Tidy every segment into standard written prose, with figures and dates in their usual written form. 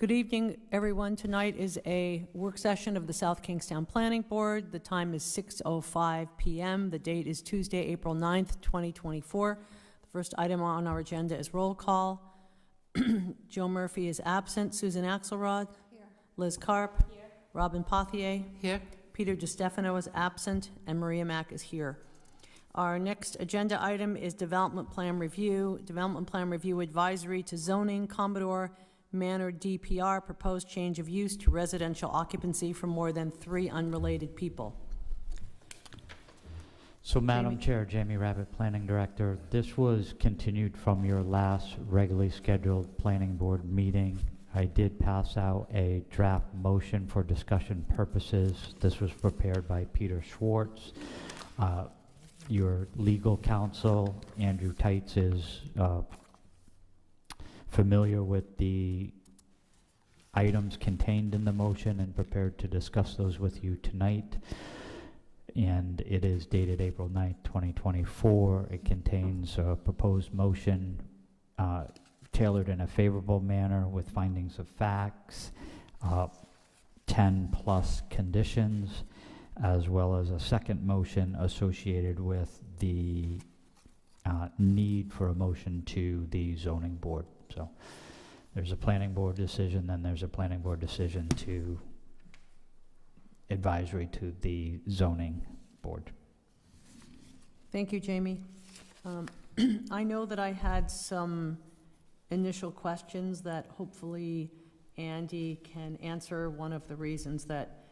Good evening, everyone. Tonight is a work session of the South Kingstown Planning Board. The time is 6:05 p.m. The date is Tuesday, April 9th, 2024. The first item on our agenda is roll call. Joe Murphy is absent. Susan Axelrod? Here. Liz Karp? Here. Robin Pothier? Here. Peter DiStefano is absent, and Maria Mack is here. Our next agenda item is Development Plan Review. Development Plan Review Advisory to Zoning, Commodore Manor DPR, proposed change of use to residential occupancy for more than 3 unrelated people. So, Madam Chair, Jamie Rabbit, Planning Director, this was continued from your last regularly scheduled Planning Board meeting. I did pass out a draft motion for discussion purposes. This was prepared by Peter Schwartz. Your legal counsel, Andrew Tights, is familiar with the items contained in the motion and prepared to discuss those with you tonight. And it is dated April 9th, 2024. It contains a proposed motion tailored in a favorable manner with findings of facts, 10 plus conditions, as well as a second motion associated with the need for a motion to the zoning board. So there's a planning board decision, then there's a planning board decision to advisory to the zoning board. Thank you, Jamie. I know that I had some initial questions that hopefully Andy can answer. One of the reasons that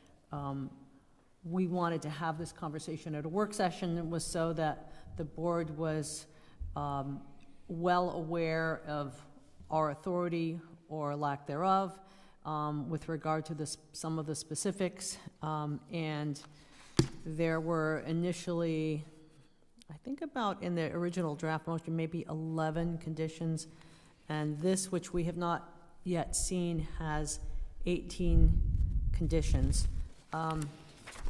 we wanted to have this conversation at a work session was so that the board was well aware of our authority or lack thereof with regard to some of the specifics. And there were initially, I think about in the original draft motion, maybe 11 conditions. And this, which we have not yet seen, has 18 conditions.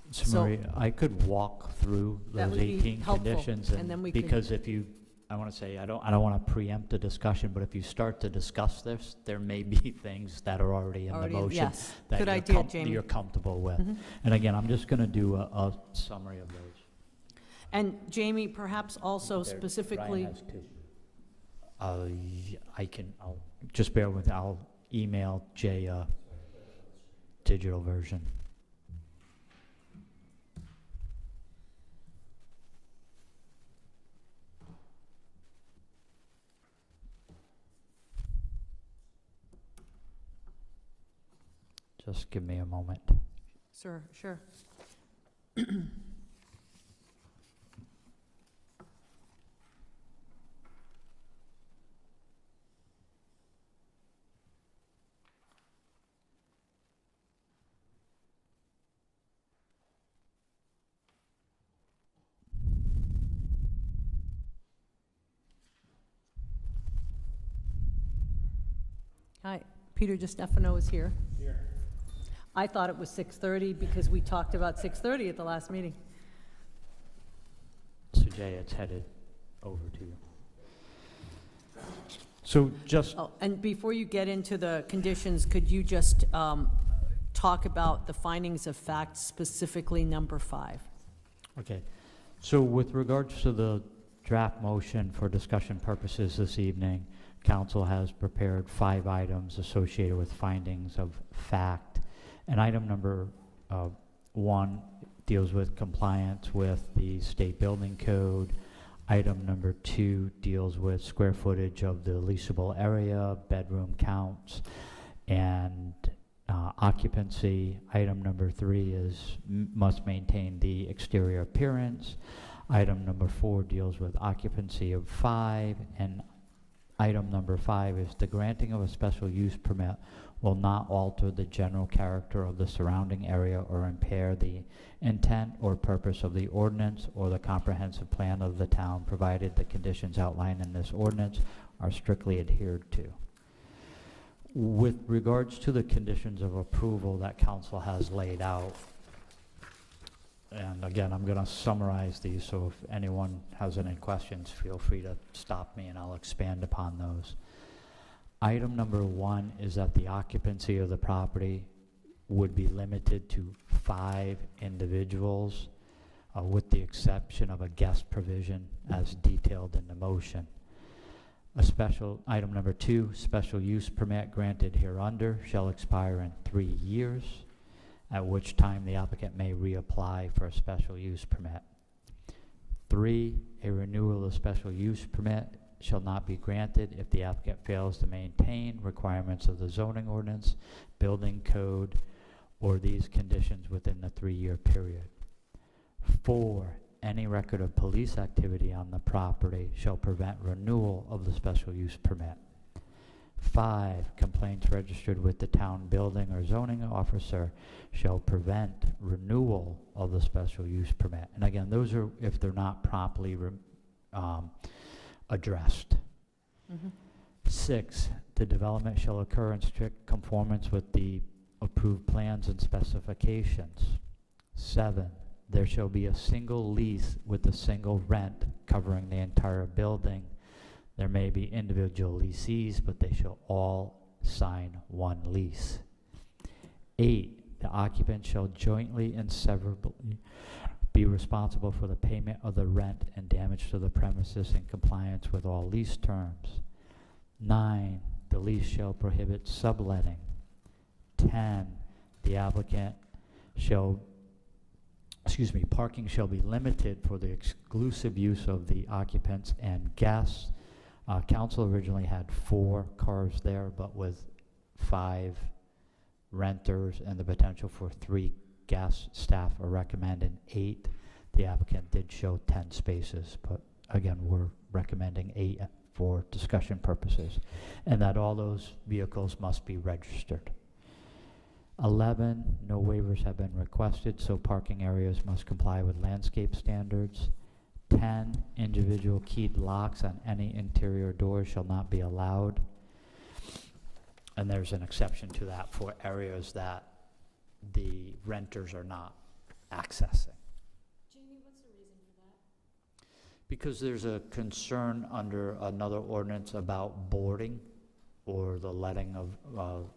So Maria, I could walk through those 18 conditions, and then we because if you, I want to say, I don't want to preempt the discussion, but if you start to discuss this, there may be things that are already in the motion yes. that Good idea, Jamie. you're comfortable with. Mm-hmm. And again, I'm just going to do a summary of those. And Jamie, perhaps also specifically. Brian has two. I'll just bear with, I'll email Jay a digital version. Just give me a moment. Sure, sure. Hi, Peter DiStefano is here. I thought it was 6:30 because we talked about 6:30 at the last meeting. So Jay, it's headed over to you. So just... Oh, and before you get into the conditions, could you just talk about the findings of fact, specifically number 5? Okay. So with regards to the draft motion for discussion purposes this evening, Council has prepared 5 items associated with findings of fact. And item number 1 deals with compliance with the state building code. Item number 2 deals with square footage of the leasable area, bedroom counts, and occupancy. Item number 3 is must maintain the exterior appearance. Item number 4 deals with occupancy of 5, and item number 5 is the granting of a special use permit will not alter the general character of the surrounding area or impair the intent or purpose of the ordinance or the comprehensive plan of the town, provided the conditions outlined in this ordinance are strictly adhered to. With regards to the conditions of approval that Council has laid out, and again, I'm going to summarize these, so if anyone has any questions, feel free to stop me and I'll expand upon those. Item number 1 is that the occupancy of the property would be limited to 5 individuals, with the exception of a guest provision as detailed in the motion. Item number 2, special use permit granted hereunder shall expire in 3 years, at which time the applicant may reapply for a special use permit. 3, a renewal of special use permit shall not be granted if the applicant fails to maintain requirements of the zoning ordinance, building code, or these conditions within the 3-year period. 4, any record of police activity on the property shall prevent renewal of the special use permit. 5, complaints registered with the town building or zoning officer shall prevent renewal of the special use permit. And again, those are if they're not properly addressed. 6, the development shall occur in strict conformance with the approved plans and specifications. 7, there shall be a single lease with a single rent covering the entire building. There may be individual lessees, but they shall all sign one lease. 8, the occupant shall jointly and severably be responsible for the payment of the rent and damage to the premises in compliance with all lease terms. 9, the lease shall prohibit subletting. 10, the applicant shall, parking shall be limited for the exclusive use of the occupants and guests. Council originally had 4 cars there, but with 5 renters and the potential for 3 guests, staff are recommending 8. The applicant did show 10 spaces, but again, we're recommending 8 for discussion purposes, and that all those vehicles must be registered. 11, no waivers have been requested, so parking areas must comply with landscape standards. 10, individual keyed locks on any interior doors shall not be allowed. And there's an exception to that for areas that the renters are not accessing. Jamie, what's the reason for that? Because there's a concern under another ordinance about boarding or the letting of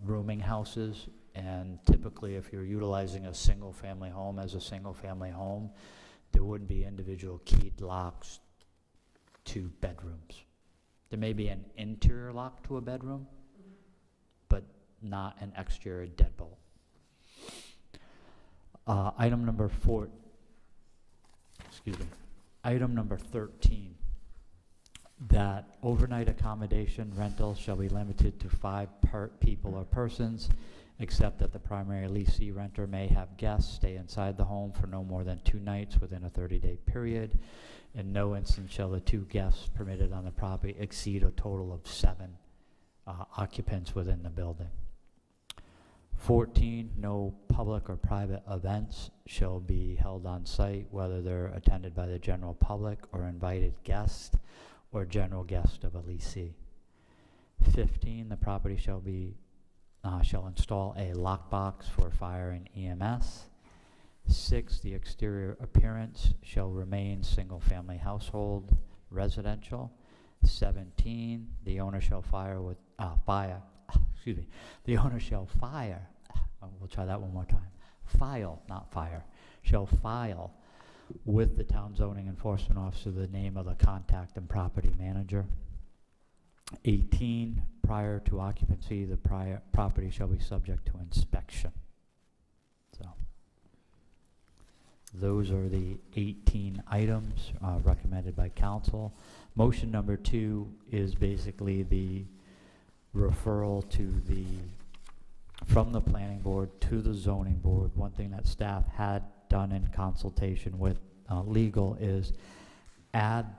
rooming houses. And typically, if you're utilizing a single-family home as a single-family home, there wouldn't be individual keyed locks to bedrooms. There may be an interior lock to a bedroom, but not an exterior deadbolt. Item number 13, that overnight accommodation rental shall be limited to 5 people or persons, except that the primary lessee renter may have guests stay inside the home for no more than 2 nights within a 30-day period. In no instance shall the 2 guests permitted on the property exceed a total of 7 occupants within the building. 14, no public or private events shall be held on site, whether they're attended by the general public or invited guest or general guest of a lessee. 15, the property shall install a lockbox for fire and EMS. 6, the exterior appearance shall remain single-family household residential. 17, the owner shall file, we'll try that one more time. File, not fire, shall file with the town zoning enforcement officer the name of the contact and property manager. 18, prior to occupancy, the property shall be subject to inspection. So, those are the 18 items recommended by council. Motion number 2 is basically the referral from the planning board to the zoning board. One thing that staff had done in consultation with legal is add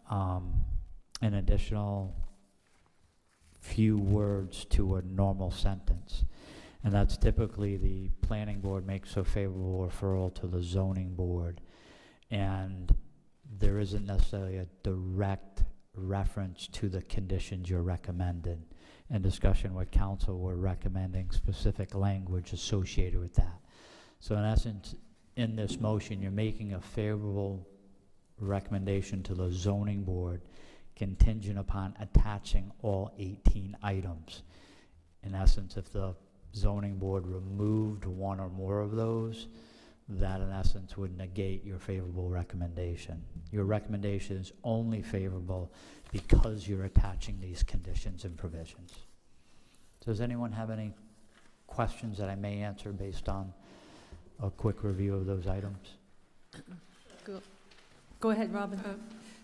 an additional few words to a normal sentence. And that's typically the planning board makes a favorable referral to the zoning board. And there isn't necessarily a direct reference to the conditions you're recommending. In discussion with council, we're recommending specific language associated with that. So in essence, in this motion, you're making a favorable recommendation to the zoning board, contingent upon attaching all 18 items. In essence, if the zoning board removed one or more of those, that in essence would negate your favorable recommendation. Your recommendation is only favorable because you're attaching these conditions and provisions. Does anyone have any questions that I may answer based on a quick review of those items? Go ahead, Robin.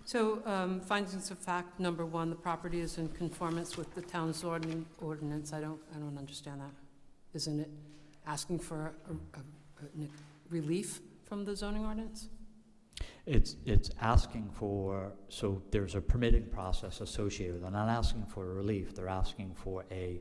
Findings of fact, number 1, the property is in conformance with the town's ordinance. I don't understand that. Isn't it asking for a relief from the zoning ordinance? It's asking for, so there's a permitting process associated with it. They're not asking for a relief, they're asking for a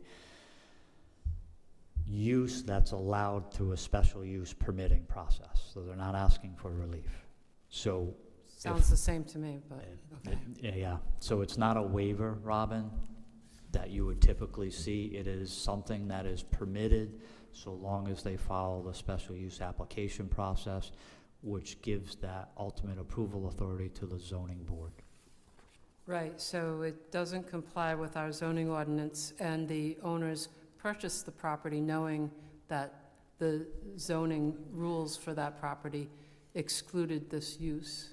use that's allowed through a special use permitting process. So they're not asking for relief. So Sounds the same to me, but, okay. yeah, so it's not a waiver, Robin, that you would typically see. It is something that is permitted so long as they follow the special use application process, which gives that ultimate approval authority to the zoning board. Right, so it doesn't comply with our zoning ordinance, and the owners purchased the property knowing that the zoning rules for that property excluded this use.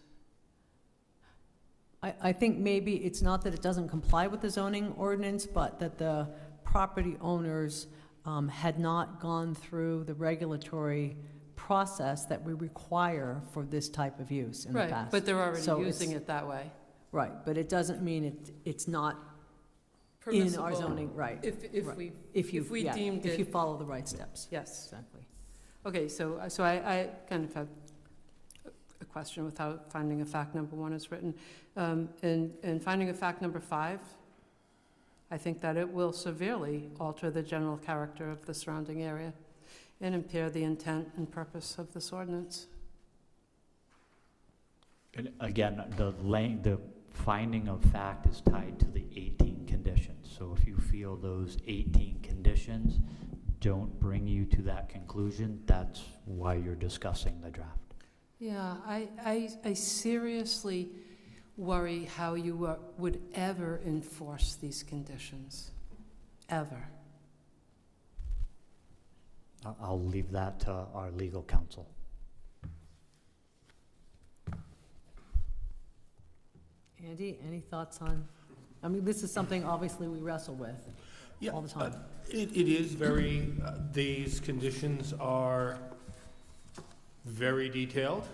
I think maybe it's not that it doesn't comply with the zoning ordinance, but that the property owners had not gone through the regulatory process that we require for this type of use in the Right, past. but they're already So using it's- it that way. Right, but it doesn't mean it's not in our Permissible zoning, right. If Right. if you we yeah, deemed if you it, follow the right steps. yes. Exactly. Okay, so I kind of have a question with how finding of fact number 1 is written. In finding of fact number 5, I think that it will severely alter the general character of the surrounding area and impair the intent and purpose of this ordinance. And again, the finding of fact is tied to the 18 conditions. So if you feel those 18 conditions don't bring you to that conclusion, that's why you're discussing the draft. Yeah, I seriously worry how you would ever enforce these conditions, ever. I'll leave that to our legal counsel. Andy, any thoughts on, I mean, this is something obviously we wrestle with all the time. It is very, these conditions are very detailed,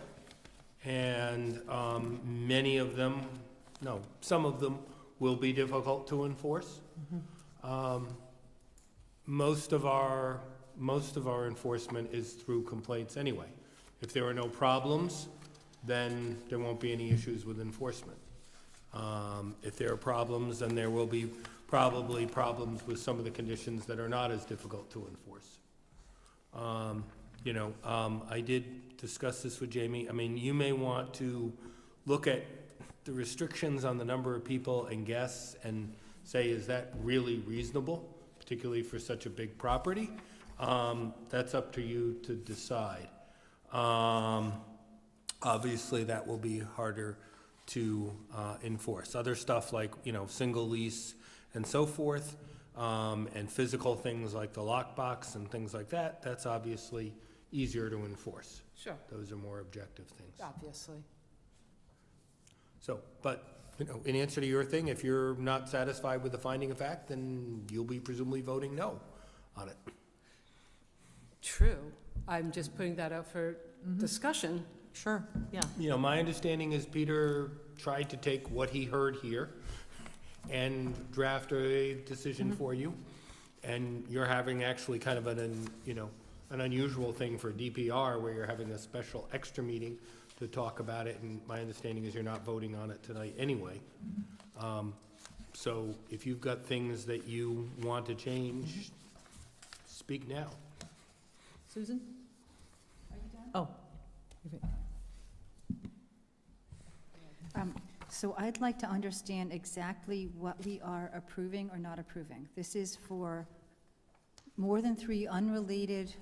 and many of them, no, some of them will be difficult to enforce. Most of our enforcement is through complaints anyway. If there are no problems, then there won't be any issues with enforcement. If there are problems, then there will be probably problems with some of the conditions that are not as difficult to enforce. I did discuss this with Jamie. I mean, you may want to look at the restrictions on the number of people and guests and say, is that really reasonable, particularly for such a big property? That's up to you to decide. Obviously, that will be harder to enforce. Other stuff like, single lease and so forth, and physical things like the lockbox and things like that, that's obviously easier to enforce. Sure. Those are more objective things. Obviously. So, but, in answer to your thing, if you're not satisfied with the finding of fact, then you'll be presumably voting no on it. True. I'm just putting that out for discussion. Sure, yeah. My understanding is Peter tried to take what he heard here and draft a decision for you. And you're having actually kind of an unusual thing for DPR where you're having a special extra meeting to talk about it. And my understanding is you're not voting on it tonight anyway. So if you've got things that you want to change, speak now. Susan? Oh. So I'd like to understand exactly what we are approving or not approving. This is for more than 3 unrelated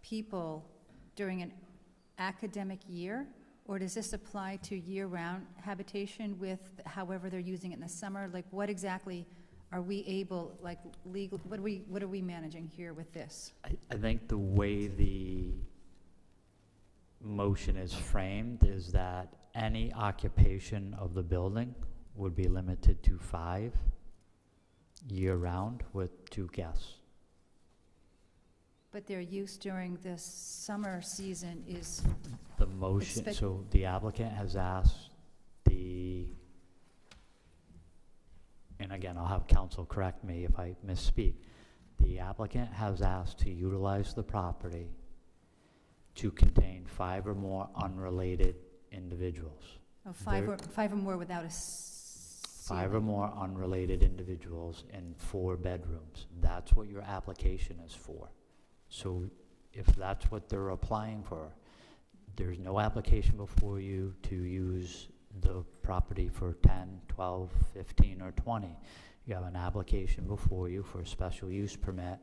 people during an academic year, Or does this apply to year-round habitation with however they're using it in the summer? Like, what exactly are we able, like, legal, what are we managing here with this? I think the way the motion is framed is that any occupation of the building would be limited to 5 year-round with 2 guests. But their use during the summer season is, The motion, Expect- so the applicant has asked and again, I'll have counsel correct me if I misspeak. The applicant has asked to utilize the property to contain 5 or more unrelated individuals. oh, five There- or, 5 or more without a 5 or ceiling. more unrelated individuals in 4 bedrooms. That's what your application is for. So if that's what they're applying for, there's no application before you to use the property for 10, 12, 15, or 20. You have an application before you for a special use permit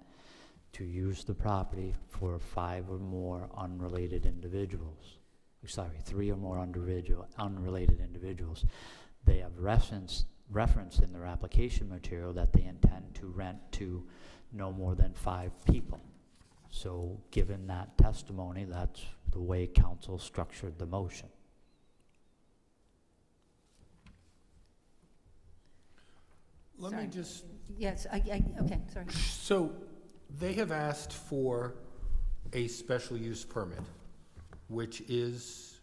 to use the property for 5 or more unrelated individuals. Sorry, 3 or more unrelated individuals. They have referenced in their application material that they intend to rent to no more than 5 people. So given that testimony, that's the way council structured the motion. Let me Sorry. just, Yes, okay, sorry. so they have asked for a special use permit, which is,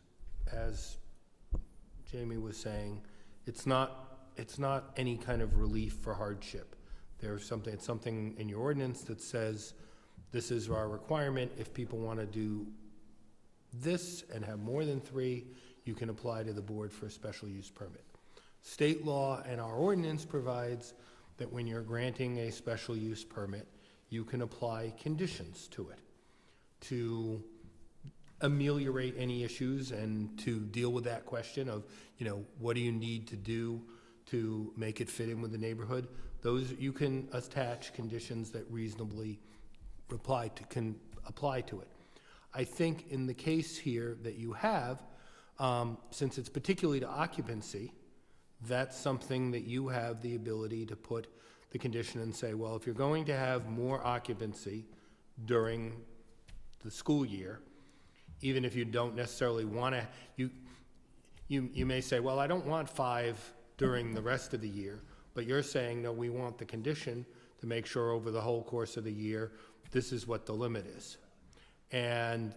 as Jamie was saying, it's not any kind of relief for hardship. It's something in your ordinance that says, this is our requirement. If people want to do this and have more than 3, you can apply to the board for a special use permit. State law and our ordinance provides that when you're granting a special use permit, you can apply conditions to it to ameliorate any issues and to deal with that question of, what do you need to do to make it fit in with the neighborhood? Those, you can attach conditions that reasonably can apply to it. I think in the case here that you have, since it's particularly to occupancy, that's something that you have the ability to put the condition and say, well, if you're going to have more occupancy during the school year, even if you don't necessarily want to, you may say, well, I don't want 5 during the rest of the year, but you're saying, no, we want the condition to make sure over the whole course of the year, this is what the limit is. And,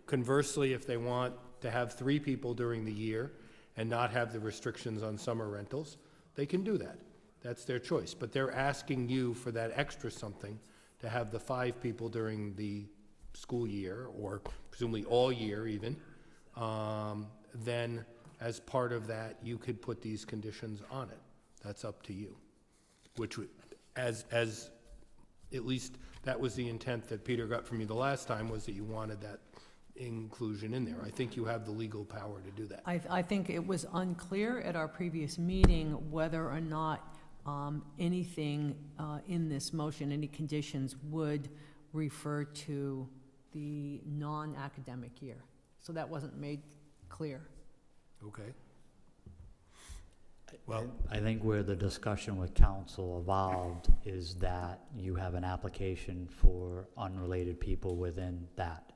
conversely, if they want to have 3 people during the year and not have the restrictions on summer rentals, they can do that. That's their choice. But they're asking you for that extra something to have the 5 people during the school year, or presumably all year even. Then, as part of that, you could put these conditions on it. That's up to you. Which would, as at least that was the intent that Peter got from you the last time, was that you wanted that inclusion in there. I think you have the legal power to do that. I think it was unclear at our previous meeting whether or not anything in this motion, any conditions, would refer to the non-academic year. So that wasn't made clear. Okay. Well, I think where the discussion with council evolved is that you have an application for unrelated people within that.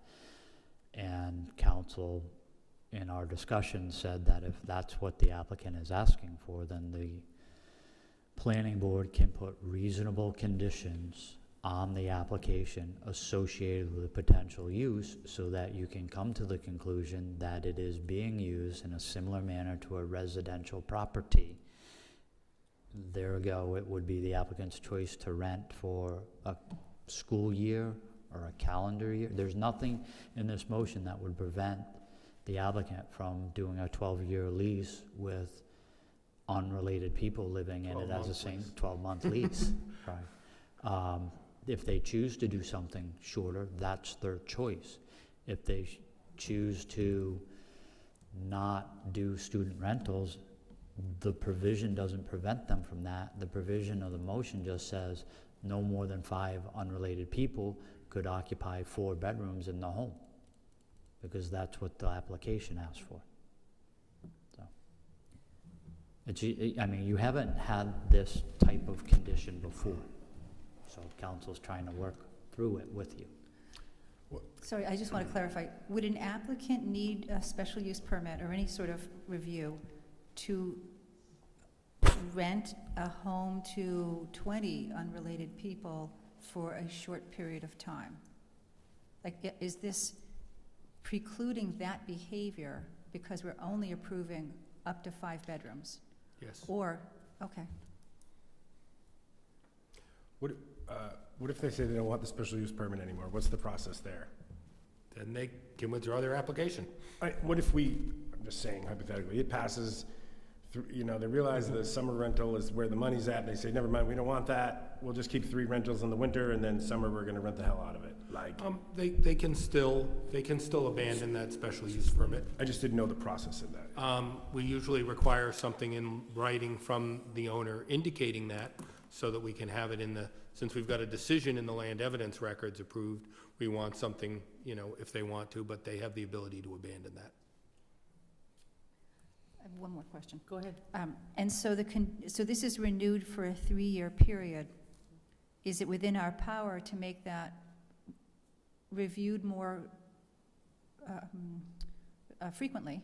And council, in our discussion, said that if that's what the applicant is asking for, then the planning board can put reasonable conditions on the application associated with the potential use, so that you can come to the conclusion that it is being used in a similar manner to a residential property. There again, it would be the applicant's choice to rent for a school year or a calendar year. There's nothing in this motion that would prevent the applicant from doing a 12-year lease with unrelated people living in it as a same 12-month lease. Right. If they choose to do something shorter, that's their choice. If they choose to not do student rentals, the provision doesn't prevent them from that. The provision of the motion just says no more than 5 unrelated people could occupy 4 bedrooms in the home, because that's what the application asks for. I mean, you haven't had this type of condition before, so council's trying to work through it with you. Sorry, I just want to clarify, would an applicant need a special use permit or any sort of review to rent a home to 20 unrelated people for a short period of time? Like, is this precluding that behavior because we're only approving up to 5 bedrooms? Yes. Or, okay, What if they say they don't want the special use permit anymore? What's the process there? Then they can withdraw their application. What if I'm just saying hypothetically, it passes, they realize the summer rental is where the money's at, and they say, never mind, we don't want that, we'll just keep 3 rentals in the winter, and then summer, we're gonna rent the hell out of it. Like, They can still abandon that special use permit. I just didn't know the process of that. We usually require something in writing from the owner indicating that, so that we can have it since we've got a decision in the land evidence records approved, we want something, if they want to, but they have the ability to abandon that. I have one more question. Go ahead. And so so this is renewed for a 3-year period. Is it within our power to make that reviewed more frequently?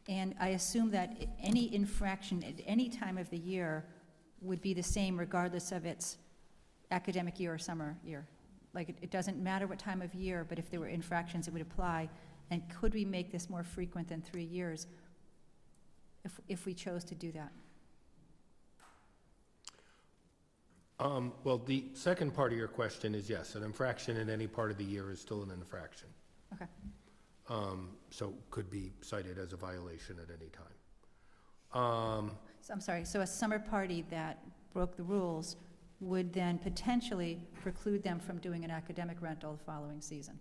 And I assume that any infraction at any time of the year would be the same regardless of its academic year or summer year. Like, it doesn't matter what time of year, but if there were infractions, it would apply. And could we make this more frequent than 3 years if we chose to do that? Well, the second part of your question is yes, an infraction in any part of the year is still an infraction. Okay. So could be cited as a violation at any time. So I'm sorry, so a summer party that broke the rules would then potentially preclude them from doing an academic rental the following season?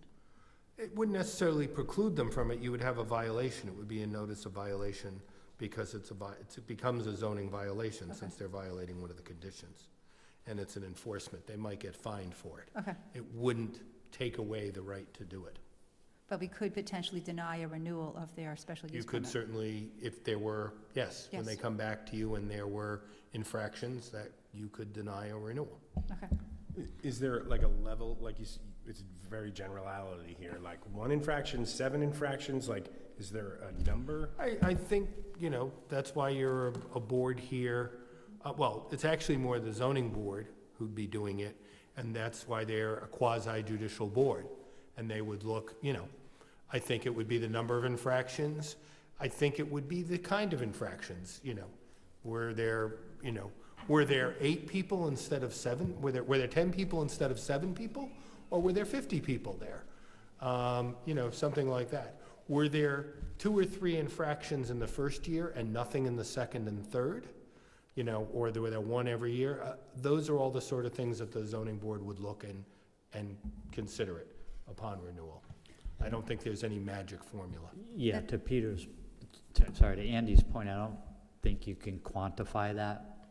It wouldn't necessarily preclude them from it. You would have a violation. It would be a notice of violation because it becomes a zoning violation. Okay. Since they're violating one of the conditions. And it's an enforcement. They might get fined for it. Okay, It wouldn't take away the right to do it. but we could potentially deny a renewal of their special You use could permit? certainly, if there were, yes, when they Yes. come back to you and there were infractions, that you could deny a renewal. Okay, Is there like a level, like it's very generality here, like 1 infraction, 7 infractions, like, is there a number? I think, that's why you're a board here. Well, it's actually more the zoning board who'd be doing it, and that's why they're a quasi-judicial board. And they would look, I think it would be the number of infractions. I think it would be the kind of infractions, were there 8 people instead of 7? Were there 10 people instead of 7 people? Or were there 50 people there? Something like that. Were there 2 or 3 infractions in the first year and nothing in the second and third? Or were there 1 every year? Those are all the sort of things that the zoning board would look and consider it upon renewal. I don't think there's any magic formula. Yeah, That- to Andy's point, I don't think you can quantify that,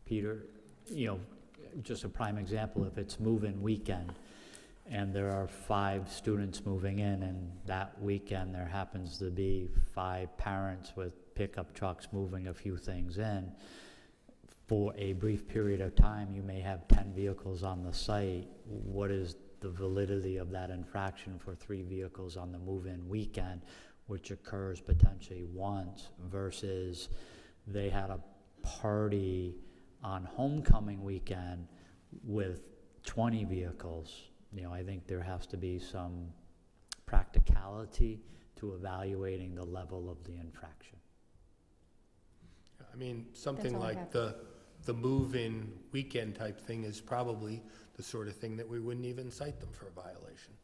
Peter. Just a prime example, if it's move-in weekend, and there are 5 students moving in, and that weekend there happens to be 5 parents with pickup trucks moving a few things in, for a brief period of time, you may have 10 vehicles on the site. What is the validity of that infraction for 3 vehicles on the move-in weekend, which occurs potentially once, versus they had a party on homecoming weekend with 20 vehicles? I think there has to be some practicality to evaluating the level of the infraction. I mean, something all I like have. the move-in weekend type thing is probably the sort of thing that we wouldn't even cite them for a violation.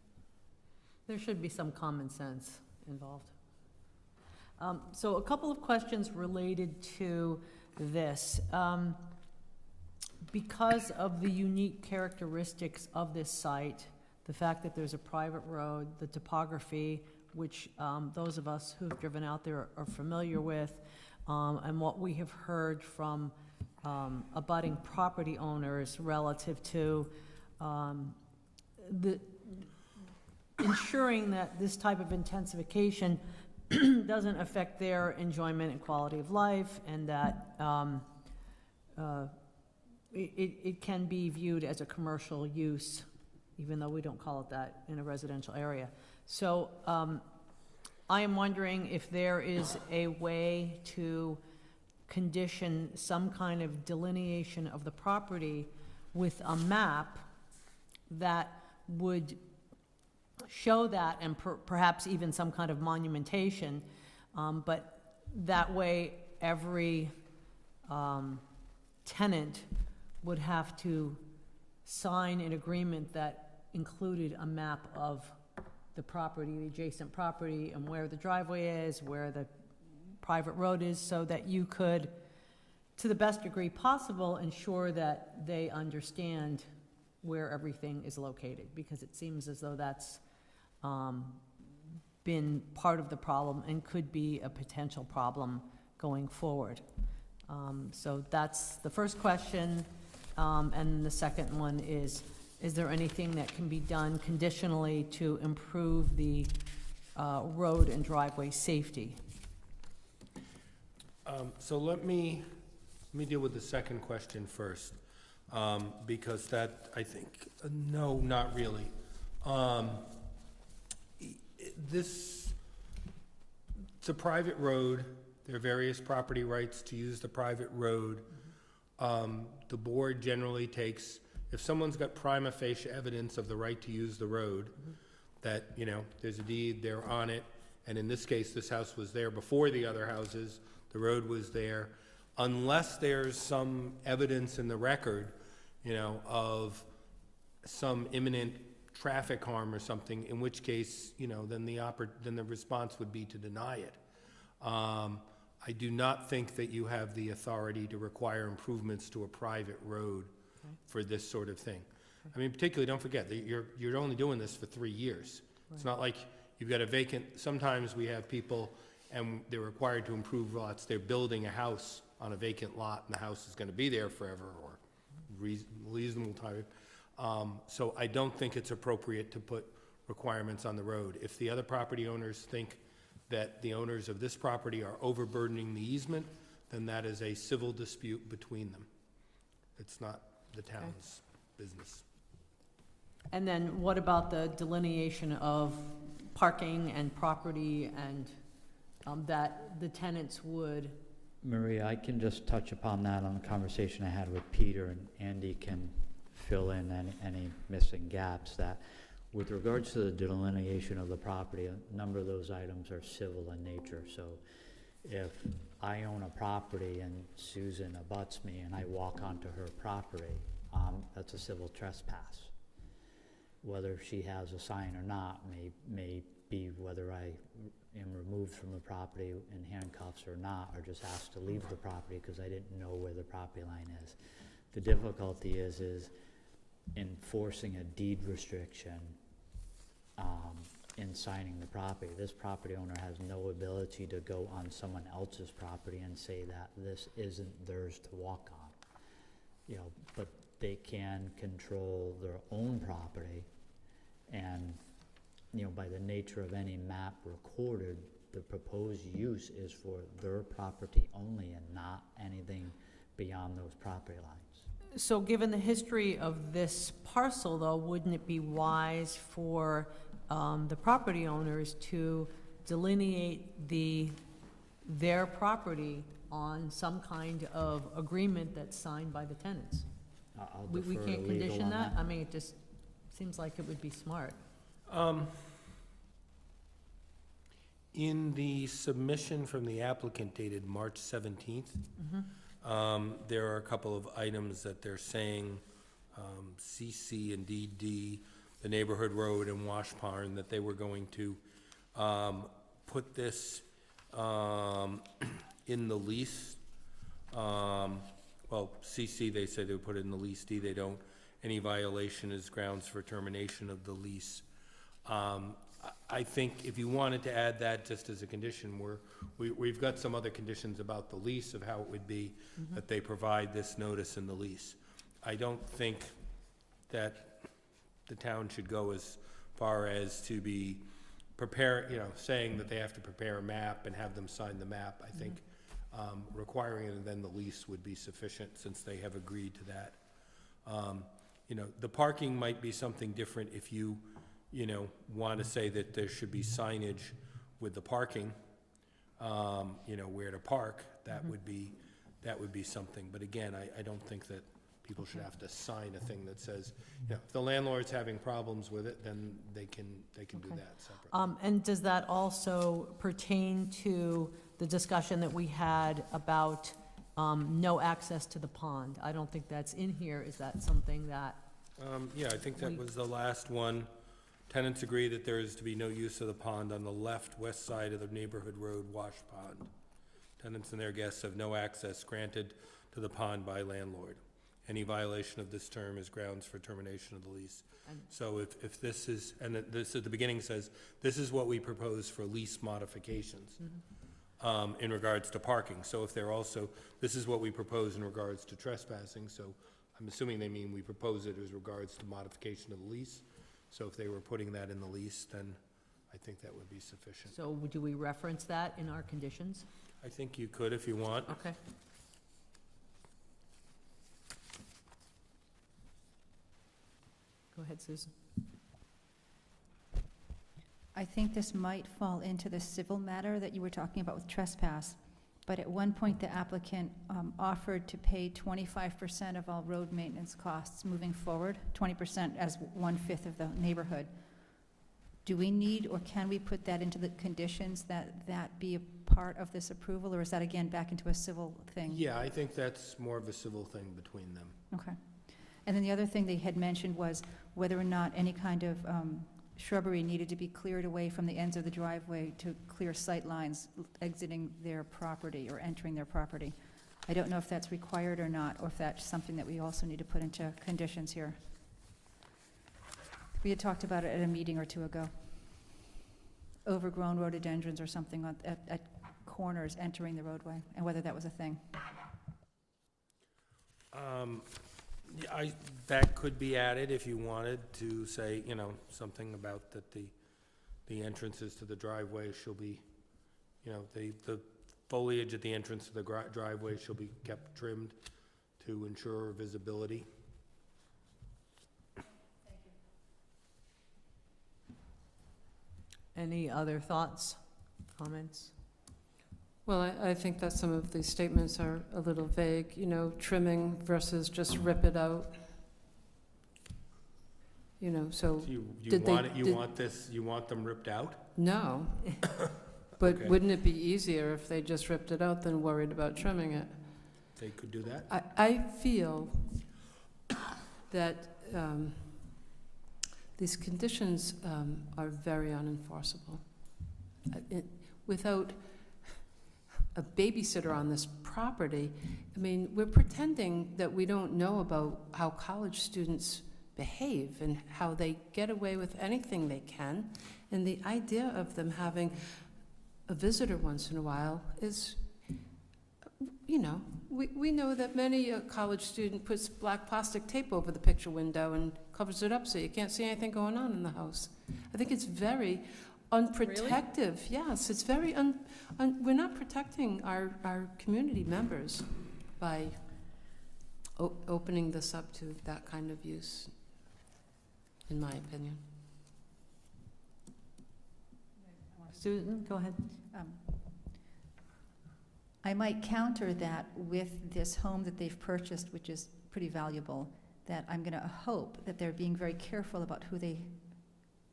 There should be some common sense involved. So a couple of questions related to this. Because of the unique characteristics of this site, the fact that there's a private road, the topography, which those of us who've driven out there are familiar with, and what we have heard from abutting property owners relative to ensuring that this type of intensification doesn't affect their enjoyment and quality of life, and that it can be viewed as a commercial use, even though we don't call it that in a residential area. So I am wondering if there is a way to condition some kind of delineation of the property with a map that would show that, and perhaps even some kind of monumentation, but that way every tenant would have to sign an agreement that included a map of the property, the adjacent property, and where the driveway is, where the private road is, so that you could, to the best degree possible, ensure that they understand where everything is located, because it seems as though that's been part of the problem and could be a potential problem going forward. So that's the first question. And the second one is there anything that can be done conditionally to improve the road and driveway safety? So let me deal with the second question first, because that, I think, no, not really. It's a private road. There are various property rights to use the private road. The board generally takes, if someone's got prima facie evidence of the right to use the road, that, you know, there's a deed, they're on it, and in this case, this house was there before the other houses, the road was there, unless there's some evidence in the record, you know, of some imminent traffic harm or something, in which case, you know, then the response would be to deny it. I do not think that you have the authority to require improvements to a private road for this sort of thing. I mean, particularly, don't forget that you're only doing this for 3 years. It's not like you've got a vacant, sometimes we have people and they're required to improve lots. They're building a house on a vacant lot and the house is gonna be there forever or reasonable time. So I don't think it's appropriate to put requirements on the road. If the other property owners think that the owners of this property are overburdening the easement, then that is a civil dispute between them. It's not the town's business. And then what about the delineation of parking and property and that the tenants would? Maria, I can just touch upon that on the conversation I had with Peter, and Andy can fill in any missing gaps. That with regards to the delineation of the property, a number of those items are civil in nature. So if I own a property and Susan abuts me and I walk onto her property, that's a civil trespass. Whether she has a sign or not may be whether I am removed from the property in handcuffs or not, or just asked to leave the property because I didn't know where the property line is. The difficulty is enforcing a deed restriction in signing the property. This property owner has no ability to go on someone else's property and say that this isn't theirs to walk on. You know, but they can control their own property, and you know, by the nature of any map recorded, the proposed use is for their property only and not anything beyond those property lines. So given the history of this parcel, though, wouldn't it be wise for the property owners to delineate their property on some kind of agreement that's signed by the tenants? I'll We defer to can't legal condition on that? I mean, it just seems like it would be smart. In the submission from the applicant dated March 17th, there are a couple of items that they're saying, CC and DD, the neighborhood road and Wash Pond, that they were going to put this in the lease. Well, CC, they say they would put it in the lease. D, they don't. Any violation is grounds for termination of the lease. I think if you wanted to add that just as a condition, we've got some other conditions about the lease of how it would be that they provide this notice in the lease. I don't think that the town should go as far as to be prepare, saying that they have to prepare a map and have them sign the map, I think requiring it and then the lease would be sufficient since they have agreed to that. The parking might be something different if you, want to say that there should be signage with the parking, where to park, that would be something. But again, I don't think that people should have to sign a thing that says, if the landlord's having problems with it, then they can do Okay. that separately. And does that also pertain to the discussion that we had about no access to the pond? I don't think that's in here. Is that something that, Yeah, I think that We- was the last one. Tenants agree that there is to be no use of the pond on the left west side of the neighborhood road wash pond. Tenants and their guests have no access granted to the pond by landlord. Any violation of this term is grounds for termination of the lease. And- So if this is, and this at the beginning says, this is what we propose for lease modifications in regards to parking. So if they're also, this is what we propose in regards to trespassing, so I'm assuming they mean we propose it as regards to modification of the lease. So if they were putting that in the lease, then I think that would be sufficient. so do we reference that in our conditions? I think you could if you want. Okay. Go ahead, Susan. I think this might fall into the civil matter that you were talking about with trespass, but at one point, the applicant offered to pay 25% of all road maintenance costs moving forward, 20% as 1/5 of the neighborhood. Do we need, or can we put that into the conditions, that that be a part of this approval, or is that again back into a civil thing? Yeah, I think that's more of a civil thing between them. Okay. And then the other thing they had mentioned was whether or not any kind of shrubbery needed to be cleared away from the ends of the driveway to clear sight lines exiting their property or entering their property. I don't know if that's required or not, or if that's something that we also need to put into conditions here. We had talked about it at a meeting or two ago. Overgrown rhododendrons or something at corners entering the roadway, and whether that was a thing. Yeah, that could be added if you wanted to say, something about that the entrances to the driveway shall be, the foliage at the entrance to the driveway shall be kept trimmed to ensure visibility. Any other thoughts, comments? Well, I think that some of these statements are a little vague, trimming versus just rip it out. So, So you Did they- want it, you did- want this, you want them ripped out? no. But Okay. wouldn't it be easier if they just ripped it out than worried about trimming it? They could do that? I feel that these conditions are very unenforceable. Without a babysitter on this property, we're pretending that we don't know about how college students behave and how they get away with anything they can. And the idea of them having a visitor once in a while is, we know that many a college student puts black plastic tape over the picture window and covers it up so you can't see anything going on in the house. I think it's very unprotective. Yes, it's very we're not protecting our community members by opening this up to that kind of use, in my opinion. Susan, go ahead. I might counter that with this home that they've purchased, which is pretty valuable, that I'm going to hope that they're being very careful about who they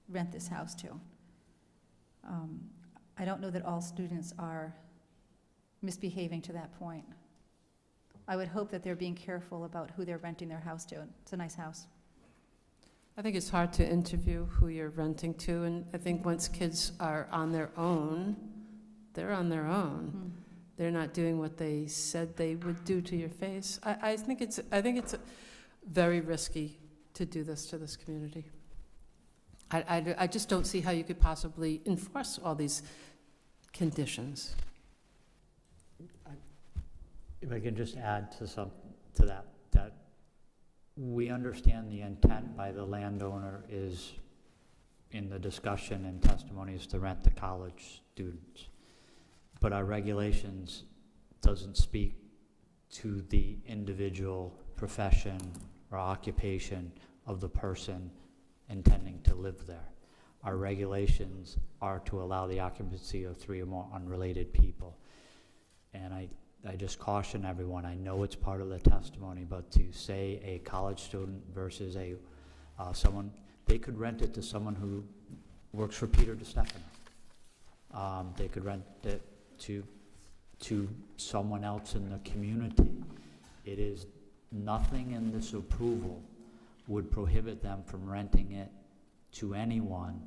rent this house to. I don't know that all students are misbehaving to that point. I would hope that they're being careful about who they're renting their house to. It's a nice house. I think it's hard to interview who you're renting to, and I think once kids are on their own, they're on their own. They're not doing what they said they would do to your face. I think it's very risky to do this to this community. I just don't see how you could possibly enforce all these conditions. If I can just add to that we understand the intent by the landowner is in the discussion and testimony is to rent to college students. But our regulations doesn't speak to the individual profession or occupation of the person intending to live there. Our regulations are to allow the occupancy of 3 or more unrelated people. And I just caution everyone, I know it's part of the testimony, but to say a college student versus a someone, they could rent it to someone who works for Peter DiStefano. They could rent it to someone else in the community. It is, nothing in this approval would prohibit them from renting it to anyone.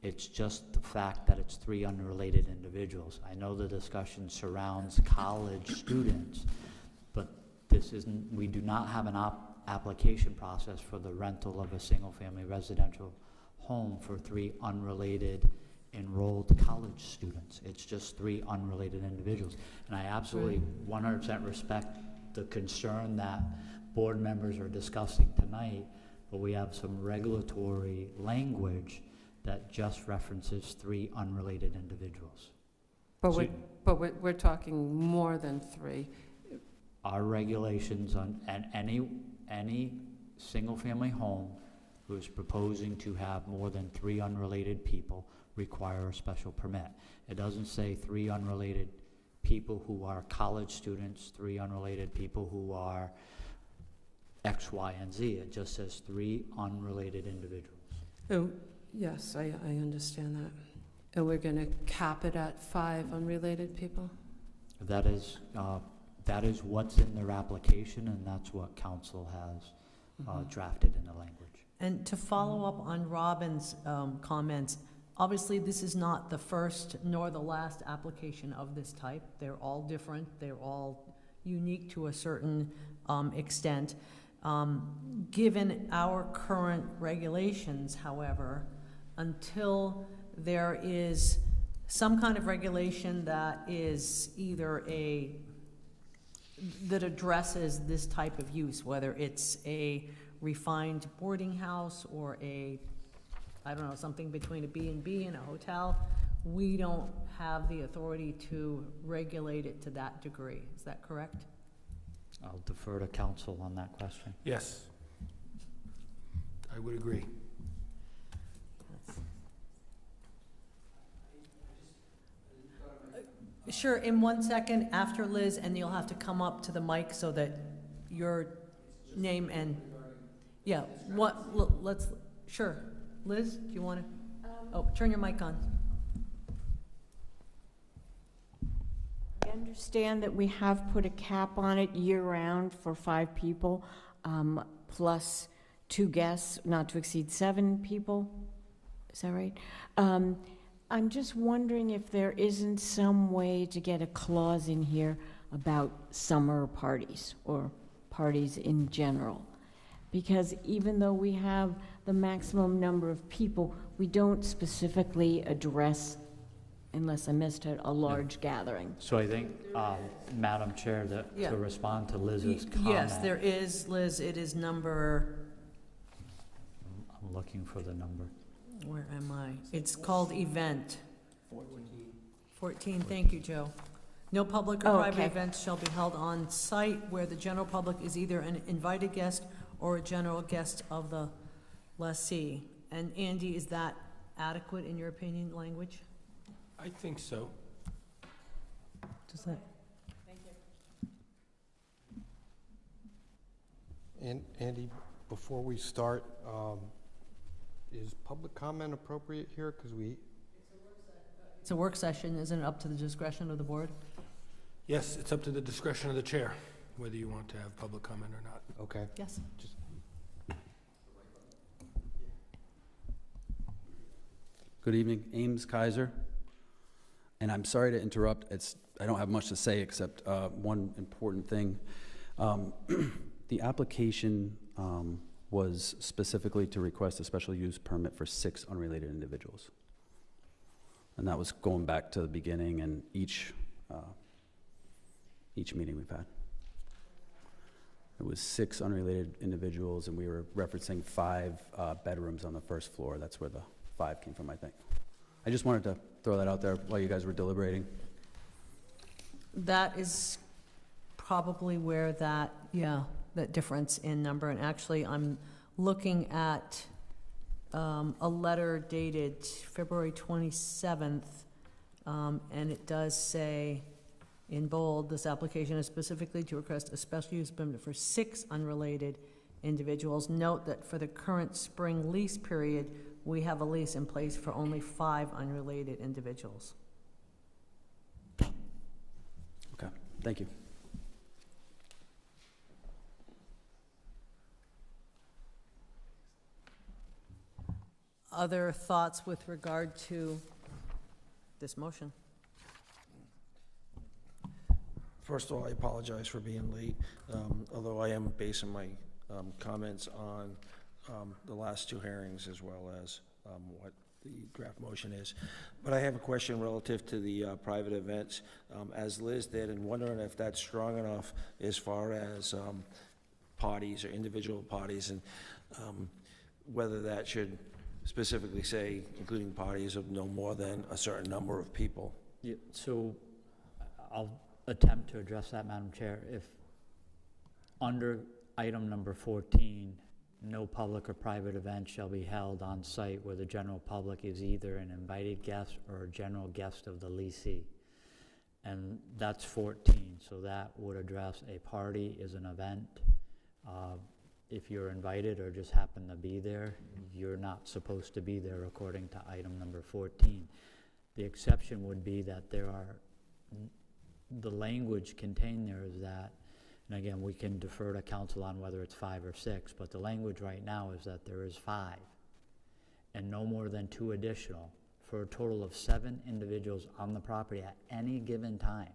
It's just the fact that it's 3 unrelated individuals. I know the discussion surrounds college students, but this isn't, we do not have an application process for the rental of a single-family residential home for 3 unrelated enrolled college students. It's just 3 unrelated individuals. And I absolutely 100% respect the concern that board members are discussing tonight, but we have some regulatory language that just references 3 unrelated individuals. But So- we're talking more than 3. Our regulations on, and any single-family home who is proposing to have more than 3 unrelated people require a special permit. It doesn't say 3 unrelated people who are college students, 3 unrelated people who are X, Y, and Z. It just says 3 unrelated individuals. Oh, yes, I understand that. And we're going to cap it at 5 unrelated people? That is what's in their application, and that's what council has drafted in the language. And to follow up on Robin's comments, obviously, this is not the first nor the last application of this type. They're all different. They're all unique to a certain extent. Given our current regulations, however, until there is some kind of regulation that is either that addresses this type of use, whether it's a refined boarding house or I don't know, something between a B&B and a hotel, we don't have the authority to regulate it to that degree. Is that correct? I'll defer to council on that question. Yes. I would agree. Sure, in 1 second after Liz, and you'll have to come up to the mic so that your name and, yeah, let's, sure. Liz, do you want to, oh, turn your mic on. I understand that we have put a cap on it year-round for 5 people, plus 2 guests, not to exceed 7 people. Is that right? I'm just wondering if there isn't some way to get a clause in here about summer parties or parties in general. Because even though we have the maximum number of people, we don't specifically address, unless I missed it, a large gathering. So I think, Madam Chair, Yeah. to respond to Liz's comment. Yes, there is, Liz, it is number, I'm looking for the number. where am I? It's called event. 14, thank you, Joe. No public or Oh, private okay. events shall be held on site where the general public is either an invited guest or a general guest of the lessee. And Andy, is that adequate in your opinion, language? I think so. Does that? And Andy, before we start, is public comment appropriate here? Because It's a work session, isn't it up to the discretion of the board? Yes, it's up to the discretion of the chair, whether you want to have public comment or not. okay. Yes. Good evening, Ames Kaiser. And I'm sorry to interrupt. I don't have much to say except one important thing. The application was specifically to request a special use permit for 6 unrelated individuals. And that was going back to the beginning and each meeting we've had. It was 6 unrelated individuals, and we were referencing 5 bedrooms on the first floor. That's where the 5 came from, I think. I just wanted to throw that out there while you guys were deliberating. That is probably where that, yeah, that difference in number, and actually, I'm looking at a letter dated February 27th, and it does say in bold, this application is specifically to request a special use permit for 6 unrelated individuals. Note that for the current spring lease period, we have a lease in place for only 5 unrelated individuals. Okay, thank you. Other thoughts with regard to this motion? First of all, I apologize for being late, although I am basing my comments on the last 2 hearings as well as what the draft motion is. But I have a question relative to the private events, as Liz did, and wondering if that's strong enough as far as parties or individual parties, and whether that should specifically say, including parties of no more than a certain number of people. Yeah, so I'll attempt to address that, Madam Chair. If under item number 14, no public or private event shall be held on site where the general public is either an invited guest or a general guest of the leasee. And that's 14, so that would address a party is an event. If you're invited or just happen to be there, you're not supposed to be there according to item number 14. The exception would be that there are, the language contained there is that, and again, we can defer to council on whether it's 5 or 6, but the language right now is that there is 5 and no more than 2 additional for a total of 7 individuals on the property at any given time.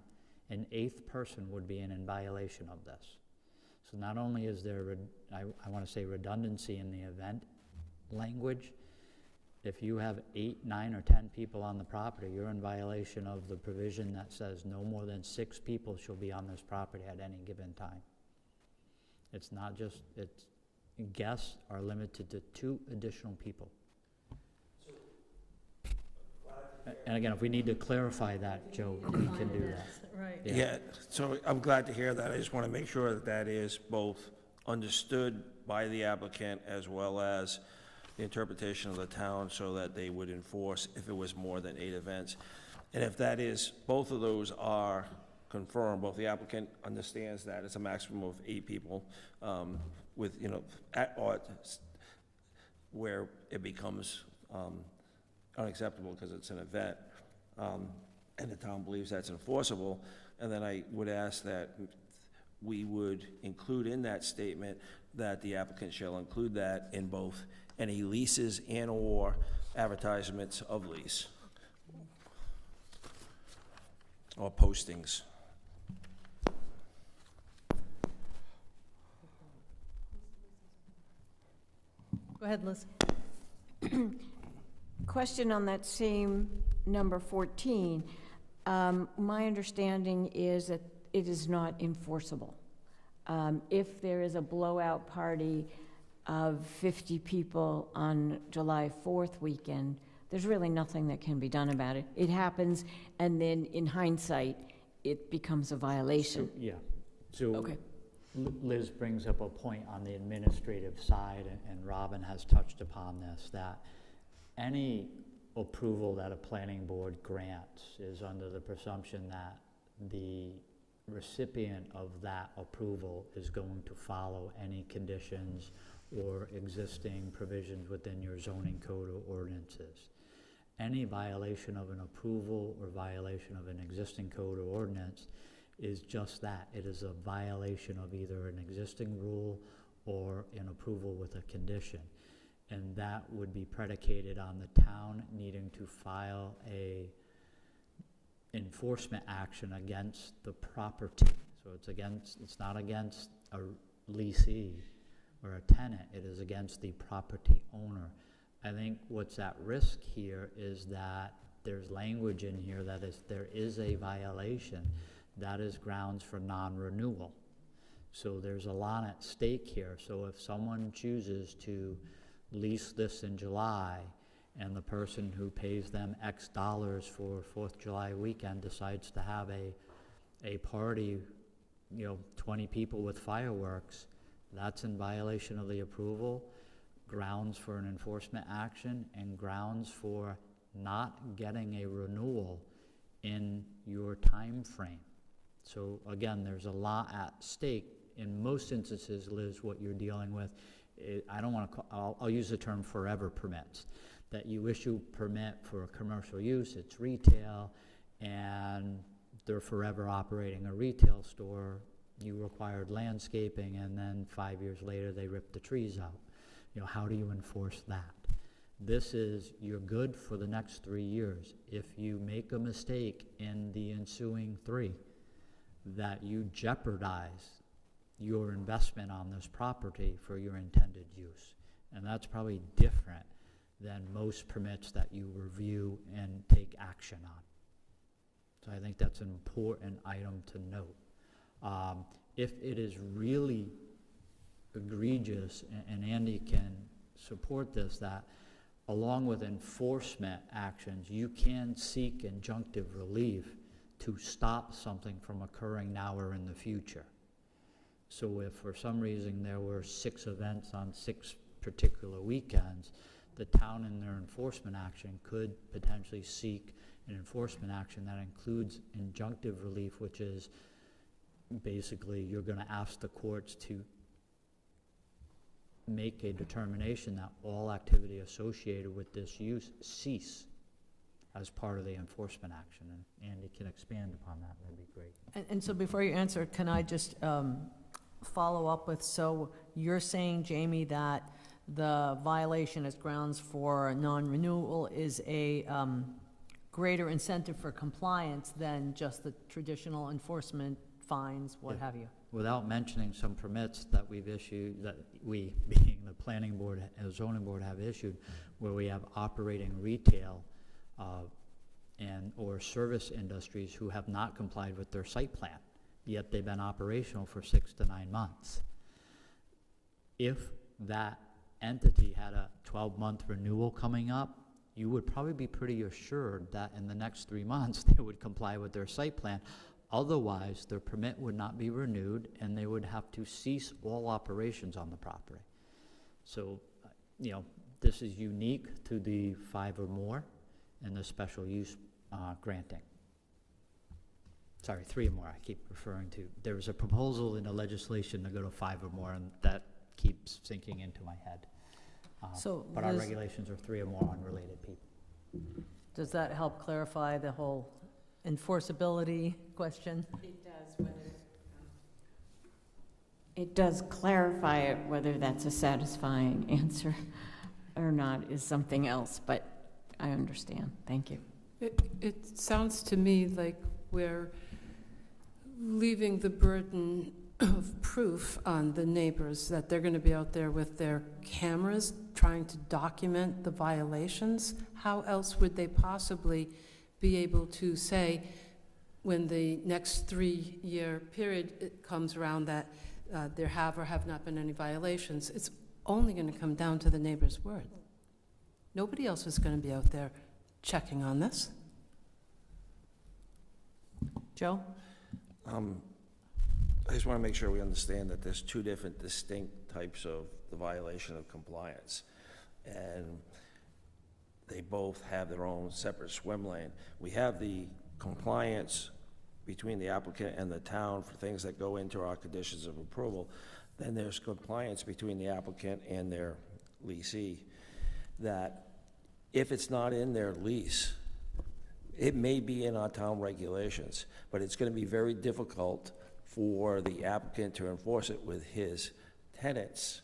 An 8th person would be in violation of this. So not only is there, I want to say redundancy in the event language, if you have 8, 9, or 10 people on the property, you're in violation of the provision that says no more than 6 people shall be on this property at any given time. It's not just, it's, guests are limited to 2 additional people. And again, if we need to clarify that, Joe, we can do that. Right. Yeah, so I'm glad to hear that. I just want to make sure that that is both understood by the applicant as well as the interpretation of the town, so that they would enforce if it was more than 8 events. And if that is, both of those are confirmed, both the applicant understands that it's a maximum of 8 people, with, you know, at odds, where it becomes unacceptable because it's an event, and the town believes that's enforceable. And then I would ask that we would include in that statement that the applicant shall include that in both any leases and/or advertisements of lease or postings. Go ahead, Liz. Question on that same number 14. My understanding is that it is not enforceable. If there is a blowout party of 50 people on July 4th weekend, there's really nothing that can be done about it. It happens, and then in hindsight, it becomes a violation. Yeah, so Okay. Liz brings up a point on the administrative side, and Robin has touched upon this, that any approval that a planning board grants is under the presumption that the recipient of that approval is going to follow any conditions or existing provisions within your zoning code or ordinances. Any violation of an approval or violation of an existing code or ordinance is just that. It is a violation of either an existing rule or an approval with a condition. And that would be predicated on the town needing to file a enforcement action against the property. So it's not against a leasee or a tenant, it is against the property owner. I think what's at risk here is that there's language in here that there is a violation, that is grounds for non-renewal. So there's a lot at stake here. So if someone chooses to lease this in July and the person who pays them X dollars for 4th of July weekend decides to have a party, 20 people with fireworks, that's in violation of the approval, grounds for an enforcement action, and grounds for not getting a renewal in your time frame. So again, there's a lot at stake. In most instances, Liz, what you're dealing with, I don't want to, I'll use the term forever permits, that you issue permit for a commercial use, it's retail, and they're forever operating a retail store. You required landscaping, and then 5 years later, they rip the trees out. How do you enforce that? This is, you're good for the next 3 years. If you make a mistake in the ensuing 3, that you jeopardize your investment on this property for your intended use. And that's probably different than most permits that you review and take action on. So I think that's an important item to note. If it is really egregious, and Andy can support this, that along with enforcement actions, you can seek injunctive relief to stop something from occurring now or in the future. So if for some reason there were 6 events on 6 particular weekends, the town in their enforcement action could potentially seek an enforcement action that includes injunctive relief, which is basically you're going to ask the courts to make a determination that all activity associated with this use cease as part of the enforcement action. And Andy can expand upon that, that'd be great. And so before you answer, can I just follow up with, so you're saying, Jamie, that the violation as grounds for non-renewal is a greater incentive for compliance than just the traditional enforcement fines, what Yeah. have you? Without mentioning some permits that we've issued, that we, being the planning board and zoning board, have issued, where we have operating retail and or service industries who have not complied with their site plan, yet they've been operational for 6 to 9 months. If that entity had a 12-month renewal coming up, you would probably be pretty assured that in the next 3 months they would comply with their site plan. Otherwise, their permit would not be renewed, and they would have to cease all operations on the property. So, this is unique to the 5 or more and the special use granting. Sorry, 3 or more, I keep referring to. There was a proposal in the legislation to go to 5 or more, and that keeps sinking into my head. But our regulations are 3 or more unrelated people. Does that help clarify the whole enforceability question? It does, it does clarify it. Whether that's a satisfying answer or not is something else, but I understand. Thank you. It sounds to me like we're leaving the burden of proof on the neighbors, that they're going to be out there with their cameras trying to document the violations. How else would they possibly be able to say, when the next 3-year period comes around, that there have or have not been any violations? It's only going to come down to the neighbor's word. Nobody else is going to be out there checking on this. Joe? I just want to make sure we understand that there's 2 different distinct types of the violation of compliance. And they both have their own separate swim lane. We have the compliance between the applicant and the town for things that go into our conditions of approval. Then there's compliance between the applicant and their leasee, that if it's not in their lease, it may be in our town regulations, but it's going to be very difficult for the applicant to enforce it with his tenants,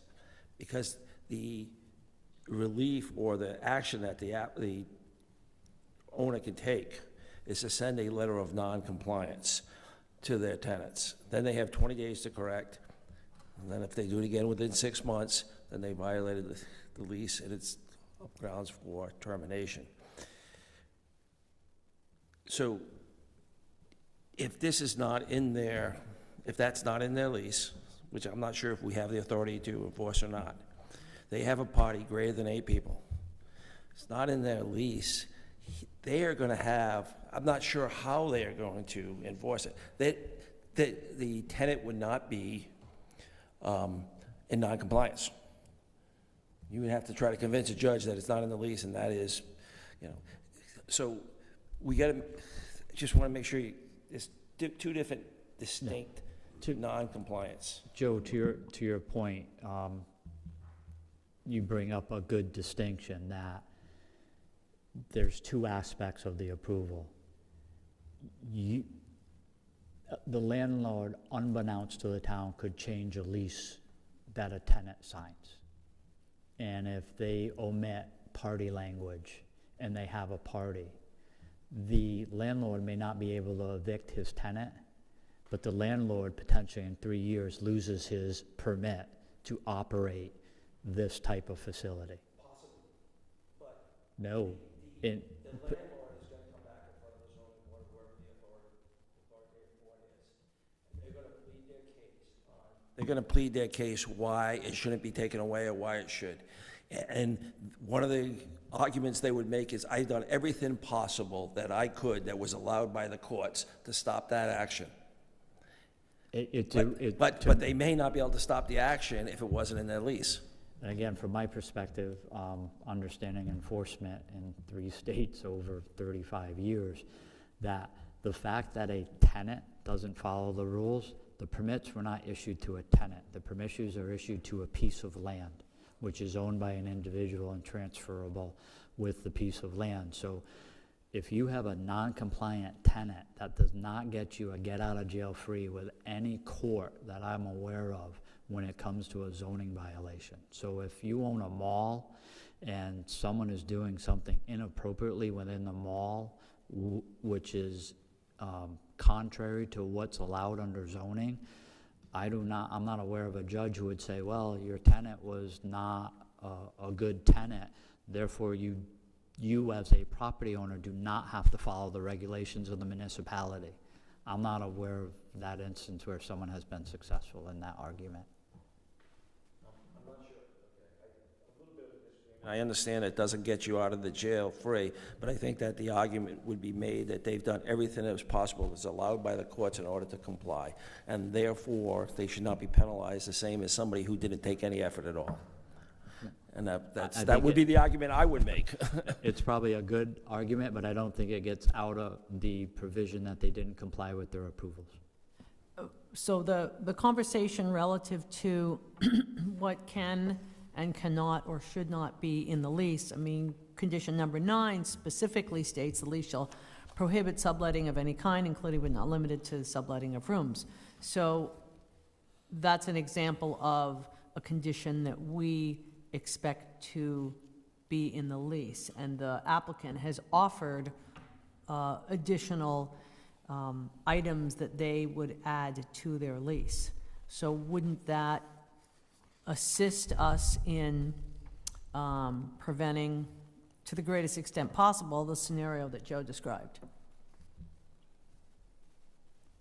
because the relief or the action that the owner can take is to send a letter of non-compliance to their tenants. Then they have 20 days to correct, and then if they do it again within 6 months, then they violated the lease, and it's grounds for termination. So if this is not in their, if that's not in their lease, which I'm not sure if we have the authority to enforce or not, they have a party greater than 8 people. it's not in their lease, they are gonna have, I'm not sure how they are going to enforce it. The tenant would not be in noncompliance. You would have to try to convince a judge that it's not in the lease, and that is, you know. So we gotta, just wanna make sure it's two different distinct non-compliance. Joe, to your point, you bring up a good distinction that there's two aspects of the approval. The landlord, unbeknownst to the town, could change a lease that a tenant signs. And if they omit party language and they have a party, the landlord may not be able to evict his tenant, but the landlord potentially in 3 years loses his permit to operate this type of facility. Possibly, but. No. The landlord is gonna come back in front of the zoning board, wherever the authoritative board is, and they're gonna plead their case on. They're gonna plead their case why it shouldn't be taken away or why it should. And one of the arguments they would make is, I've done everything possible that I could that was allowed by the courts to stop that action. But they may not be able to stop the action if it wasn't in their lease. And again, from my perspective, understanding enforcement in 3 states over 35 years, that the fact that a tenant doesn't follow the rules, the permits were not issued to a tenant. The permissions are issued to a piece of land, which is owned by an individual and transferable with the piece of land. So if you have a non-compliant tenant, that does not get you a get-out-of-jail-free with any court that I'm aware of when it comes to a zoning violation. So if you own a mall and someone is doing something inappropriately within the mall, which is contrary to what's allowed under zoning, I'm not aware of a judge who would say, well, your tenant was not a good tenant, therefore you as a property owner do not have to follow the regulations of the municipality. I'm not aware of that instance where someone has been successful in that argument. I'm not sure. Okay. A little bit of a disagreement. I understand it doesn't get you out of the jail free, but I think that the argument would be made that they've done everything that was possible that's allowed by the courts in order to comply, and therefore they should not be penalized the same as somebody who didn't take any effort at all. And that would be the argument I would make. It's probably a good argument, but I don't think it gets out of the provision that they didn't comply with their approvals. So the conversation relative to what can and cannot or should not be in the lease, I mean, condition number 9 specifically states the lease shall prohibit subletting of any kind, including but not limited to subletting of rooms. So that's an example of a condition that we expect to be in the lease, and the applicant has offered additional items that they would add to their lease. So wouldn't that assist us in preventing, to the greatest extent possible, the scenario that Joe described?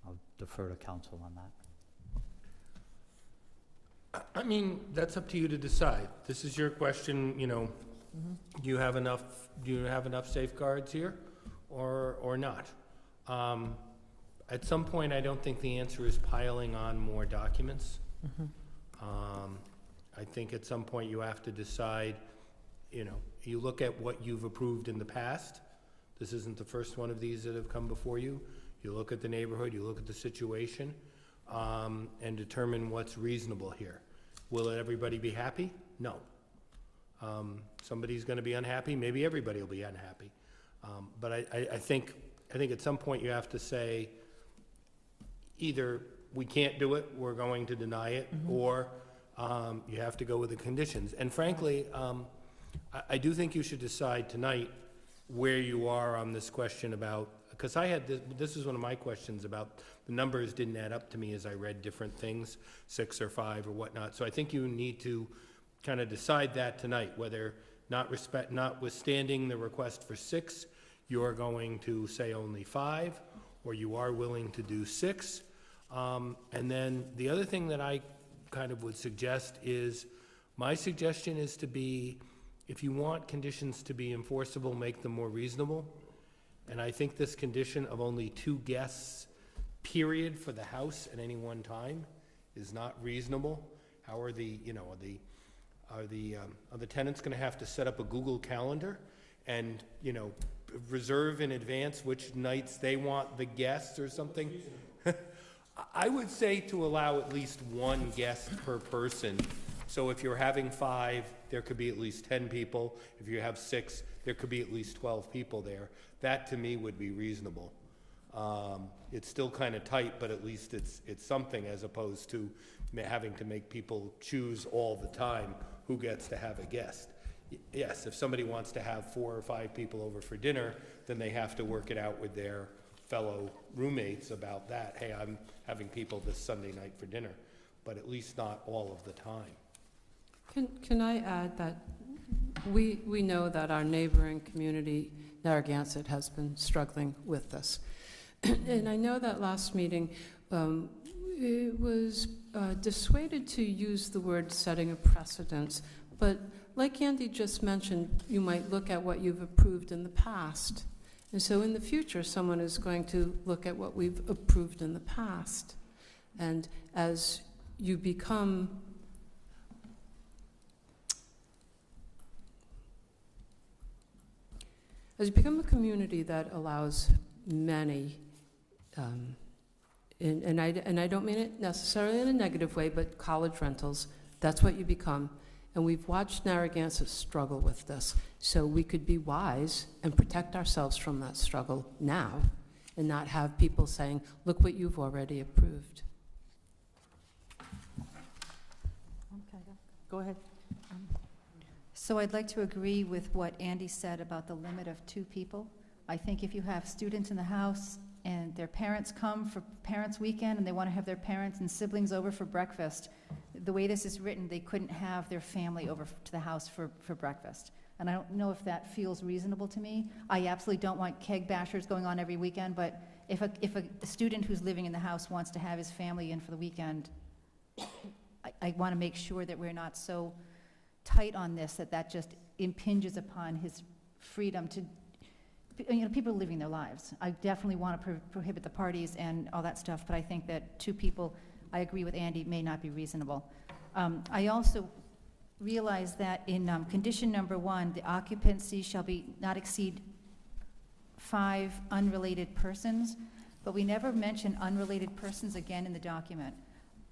I'll defer to counsel on that. I mean, that's up to you to decide. This is your question, you know, do you have enough safeguards here or not? At some point, I don't think the answer is piling on more documents. I think at some point you have to decide, you know, you look at what you've approved in the past. This isn't the first one of these that have come before you. You look at the neighborhood, you look at the situation, and determine what's reasonable here. Will everybody be happy? No. Somebody's gonna be unhappy, maybe everybody will be unhappy. But I think at some point you have to say, either we can't do it, we're going to deny it, or you have to go with the conditions. And frankly, I do think you should decide tonight where you are on this question about, because I had, this is one of my questions about, the numbers didn't add up to me as I read different things, 6 or 5 or whatnot. So I think you need to kind of decide that tonight, whether notwithstanding the request for 6, you're going to say only 5, or you are willing to do 6. And then the other thing that I kind of would suggest is, my suggestion is to be if you want conditions to be enforceable, make them more reasonable. And I think this condition of only 2 guests, period, for the house at any one time is not reasonable. How are the, you know, are the tenants gonna have to set up a Google Calendar and, you know, reserve in advance which nights they want the guests or something? I would say to allow at least 1 guest per person. So if you're having 5, there could be at least 10 people. If you have 6, there could be at least 12 people there. That, to me, would be reasonable. It's still kind of tight, but at least it's something, as opposed to having to make people choose all the time who gets to have a guest. Yes, if somebody wants to have 4 or 5 people over for dinner, then they have to work it out with their fellow roommates about that. Hey, I'm having people this Sunday night for dinner, but at least not all of the time. Can I add that we know that our neighboring community, Narragansett, has been struggling with this. And I know that last meeting, it was dissuaded to use the word setting a precedence, but like Andy just mentioned, you might look at what you've approved in the past. And so in the future, someone is going to look at what we've approved in the past. And as you become a community that allows many, and I don't mean it necessarily in a negative way, but college rentals, that's what you become. And we've watched Narragansett struggle with this. So we could be wise and protect ourselves from that struggle now and not have people saying, look what you've already approved. Okay, go ahead. So I'd like to agree with what Andy said about the limit of 2 people. I think if you have students in the house and their parents come for parents' weekend and they want to have their parents and siblings over for breakfast, the way this is written, they couldn't have their family over to the house for breakfast. And I don't know if that feels reasonable to me. I absolutely don't want keg bashers going on every weekend, but if a student who's living in the house wants to have his family in for the weekend, I want to make sure that we're not so tight on this that just impinges upon his freedom to, you know, people are living their lives. I definitely want to prohibit the parties and all that stuff, but I think that 2 people, I agree with Andy, may not be reasonable. I also realize that in condition number 1, the occupancy shall be not exceed 5 unrelated persons, but we never mention unrelated persons again in the document.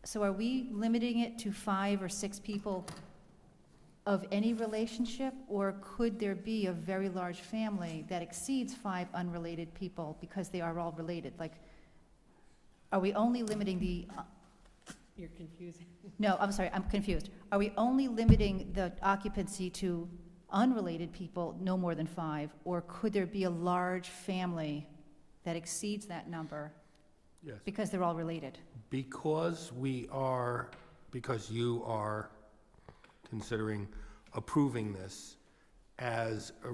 So are we limiting it to 5 or 6 people of any relationship, or could there be a very large family that exceeds 5 unrelated people because they are all related? Like, are we only limiting the... You're confusing. No, I'm sorry, I'm confused. Are we only limiting the occupancy to unrelated people, no more than 5, or could there be a large family that exceeds that number Yes. because they're all related? Because you are considering approving this as a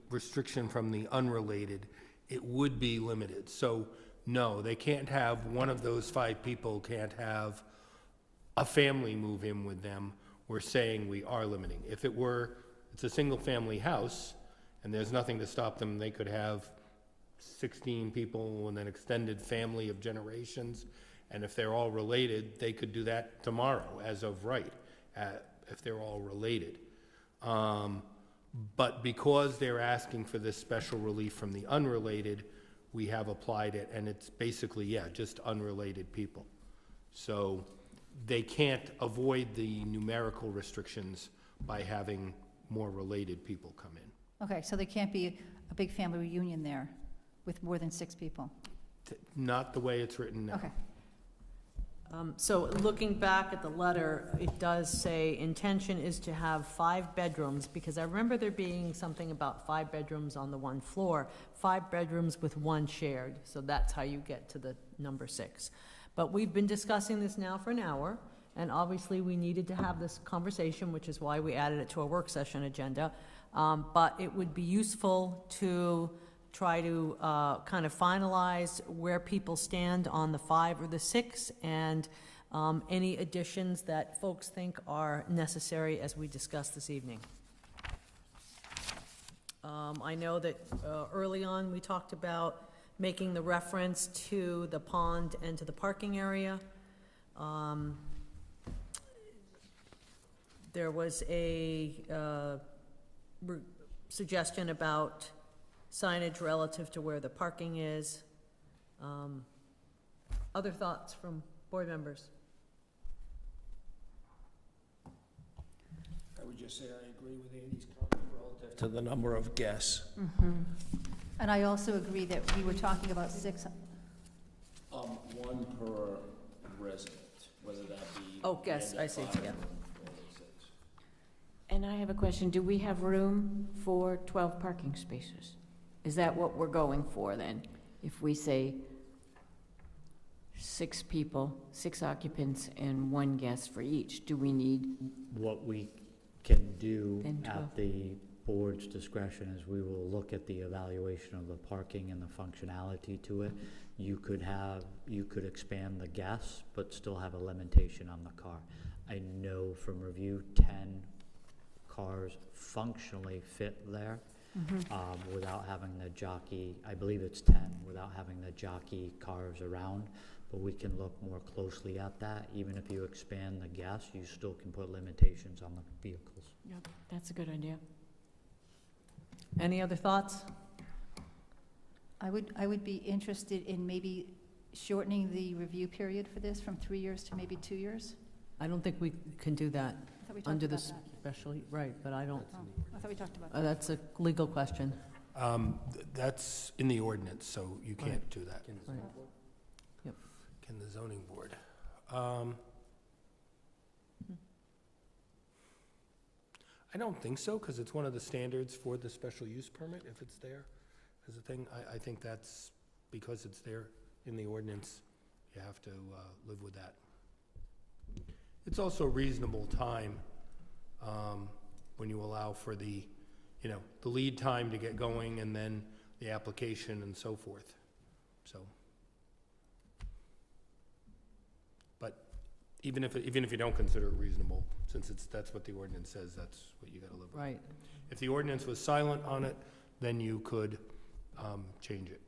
restriction from the unrelated, it would be limited. So, no, they can't have, one of those 5 people can't have a family move in with them. We're saying we are limiting. If it's a single-family house, and there's nothing to stop them, they could have 16 people and an extended family of generations, and if they're all related, they could do that tomorrow, as of right, if they're all related. But because they're asking for this special relief from the unrelated, we have applied it, and it's basically, yeah, just unrelated people. So they can't avoid the numerical restrictions by having more related people come in. Okay, so there can't be a big family reunion there with more than 6 people? Not the way it's written now. Okay. So looking back at the letter, it does say intention is to have 5 bedrooms, because I remember there being something about 5 bedrooms on the 1 floor, 5 bedrooms with 1 shared, so that's how you get to the number 6. But we've been discussing this now for an hour, and obviously we needed to have this conversation, which is why we added it to our work session agenda. But it would be useful to try to kind of finalize where people stand on the 5 or the 6, and any additions that folks think are necessary as we discuss this evening. I know that early on, we talked about making the reference to the pond and to the parking area. There was a suggestion about signage relative to where the parking is. Other thoughts from board members? I would just say I agree with Andy's comment relative to the number of guests. And I also agree that we were talking about 6. One per resident, whether that be. Oh, yes, I see, yeah. And I have a question. Do we have room for 12 parking spaces? Is that what we're going for then? If we say 6 people, 6 occupants, and 1 guest for each, do we need, What we can do Then 12. at the board's discretion is we will look at the evaluation of the parking and the functionality to it. You could expand the guests, but still have a limitation on the car. I know from review, 10 cars functionally fit there, without having the jockey, I believe it's 10, without having the jockey cars around. But we can look more closely at that. Even if you expand the guests, you still can put limitations on the vehicles. Yep, that's a good idea. Any other thoughts? I would be interested in maybe shortening the review period for this from 3 years to maybe 2 years. I don't think we can do that I thought we talked under about the that. special, right, but I don't, Oh, I thought we talked about that. that's a legal question. That's in the ordinance, so you can't do that. Right. Yep. Can the zoning board? I don't think so, because it's one of the standards for the special use permit, if it's there as a thing. I think that's, because it's there in the ordinance, you have to live with that. It's also a reasonable time when you allow for the, the lead time to get going and then the application and so forth, so. But even if you don't consider it reasonable, since that's what the ordinance says, that's what you gotta live with. Right. If the ordinance was silent on it, then you could change it.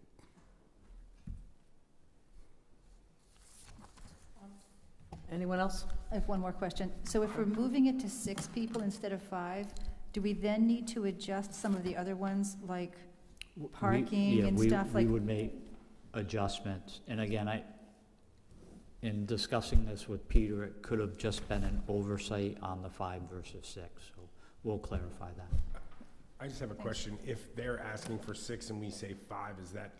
Anyone else? I have one more question. So if we're moving it to 6 people instead of 5, do we then need to adjust some of the other ones, like parking and stuff? We would make adjustments. And again, in discussing this with Peter, it could have just been an oversight on the 5 versus 6. So we'll clarify that. I just have a question. If they're asking for 6 and we say 5, is that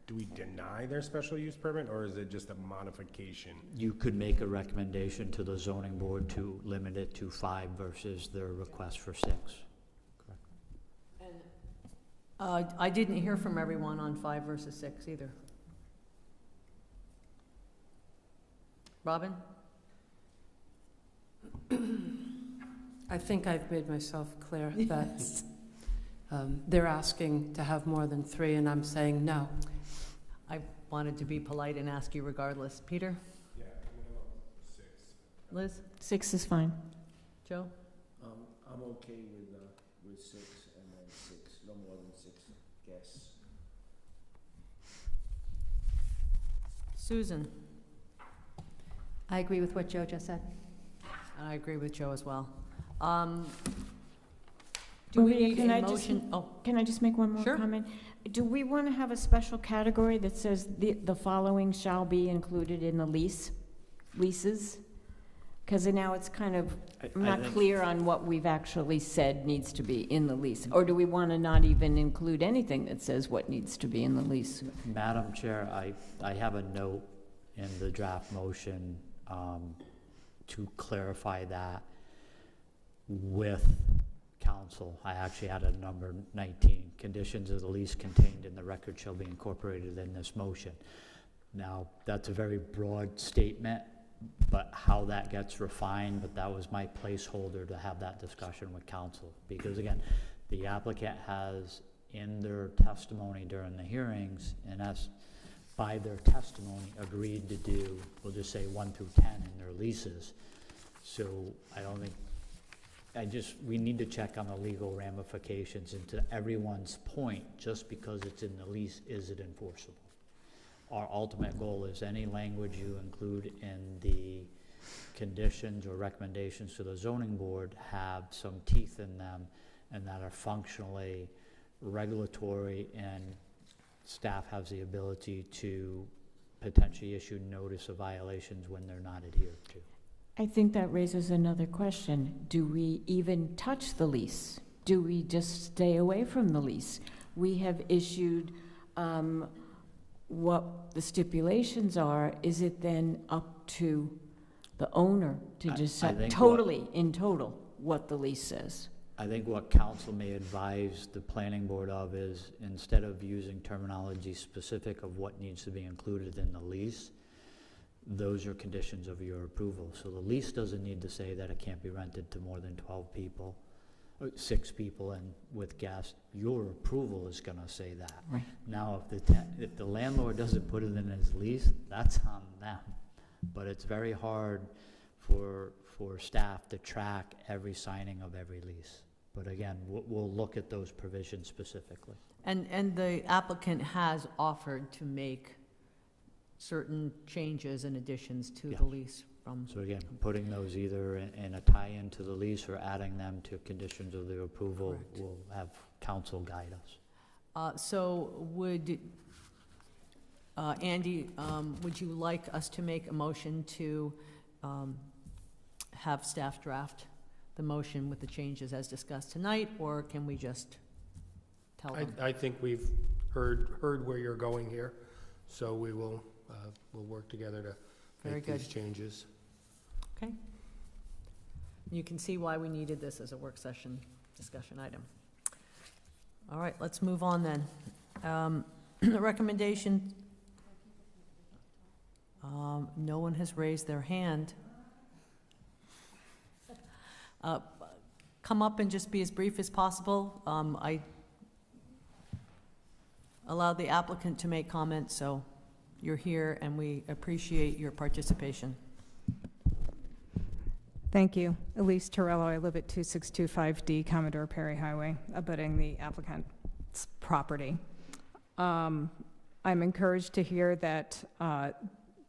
do we deny their special use permit, or is it just a modification? You could make a recommendation to the zoning board to limit it to 5 versus their request for 6. I didn't hear from everyone on 5 versus 6 either. Robin? I think I've made myself clear that they're asking to have more than 3, and I'm saying no. I wanted to be polite and ask you regardless. Peter? Yeah, minimum 6. Liz? 6 is fine. Joe? I'm okay with 6 and then 6, no more than 6 guests. Susan? I agree with what Joe just said. I agree with Joe as well. Do we Maria, need can a I just- motion? Oh, Can I just make one more Sure. comment? Do we want to have a special category that says the following shall be included in the leases? Because now it's kind of not clear on what we've actually said needs to be in the lease. Or do we want to not even include anything that says what needs to be in the lease? Madam Chair, I have a note in the draft motion to clarify that with council. I actually had a number 19. Conditions of the lease contained in the record shall be incorporated in this motion. Now, that's a very broad statement, but how that gets refined, but that was my placeholder to have that discussion with council. Because again, the applicant has in their testimony during the hearings, and as by their testimony, agreed to do, we'll just say 1 through 10 in their leases. So I don't think we need to check on the legal ramifications, and to everyone's point, just because it's in the lease, is it enforceable? Our ultimate goal is any language you include in the conditions or recommendations to the zoning board have some teeth in them and that are functionally regulatory, and staff has the ability to potentially issue notice of violations when they're not adhered to. I think that raises another question. Do we even touch the lease? Do we just stay away from the lease? We have issued what the stipulations are. Is it then up to the owner to I decide think totally, in total, what the lease says? I think what council may advise the planning board of is, instead of using terminology specific of what needs to be included in the lease, those are conditions of your approval. So the lease doesn't need to say that it can't be rented to more than 12 people, or 6 people and with guests. Your approval is gonna say that. Right. Now, if the landlord doesn't put it in his lease, that's on them. But it's very hard for staff to track every signing of every lease. But again, we'll look at those provisions specifically. And the applicant has offered to make certain changes and additions to Yeah. the lease from. So again, putting those either in a tie-in to the lease or adding them to conditions of the approval Correct. will have council guide us. So would, Andy, would you like us to make a motion to have staff draft the motion with the changes as discussed tonight, or can we just tell them? I think we've heard where you're going here, so we'll work together to Very make these good. changes. Okay. You can see why we needed this as a work session discussion item. All right, let's move on then. The recommendation, no one has raised their hand. Come up and just be as brief as possible. I allowed the applicant to make comments, so you're here and we appreciate your participation. Thank you. Elise Torello, I live at 2625D Commodore Perry Highway, abutting the applicant's property. I'm encouraged to hear that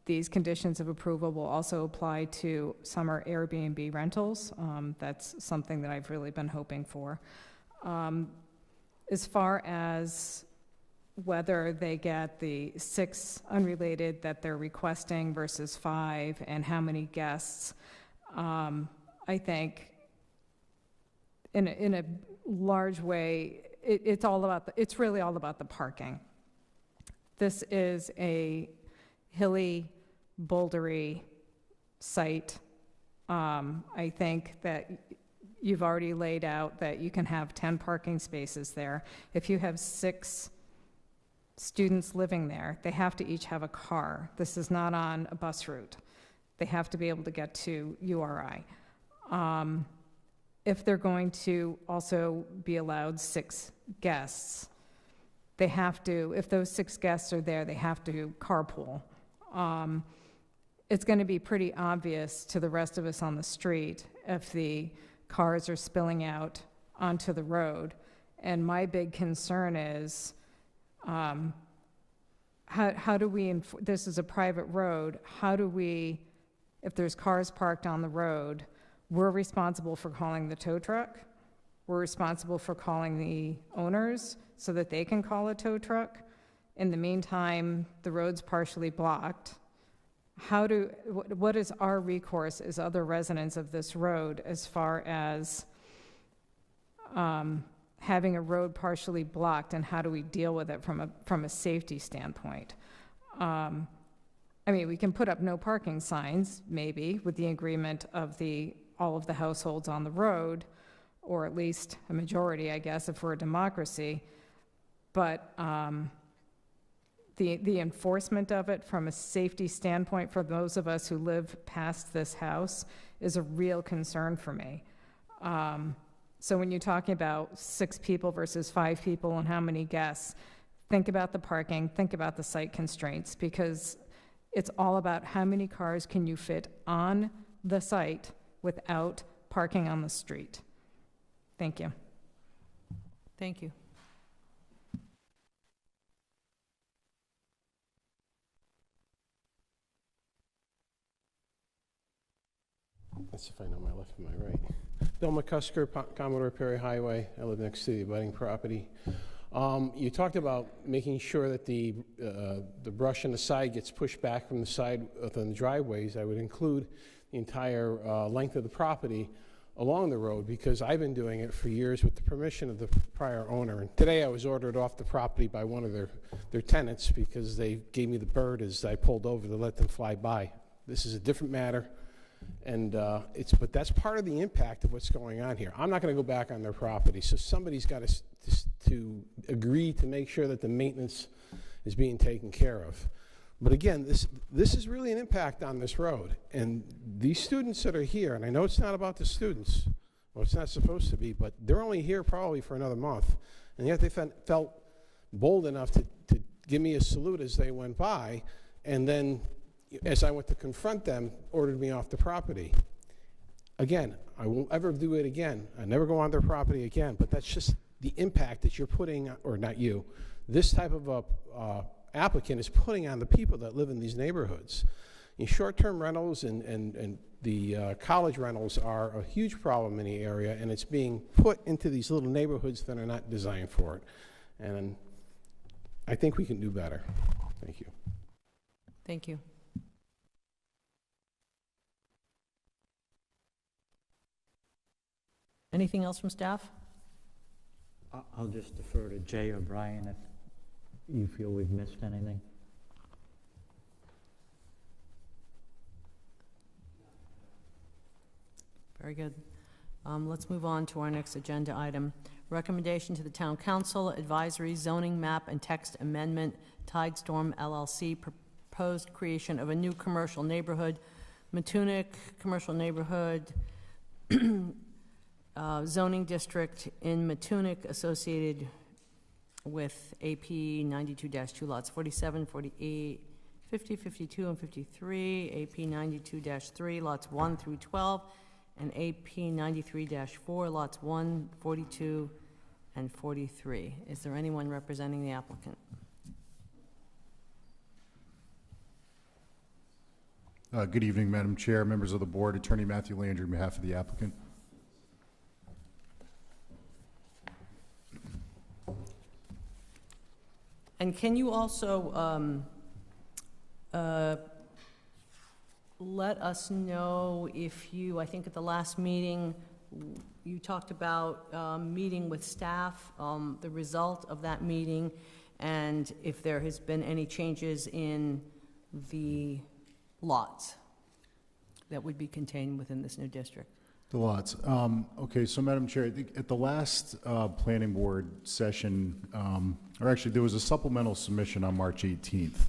these conditions of approval will also apply to summer Airbnb rentals. That's something that I've really been hoping for. As far as whether they get the 6 unrelated that they're requesting versus 5 and how many guests, I think in a large way, it's really all about the parking. This is a hilly, bouldery site. I think that you've already laid out that you can have 10 parking spaces there. If you have 6 students living there, they have to each have a car. This is not on a bus route. They have to be able to get to URI. If they're going to also be allowed 6 guests, they have to, if those 6 guests are there, they have to carpool. It's going to be pretty obvious to the rest of us on the street if the cars are spilling out onto the road. And my big concern is, how do we, this is a private road, how do we, if there's cars parked on the road, we're responsible for calling the tow truck, we're responsible for calling the owners so that they can call a tow truck. In the meantime, the road's partially blocked. What is our recourse as other residents of this road as far as having a road partially blocked, and how do we deal with it from a safety standpoint? I mean, we can put up no parking signs, maybe, with the agreement of all of the households on the road, or at least a majority, I guess, if we're a democracy. But the enforcement of it from a safety standpoint for those of us who live past this house is a real concern for me. So when you're talking about 6 people versus 5 people and how many guests, think about the parking, think about the site constraints, because it's all about how many cars can you fit on the site without parking on the street. Thank you. Thank you. Let's see if I know my left and my right. Bill McCusker, Commodore Perry Highway. I live next to the abutting property. You talked about making sure that the brush on the side gets pushed back from the side of the driveways. I would include the entire length of the property along the road, because I've been doing it for years with the permission of the prior owner. And today I was ordered off the property by one of their tenants because they gave me the bird as I pulled over to let them fly by. This is a different matter. And but that's part of the impact of what's going on here. I'm not going to go back on their property, so somebody's got to agree to make sure that the maintenance is being taken care of. But again, this is really an impact on this road. And these students that are here, and I know it's not about the students, well, it's not supposed to be, but they're only here probably for another month. And yet they felt bold enough to give me a salute as they went by, and then as I went to confront them, ordered me off the property. Again, I won't ever do it again. I never go on their property again, but that's just the impact that you're putting, or not you, this type of a applicant is putting on the people that live in these neighborhoods. Short-term rentals and the college rentals are a huge problem in the area, and it's being put into these little neighborhoods that are not designed for it. And I think we can do better. Thank you. Thank you. Anything else from staff? I'll just defer to Jay or Brian if you feel we've missed anything. Very good. Let's move on to our next agenda item. Recommendation to the Town Council, Advisory Zoning Map and Text Amendment, Tidestorm LLC, proposed creation of a new commercial neighborhood, Matunic Commercial Neighborhood, zoning district in Matunic associated with AP 92-2 lots 47, 48, 50, 52, and 53, AP 92-3 lots 1 through 12, and AP 93-4 lots 1, 42, and 43. Is there anyone representing the applicant? Good evening, Madam Chair, members of the board. Attorney Matthew Landry on behalf of the applicant. And can you also let us know if you, I think at the last meeting, you talked about meeting with staff, the result of that meeting, and if there has been any changes in the lots that would be contained within this new district? The lots. Okay, so Madam Chair, I think at the last planning board session, or actually there was a supplemental submission on March 18th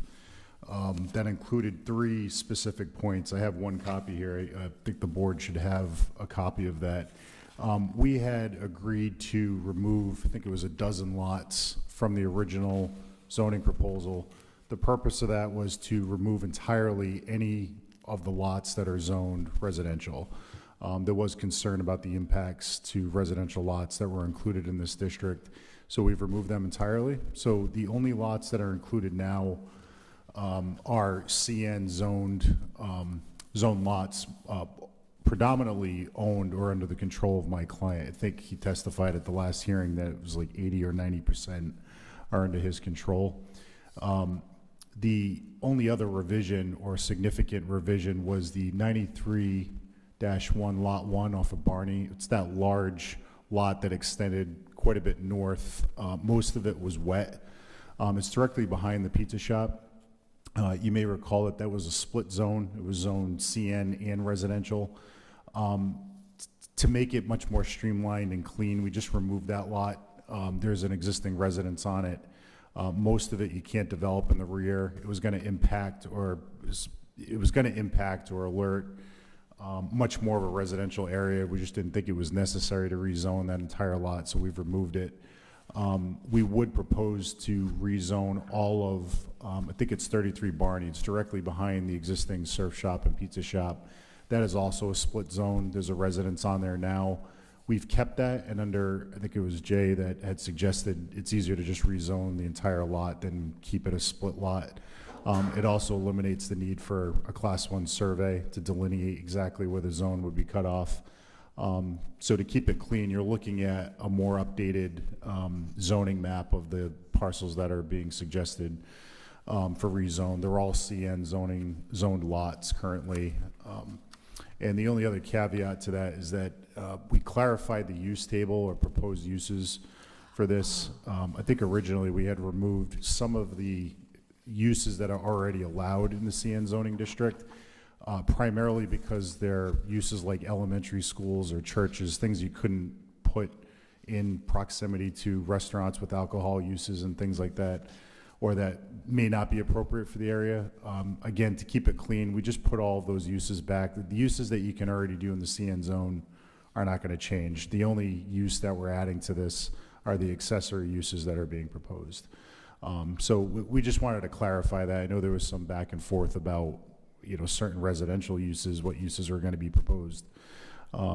that included 3 specific points. I have one copy here. I think the board should have a copy of that. We had agreed to remove, I think it was 12 lots from the original zoning proposal. The purpose of that was to remove entirely any of the lots that are zoned residential. There was concern about the impacts to residential lots that were included in this district, so we've removed them entirely. So the only lots that are included now are CN zoned lots, predominantly owned or under the control of my client. I think he testified at the last hearing that it was like 80 or 90% are under his control. The only other revision or significant revision was the 93-1 lot 1 off of Barney. It's that large lot that extended quite a bit north. Most of it was wet. It's directly behind the pizza shop. You may recall that that was a split zone. It was zoned CN and residential. To make it much more streamlined and clean, we just removed that lot. There's an existing residence on it. Most of it you can't develop in the rear. It was going to impact or alert much more of a residential area. We just didn't think it was necessary to rezone that entire lot, so we've removed it. We would propose to rezone all of, I think it's 33 Barney. It's directly behind the existing surf shop and pizza shop. That is also a split zone. There's a residence on there now. We've kept that, and under, I think it was Jay that had suggested it's easier to just rezone the entire lot than keep it a split lot. It also eliminates the need for a Class 1 survey to delineate exactly where the zone would be cut off. So to keep it clean, you're looking at a more updated zoning map of the parcels that are being suggested for rezone. They're all CN zoned lots currently. And the only other caveat to that is that we clarified the use table or proposed uses for this. I think originally we had removed some of the uses that are already allowed in the CN zoning district, primarily because they're uses like elementary schools or churches, things you couldn't put in proximity to restaurants with alcohol uses and things like that, or that may not be appropriate for the area. Again, to keep it clean, we just put all of those uses back. The uses that you can already do in the CN zone are not going to change. The only use that we're adding to this are the accessory uses that are being proposed. So we just wanted to clarify that. I know there was some back and forth about, you know, certain residential uses, what uses are going to be proposed.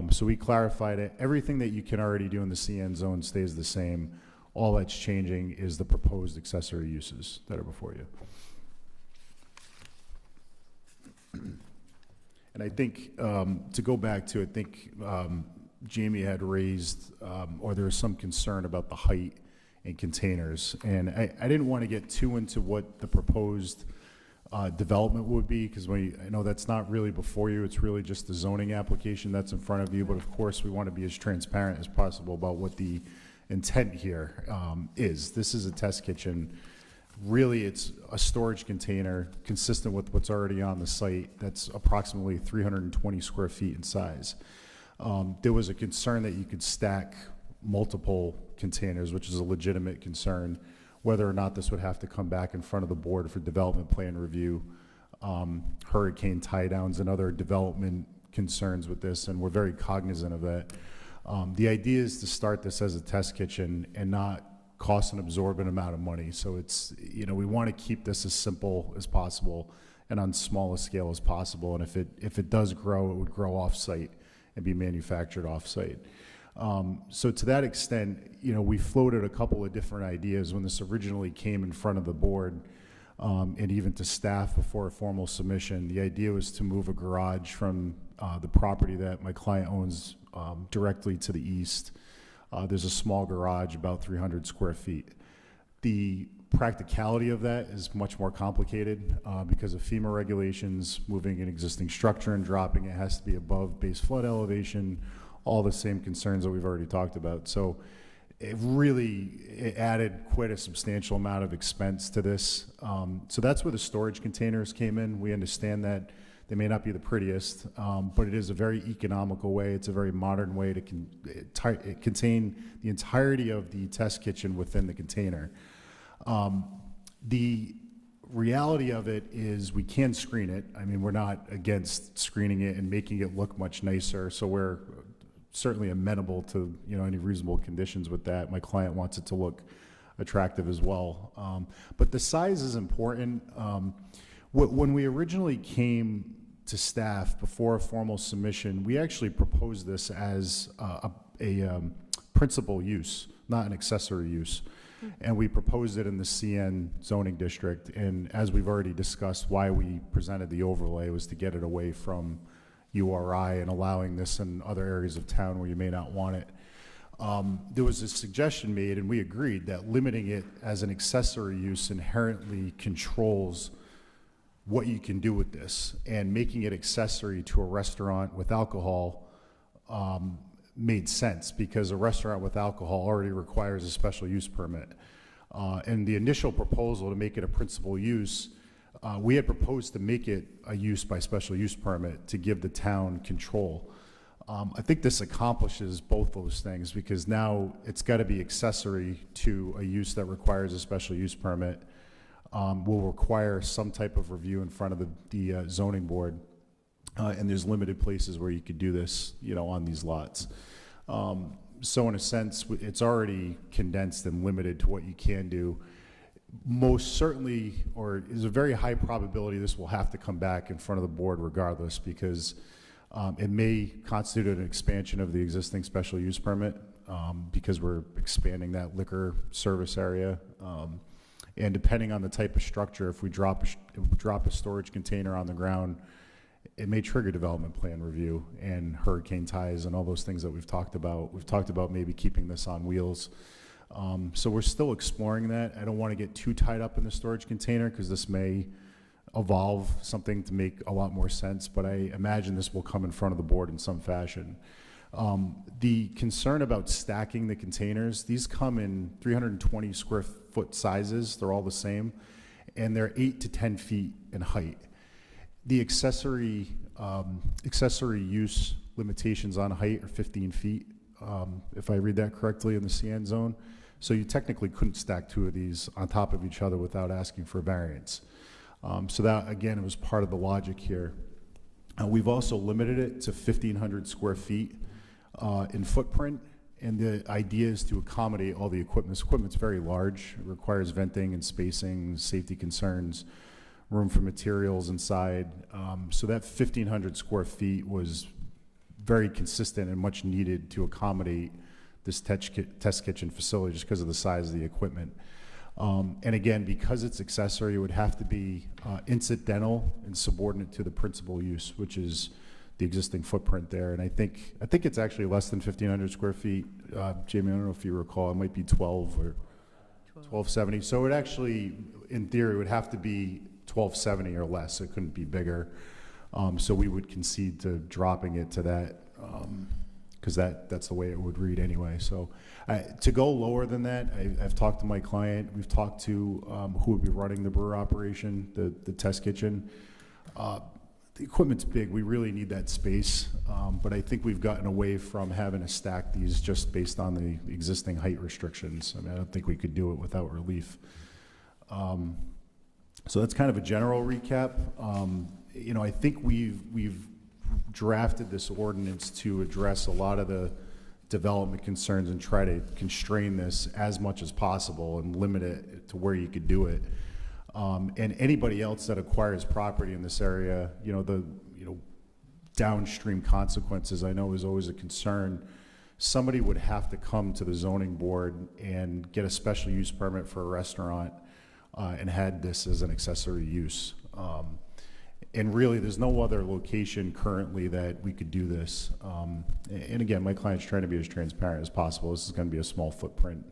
So we clarified it. Everything that you can already do in the CN zone stays the same. All that's changing is the proposed accessory uses that are before you. And I think, to go back to, I think Jamie had raised, or there was some concern about the height in containers. And I didn't want to get too into what the proposed development would be, because I know that's not really before you. It's really just the zoning application that's in front of you. But of course, we want to be as transparent as possible about what the intent here is. This is a test kitchen. Really, it's a storage container consistent with what's already on the site that's approximately 320 square feet in size. There was a concern that you could stack multiple containers, which is a legitimate concern, whether or not this would have to come back in front of the board for development plan review, hurricane tie downs and other development concerns with this, and we're very cognizant of that. The idea is to start this as a test kitchen and not cost an absorbent amount of money. So it's, you know, we want to keep this as simple as possible and on small a scale as possible. And if it does grow, it would grow off-site and be manufactured off-site. So to that extent, you know, we floated a couple of different ideas when this originally came in front of the board, and even to staff before a formal submission. The idea was to move a garage from the property that my client owns directly to the east. There's a small garage, about 300 square feet. The practicality of that is much more complicated because of FEMA regulations, moving an existing structure and dropping it has to be above base flood elevation, all the same concerns that we've already talked about. So it added quite a substantial amount of expense to this. So that's where the storage containers came in. We understand that they may not be the prettiest, but it is a very economical way. It's a very modern way to contain the entirety of the test kitchen within the container. The reality of it is we can screen it. I mean, we're not against screening it and making it look much nicer, so we're certainly amenable to, you know, any reasonable conditions with that. My client wants it to look attractive as well. But the size is important. When we originally came to staff before a formal submission, we actually proposed this as a principal use, not an accessory use. And we proposed it in the CN zoning district. And as we've already discussed, why we presented the overlay was to get it away from URI and allowing this in other areas of town where you may not want it. There was a suggestion made, and we agreed, that limiting it as an accessory use inherently controls what you can do with this, and making it accessory to a restaurant with alcohol made sense, because a restaurant with alcohol already requires a special use permit. And the initial proposal to make it a principal use, we had proposed to make it a use by special use permit to give the town control. I think this accomplishes both those things, because now it's got to be accessory to a use that requires a special use permit. Will require some type of review in front of the zoning board, and there's limited places where you could do this, you know, on these lots. So in a sense, it's already condensed and limited to what you can do. Most certainly, or is a very high probability, this will have to come back in front of the board regardless, because It may constitute an expansion of the existing special use permit because we're expanding that liquor service area. And depending on the type of structure, if we drop a storage container on the ground, it may trigger development plan review and hurricane ties and all those things that we've talked about. We've talked about maybe keeping this on wheels. So we're still exploring that. I don't want to get too tied up in the storage container because this may evolve something to make a lot more sense, but I imagine this will come in front of the board in some fashion. The concern about stacking the containers, these come in 320 square foot sizes. They're all the same, and they're 8 to 10 feet in height. The accessory use limitations on height are 15 feet, if I read that correctly, in the CN zone. So you technically couldn't stack two of these on top of each other without asking for variance. So that, again, it was part of the logic here. We've also limited it to 1,500 square feet in footprint, and the idea is to accommodate all the equipment. This equipment's very large. It requires venting and spacing, safety concerns, room for materials inside. So that 1,500 square feet was very consistent and much needed to accommodate this test kitchen facility just because of the size of the equipment. And again, because it's accessory, it would have to be incidental and subordinate to the principal use, which is the existing footprint there. And I think it's actually less than 1,500 square feet. Jamie, I don't know if you recall, it might be 12 or 1270. So it actually, in theory, would have to be 1270 or less. It couldn't be bigger. So we would concede to dropping it to that, because that's the way it would read anyway. So to go lower than that, I've talked to my client. We've talked to who would be running the brewer operation, the test kitchen. The equipment's big. We really need that space. But I think we've gotten away from having to stack these just based on the existing height restrictions. I mean, I don't think we could do it without relief. So that's kind of a general recap. You know, I think we've drafted this ordinance to address a lot of the development concerns and try to constrain this as much as possible and limit it to where you could do it. And anybody else that acquires property in this area, you know, the downstream consequences I know is always a concern. Somebody would have to come to the zoning board and get a special use permit for a restaurant and had this as an accessory use. And really, there's no other location currently that we could do this. And again, my client's trying to be as transparent as possible. This is going to be a small footprint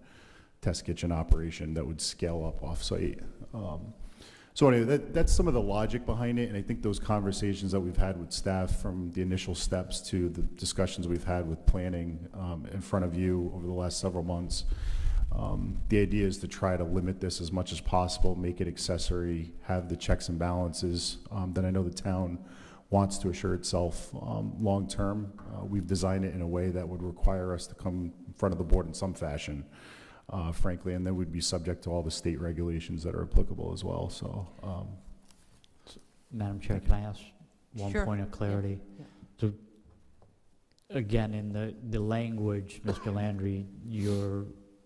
test kitchen operation that would scale up off-site. So anyway, that's some of the logic behind it, and I think those conversations that we've had with staff from the initial steps to the discussions we've had with planning in front of you over the last several months. The idea is to try to limit this as much as possible, make it accessory, have the checks and balances that I know the town wants to assure itself long-term. We've designed it in a way that would require us to come in front of the board in some fashion, frankly, and then we'd be subject to all the state regulations that are applicable as well, so. Madam Chair, can I ask one Sure. point of clarity? Yeah. So, again, in the language, Mr. Landry, you're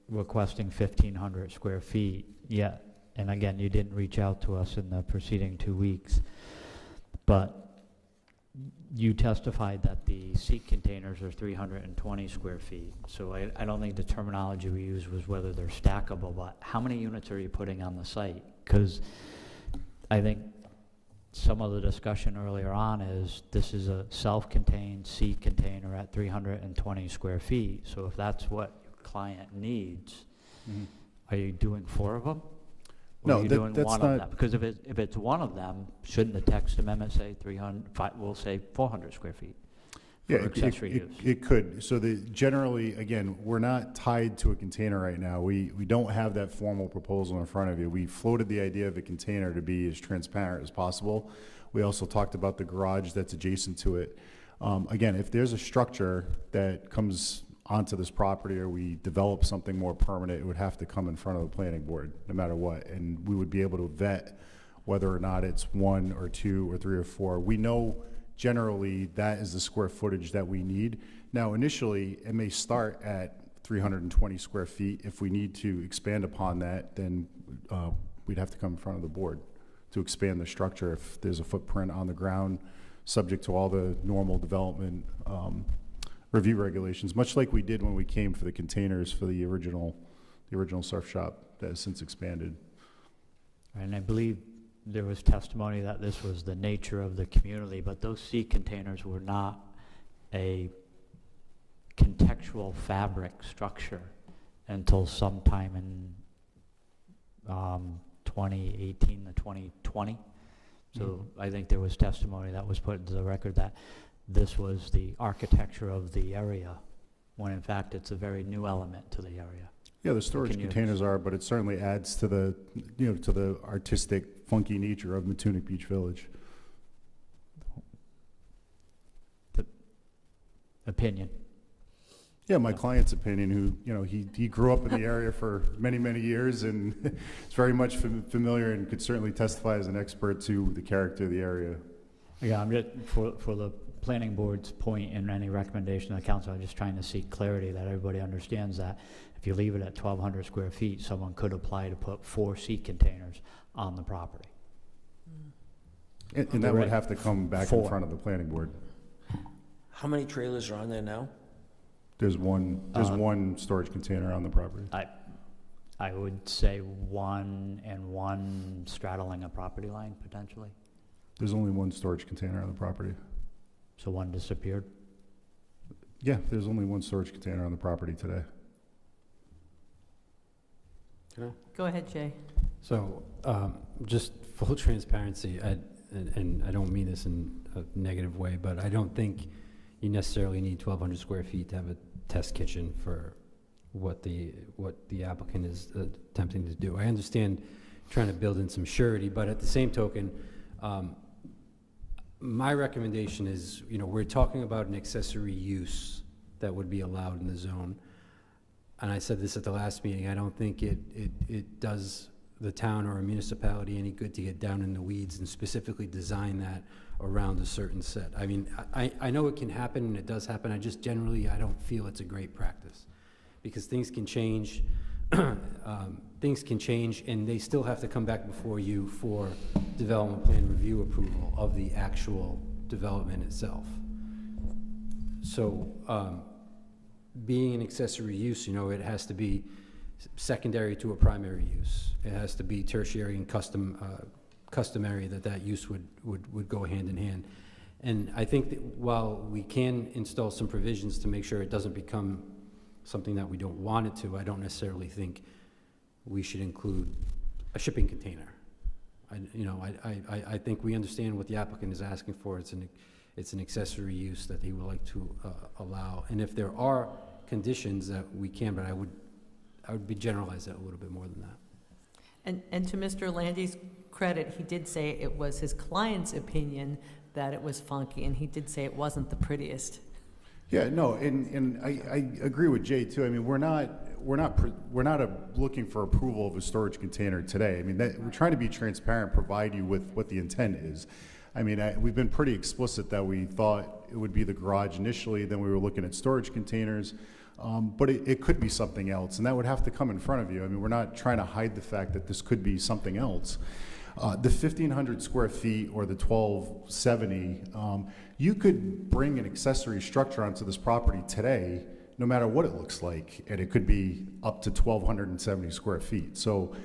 requesting 1,500 square feet, yeah, and again, you didn't reach out to us in the preceding 2 weeks, but you testified that the seat containers are 320 square feet, so I don't think the terminology we used was whether they're stackable, but how many units are you putting on the site? Because I think some of the discussion earlier on is this is a self-contained seat container at 320 square feet, so if that's what client needs, are you doing 4 of them? Or No, are you that- doing that's one not- of them? Because if it's one of them, shouldn't the text amendment say 300, we'll say 400 square feet for Yeah, accessory use? it could. So generally, again, we're not tied to a container right now. We don't have that formal proposal in front of you. We floated the idea of a container to be as transparent as possible. We also talked about the garage that's adjacent to it. Again, if there's a structure that comes onto this property or we develop something more permanent, it would have to come in front of the planning board, no matter what. And we would be able to vet whether or not it's 1 or 2 or 3 or 4. We know generally that is the square footage that we need. Now, initially, it may start at 320 square feet. If we need to expand upon that, then we'd have to come in front of the board to expand the structure if there's a footprint on the ground subject to all the normal development review regulations, much like we did when we came for the containers for the original surf shop that has since expanded. And I believe there was testimony that this was the nature of the community, but those sea containers were not a contextual fabric structure until sometime in 2018 to 2020. So I think there was testimony that was put into the record that this was the architecture of the area, when in fact it's a very new element to the area. Yeah, the storage containers are, but it certainly adds to the, to the artistic, funky nature of Matunic Beach Village. Opinion. Yeah, my client's opinion, who, he grew up in the area for many, many years and is very much familiar and could certainly testify as an expert to the character of the area. Yeah, I'm just, for the planning board's point and any recommendation of the council, I'm just trying to seek clarity that everybody understands that if you leave it at 1,200 square feet, someone could apply to put 4 sea containers on the property. And that would have to come back in front of the planning board. How many trailers are on there now? There's one storage container on the property. I would say 1 and 1 straddling a property line, potentially. There's only one storage container on the property. So 1 disappeared? Yeah, there's only one storage container on the property today. Go ahead, Jay. So, just full transparency, and I don't mean this in a negative way, but I don't think you necessarily need 1,200 square feet to have a test kitchen for what the applicant is attempting to do. I understand trying to build in some surety, but at the same token, my recommendation is, we're talking about an accessory use that would be allowed in the zone. And I said this at the last meeting, I don't think it does the town or a municipality any good to get down in the weeds and specifically design that around a certain set. I mean, I know it can happen and it does happen, I don't feel it's a great practice. Because things can change, and they still have to come back before you for development plan review approval of the actual development itself. So, being an accessory use, it has to be secondary to a primary use. It has to be tertiary and customary that use would go hand in hand. And I think that while we can install some provisions to make sure it doesn't become something that we don't want it to, I don't necessarily think we should include a shipping container. I think we understand what the applicant is asking for. It's an accessory use that he would like to allow. And if there are conditions that we can, but I would be generalize that a little bit more than that. And to Mr. Landy's credit, he did say it was his client's opinion that it was funky, and he did say it wasn't the prettiest. Yeah, no, and I agree with Jay too. I mean, we're not looking for approval of a storage container today. I mean, we're trying to be transparent, provide you with what the intent is. I mean, we've been pretty explicit that we thought it would be the garage initially, then we were looking at storage containers, but it could be something else, and that would have to come in front of you. I mean, we're not trying to hide the fact that this could be something else. The 1,500 square feet or the 1,270, you could bring an accessory structure onto this property today, no matter what it looks like, and it could be up to 1,270 square feet. So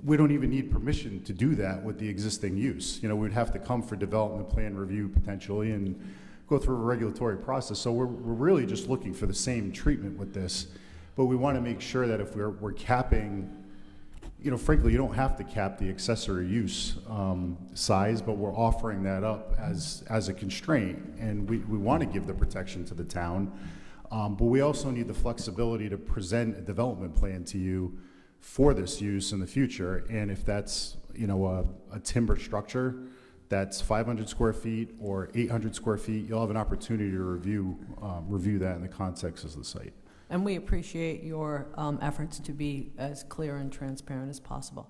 we don't even need permission to do that with the existing use. We'd have to come for development plan review potentially and go through a regulatory process. So we're really just looking for the same treatment with this, but we want to make sure that if we're capping, frankly, you don't have to cap the accessory use size, but we're offering that up as a constraint, and we want to give the protection to the town, but we also need the flexibility to present a development plan to you for this use in the future. And if that's a timber structure that's 500 square feet or 800 square feet, you'll have an opportunity to review that in the context of the site. And we appreciate your efforts to be as clear and transparent as possible.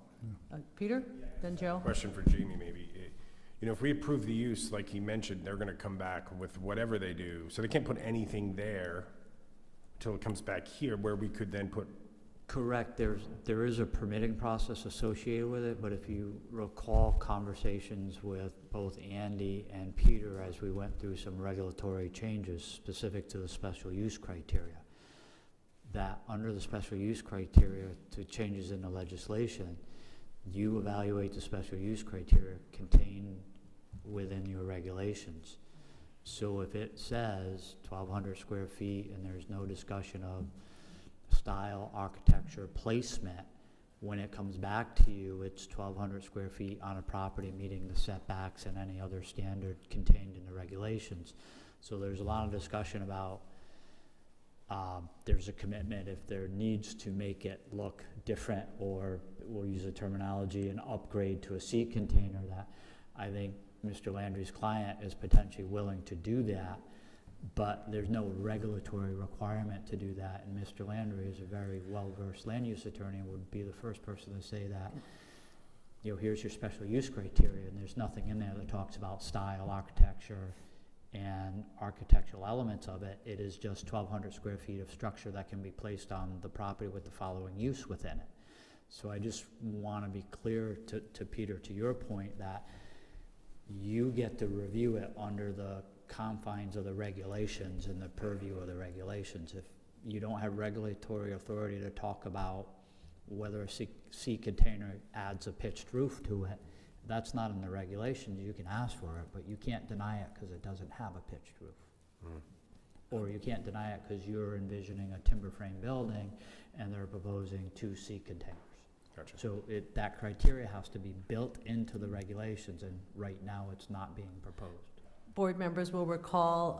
Peter, then Joe? Question for Jamie, maybe. If we approve the use, like he mentioned, they're going to come back with whatever they do. So they can't put anything there until it comes back here, where we could then put Correct, there is a permitting process associated with it, but if you recall conversations with both Andy and Peter as we went through some regulatory changes specific to the special use criteria, that under the special use criteria to changes in the legislation, you evaluate the special use criteria contained within your regulations. So if it says 1,200 square feet and there's no discussion of style, architecture, placement, when it comes back to you, it's 1,200 square feet on a property meeting the setbacks and any other standard contained in the regulations. So there's a lot of discussion about there's a commitment if there needs to make it look different, or we'll use the terminology, an upgrade to a seat container, that I think Mr. Landry's client is potentially willing to do that, but there's no regulatory requirement to do that. And Mr. Landry is a very well-versed land use attorney and would be the first person to say that, you know, here's your special use criteria, and there's nothing in there that talks about style, architecture, and architectural elements of it. It is just 1,200 square feet of structure that can be placed on the property with the following use within it. So I just want to be clear to Peter, to your point, that you get to review it under the confines of the regulations and the purview of the regulations. If you don't have regulatory authority to talk about whether a seat container adds a pitched roof to it, that's not in the regulations. You can ask for it, but you can't deny it because it doesn't have a pitched roof. Or you can't deny it because you're envisioning a timber frame building and they're proposing 2 seat containers. Gotcha. So that criteria has to be built into the regulations, and right now it's not being proposed. Board members will recall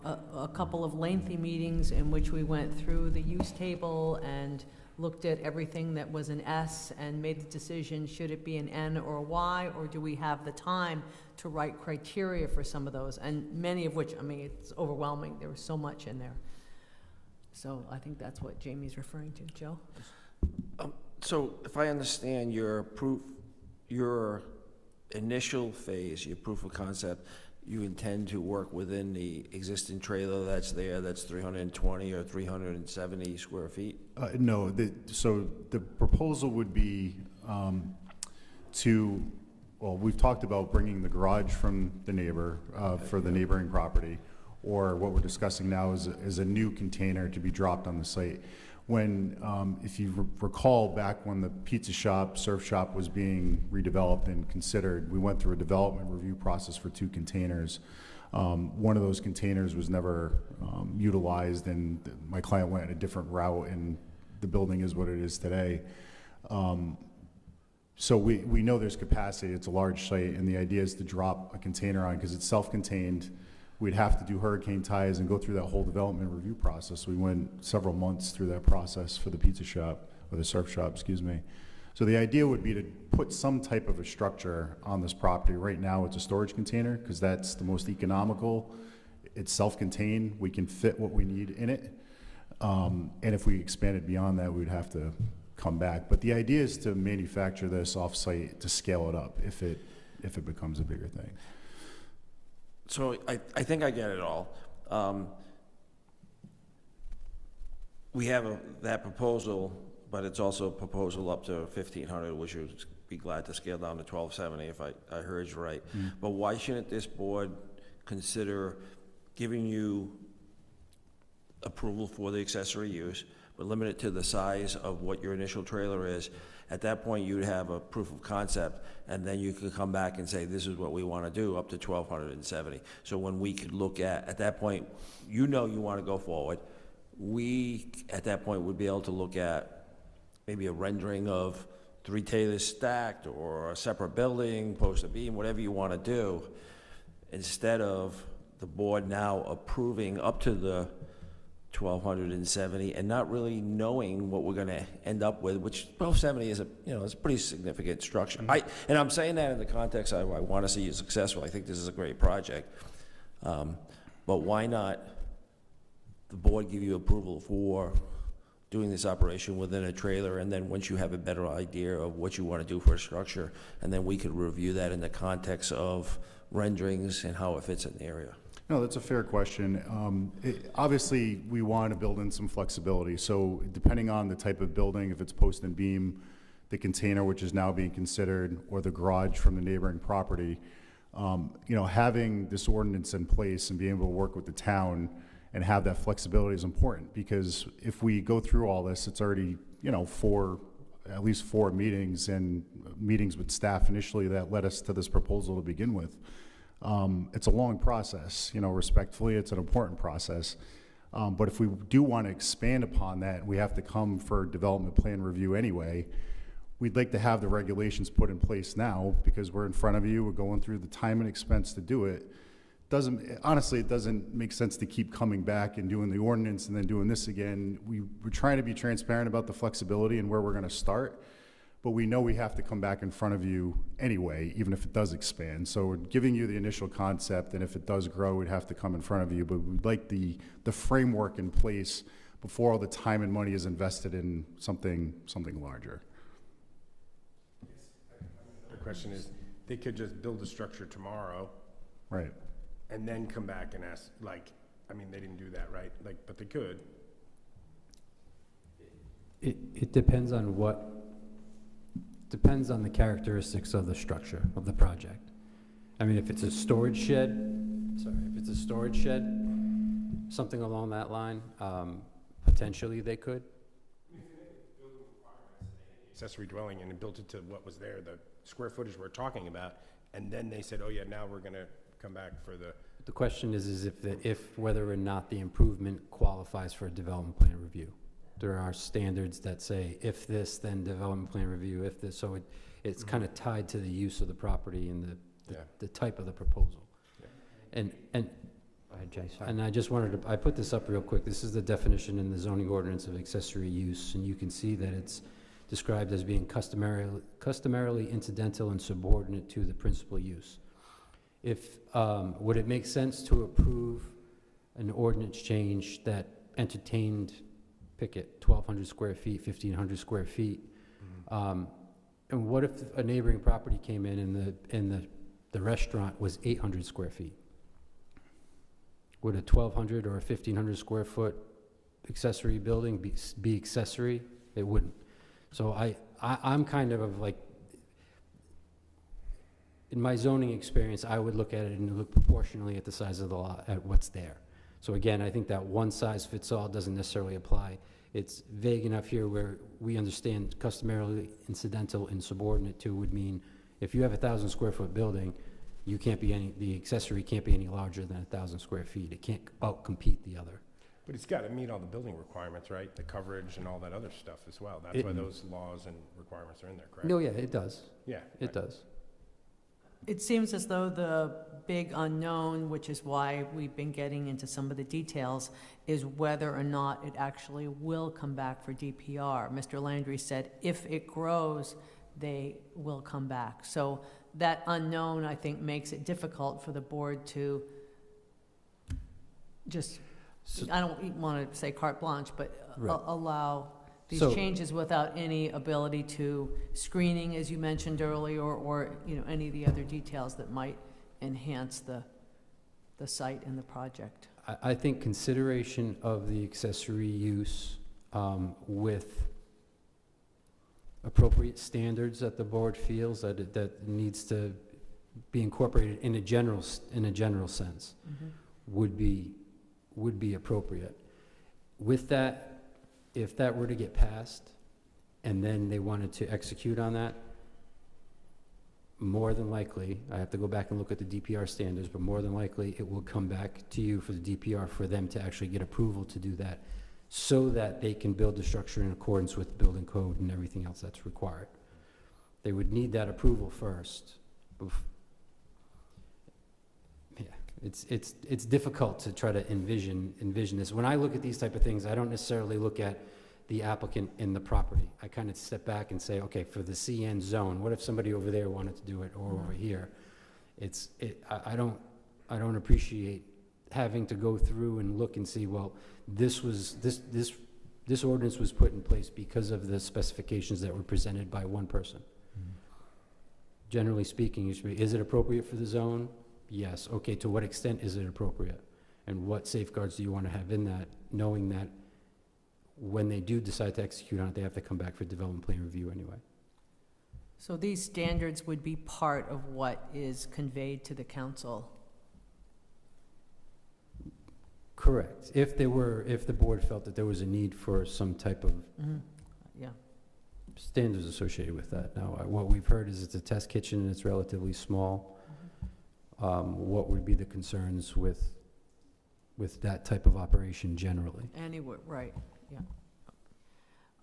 a couple of lengthy meetings in which we went through the use table and looked at everything that was an S and made the decision, should it be an N or a Y, or do we have the time to write criteria for some of those? And many of which, I mean, it's overwhelming. There was so much in there. So I think that's what Jamie's referring to. Joe? So if I understand your initial phase, your proof of concept, you intend to work within the existing trailer that's there, that's 320 or 370 square feet? No, so the proposal would be well, we've talked about bringing the garage from the neighbor for the neighboring property, or what we're discussing now is a new container to be dropped on the site. When, if you recall, back when the pizza shop, surf shop was being redeveloped and considered, we went through a development review process for 2 containers. One of those containers was never utilized, and my client went a different route, and the building is what it is today. So we know there's capacity. It's a large site, and the idea is to drop a container on, because it's self-contained. We'd have to do hurricane ties and go through that whole development review process. We went several months through that process for the pizza shop, or the surf shop, excuse me. So the idea would be to put some type of a structure on this property. Right now, it's a storage container, because that's the most economical. It's self-contained. We can fit what we need in it. And if we expanded beyond that, we'd have to come back. But the idea is to manufacture this off-site to scale it up if it becomes a bigger thing. So I think I get it all. We have that proposal, but it's also a proposal up to 1,500, which would be glad to scale down to 1,270 if I heard you right. But why shouldn't this board consider giving you approval for the accessory use, but limit it to the size of what your initial trailer is? At that point, you'd have a proof of concept, and then you could come back and say, this is what we want to do, up to 1,270. So when we could look at that point, you know you want to go forward. We, at that point, would be able to look at maybe a rendering of 3 trailers stacked, or a separate building, post a beam, whatever you want to do, instead of the board now approving up to the 1,270 and not really knowing what we're going to end up with, which 1,270 is it's a pretty significant structure. And I'm saying that in the context I want to see you successful. I think this is a great project. But why not the board give you approval for doing this operation within a trailer, and then once you have a better idea of what you want to do for a structure, and then we could review that in the context of renderings and how it fits in the area. No, that's a fair question. Obviously, we want to build in some flexibility. So depending on the type of building, if it's post and beam, the container, which is now being considered, or the garage from the neighboring property, having this ordinance in place and being able to work with the town and have that flexibility is important, because if we go through all this, it's already, at least four meetings and meetings with staff initially that led us to this proposal to begin with. It's a long process, respectfully, it's an important process. But if we do want to expand upon that, we have to come for development plan review anyway. We'd like to have the regulations put in place now, because we're in front of you, we're going through the time and expense to do it. Honestly, it doesn't make sense to keep coming back and doing the ordinance and then doing this again. We're trying to be transparent about the flexibility and where we're going to start, but we know we have to come back in front of you anyway, even if it does expand. So we're giving you the initial concept, and if it does grow, we'd have to come in front of you, but we'd like the framework in place before all the time and money is invested in something larger. The question is, they could just build a structure tomorrow. Right. And then come back and ask, they didn't do that, right? But they could. It depends on depends on the characteristics of the structure of the project. I mean, if it's a storage shed, something along that line, potentially they could. Accessory dwelling and built it to what was there, the square footage we're talking about, and then they said, oh yeah, now we're gonna come back for the. The question is if whether or not the improvement qualifies for a development plan review. There are standards that say, if this, then development plan review, if this, so it's kind of tied to the use of the property and the type of the proposal. Yeah. And Go ahead, Jay, sorry. And I just wanted to, I put this up real quick. This is the definition in the zoning ordinance of accessory use, and you can see that it's described as being customarily incidental and subordinate to the principal use. Would it make sense to approve an ordinance change that entertained, pick it, 1,200 square feet, 1,500 square feet? And what if a neighboring property came in and the restaurant was 800 square feet? Would a 1,200 or a 1,500 square foot accessory building be accessory? It wouldn't. So I'm kind of like, in my zoning experience, I would look at it and look proportionally at the size of the lot, at what's there. So again, I think that one size fits all doesn't necessarily apply. It's vague enough here where we understand customarily incidental and subordinate to would mean if you have 1,000 square foot building, you can't be the accessory can't be any larger than 1,000 square feet. It can't outcompete the other. But it's got to meet all the building requirements, right? The coverage and all that other stuff as well. That's why those laws and requirements are in there, correct? No, yeah, it does. Yeah. It does. It seems as though the big unknown, which is why we've been getting into some of the details, is whether or not it actually will come back for DPR. Mr. Landry said if it grows, they will come back. So that unknown, I think, makes it difficult for the board to just, I don't want to say carte blanche, but Right. allow these So- changes without any ability to screening, as you mentioned earlier, or any of the other details that might enhance the site and the project. I think consideration of the accessory use with appropriate standards that the board feels that needs to be incorporated in a general sense would be appropriate. With that, if that were to get passed and then they wanted to execute on that, more than likely, I have to go back and look at the DPR standards, but more than likely it will come back to you for the DPR for them to actually get approval to do that so that they can build the structure in accordance with building code and everything else that's required. They would need that approval first. Yeah, it's difficult to try to envision this. When I look at these type of things, I don't necessarily look at the applicant in the property. I kind of step back and say, okay, for the CN zone, what if somebody over there wanted to do it, or over here? I don't appreciate having to go through and look and see, well, this ordinance was put in place because of the specifications that were presented by one person. Generally speaking, is it appropriate for the zone? yes, okay, to what extent is it appropriate? And what safeguards do you want to have in that, knowing that when they do decide to execute on it, they have to come back for development plan review anyway? So these standards would be part of what is conveyed to the council? Correct. If the board felt that there was a need for some type of Yeah. standards associated with that. Now, what we've heard is it's a test kitchen and it's relatively small. What would be the concerns with that type of operation generally? Anyway, right, yeah.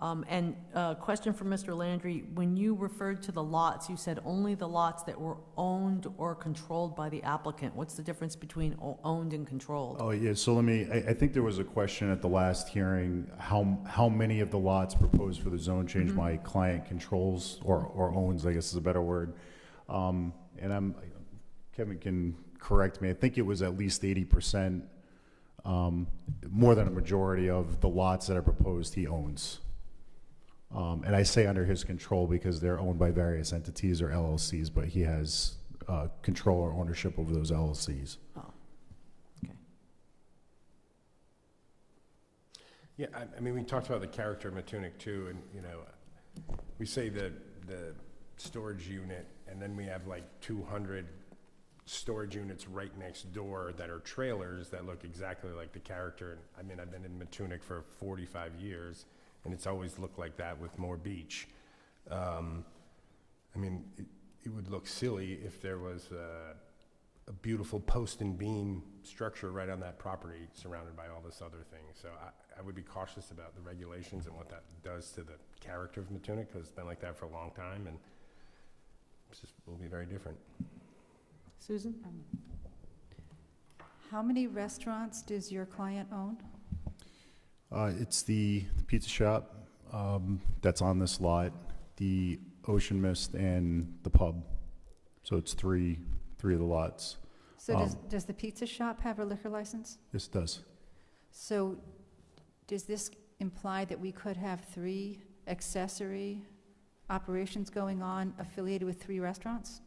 And a question for Mr. Landry. When you referred to the lots, you said only the lots that were owned or controlled by the applicant. What's the difference between owned and controlled? Oh, yeah, so I think there was a question at the last hearing, how many of the lots proposed for the zone change my client controls or owns, I guess is a better word. And Kevin can correct me, I think it was at least 80%, more than a majority of the lots that are proposed he owns. And I say under his control because they're owned by various entities or LLCs, but he has control or ownership over those LLCs. Oh, okay. Yeah, I mean, we talked about the character of Matunic too, and, you know, we say the storage unit, and then we have like 200 storage units right next door that are trailers that look exactly like the character. And I mean, I've been in Matunic for 45 years, and it's always looked like that with more beach. I mean, it would look silly if there was a beautiful post and beam structure right on that property surrounded by all this other thing. So I would be cautious about the regulations and what that does to the character of Matunic, because it's been like that for a long time, and it just will be very different. Susan? How many restaurants does your client own? It's the pizza shop that's on this lot, the Ocean Mist, and the pub. So it's three of the lots. So does the pizza shop have a liquor license? Yes, it does. So does this imply that we could have 3 accessory operations going on affiliated with 3 restaurants?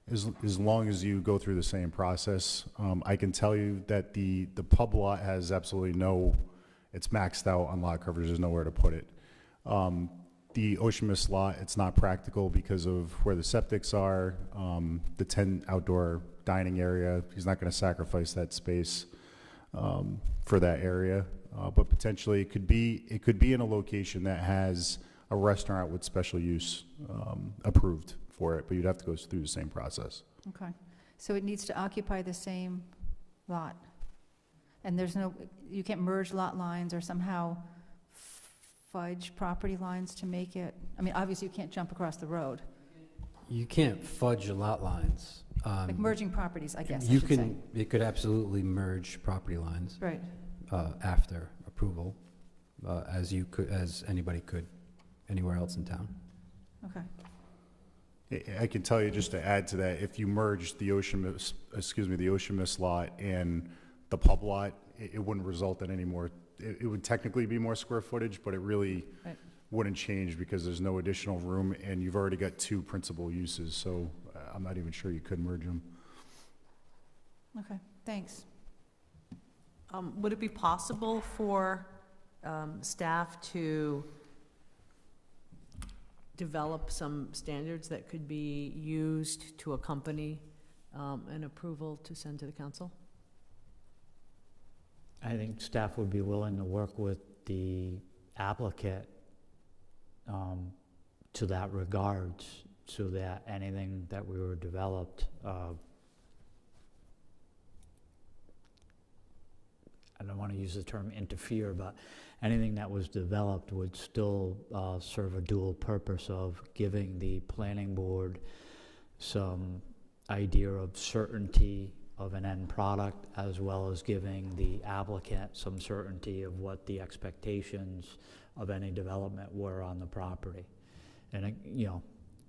As long as you go through the same process. I can tell you that the pub lot has absolutely it's maxed out on lot coverage, there's nowhere to put it. The Ocean Mist lot, it's not practical because of where the septics are, the 10 outdoor dining area. He's not gonna sacrifice that space for that area. But potentially it could be in a location that has a restaurant with special use approved for it, but you'd have to go through the same process. Okay. So it needs to occupy the same lot? And you can't merge lot lines or somehow fudge property lines to make it, I mean, obviously you can't jump across the road. You can't fudge lot lines. Like merging properties, I guess I should say. It could absolutely merge property lines. Right. After approval, as anybody could anywhere else in town. Okay. I can tell you, just to add to that, if you merged the Ocean Mist lot and the pub lot, it wouldn't result in any more, it would technically be more square footage, but it really wouldn't change because there's no additional room and you've already got 2 principal uses, so I'm not even sure you could merge them. Okay, thanks. Would it be possible for staff to develop some standards that could be used to accompany an approval to send to the council? I think staff would be willing to work with the applicant to that regards, so that anything that we were developed, I don't want to use the term interfere, but anything that was developed would still serve a dual purpose of giving the planning board some idea of certainty of an end product, as well as giving the applicant some certainty of what the expectations of any development were on the property. And,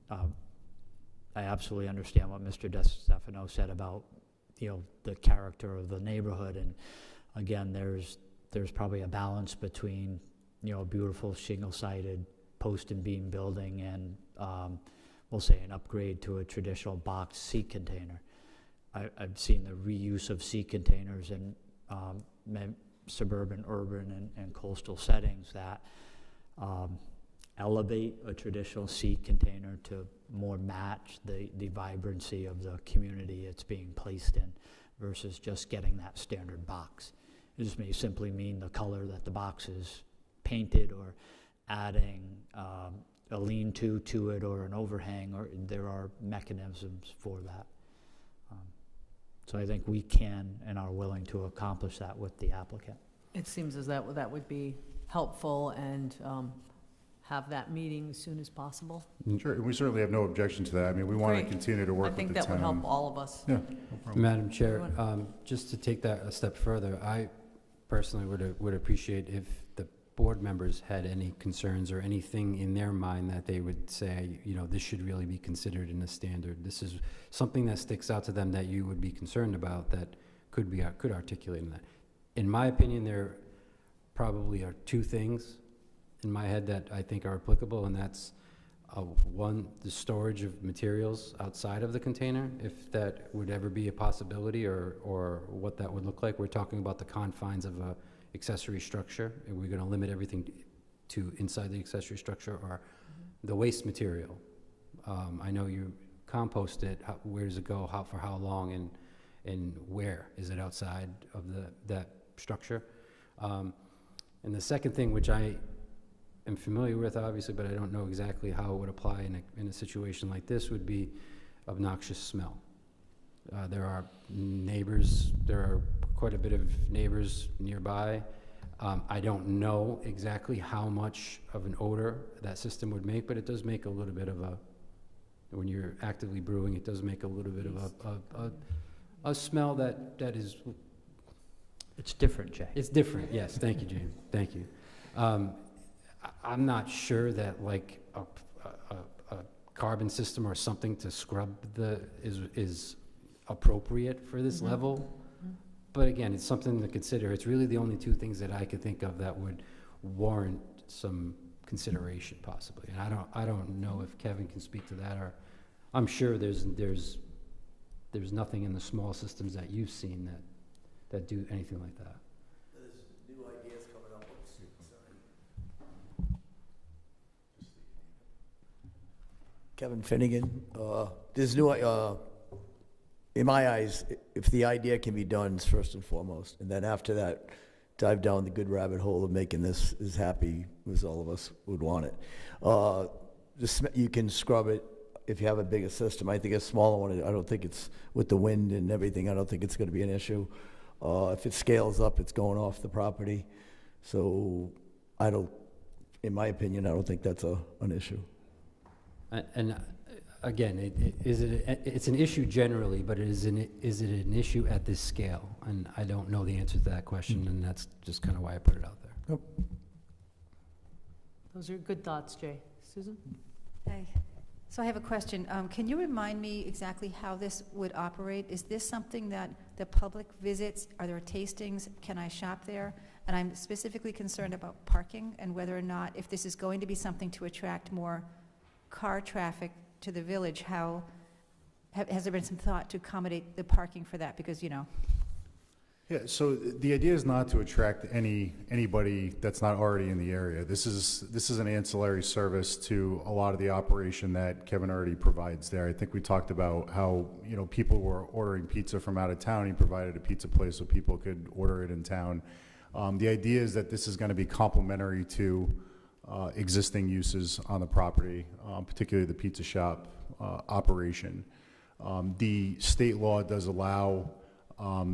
I absolutely understand what Mr. DeStefano said about, the character of the neighborhood. And again, there's probably a balance between, a beautiful shingle-sided post and beam building and, we'll say, an upgrade to a traditional box seat container. I've seen the reuse of sea containers in suburban, urban, and coastal settings that elevate a traditional sea container to more match the vibrancy of the community it's being placed in versus just getting that standard box. It just may simply mean the color that the box is painted, or adding a lean-to to it, or an overhang, or there are mechanisms for that. So I think we can and are willing to accomplish that with the applicant. It seems as that would be helpful, and have that meeting as soon as possible. Sure, and we certainly have no objection to that. I mean, we want to Great. continue to work I think with the that would town. help all of us. Yeah, no problem. Madam Chair, just to take that a step further, I personally would appreciate if the board members had any concerns or anything in their mind that they would say, you know, this should really be considered in a standard. This is something that sticks out to them that you would be concerned about that could articulate in that. In my opinion, there probably are two things in my head that I think are applicable, and that's one, the storage of materials outside of the container, if that would ever be a possibility, or what that would look like. We're talking about the confines of a accessory structure. Are we going to limit everything to inside the accessory structure, or the waste material? I know you compost it. Where does it go? For how long? And where is it outside of that structure? And the second thing, which I am familiar with, obviously, but I don't know exactly how it would apply in a situation like this, would be obnoxious smell. There are quite a bit of neighbors nearby. I don't know exactly how much of an odor that system would make, but it does make a little bit of when you're actively brewing, it does make a little bit of a smell that is... It's different, Jay. It's different, yes. Thank you, James. Thank you. I'm not sure that like a carbon system or something to scrub is appropriate for this level. But again, it's something to consider. It's really the only two things that I could think of that would warrant some consideration, possibly. And I don't know if Kevin can speak to that, or I'm sure there's nothing in the small systems that you've seen that do anything like that. There's new ideas coming up. Kevin Finnegan. There's new, in my eyes, if the idea can be done, it's first and foremost. And then after that, dive down the good rabbit hole of making this as happy as all of us would want it. You can scrub it if you have a bigger system. I think a smaller one, I don't think it's, with the wind and everything, I don't think it's going to be an issue. If it scales up, it's going off the property. So in my opinion, I don't think that's an issue. And again, it's an issue generally, but is it an issue at this scale? And I don't know the answer to that question, and that's just kind of why I put it out there. Yep. Those are good thoughts, Jay. Susan? Hey, so I have a question. Can you remind me exactly how this would operate? Is this something that the public visits? Are there tastings? Can I shop there? And I'm specifically concerned about parking and whether or not, if this is going to be something to attract more car traffic to the village, has there been some thought to accommodate the parking for that? Because, you know. Yeah, so the idea is not to attract anybody that's not already in the area. This is an ancillary service to a lot of the operation that Kevin already provides there. I think we talked about how, you know, people were ordering pizza from out of town. He provided a pizza place so people could order it in town. The idea is that this is going to be complementary to existing uses on the property, particularly the pizza shop operation. The state law does allow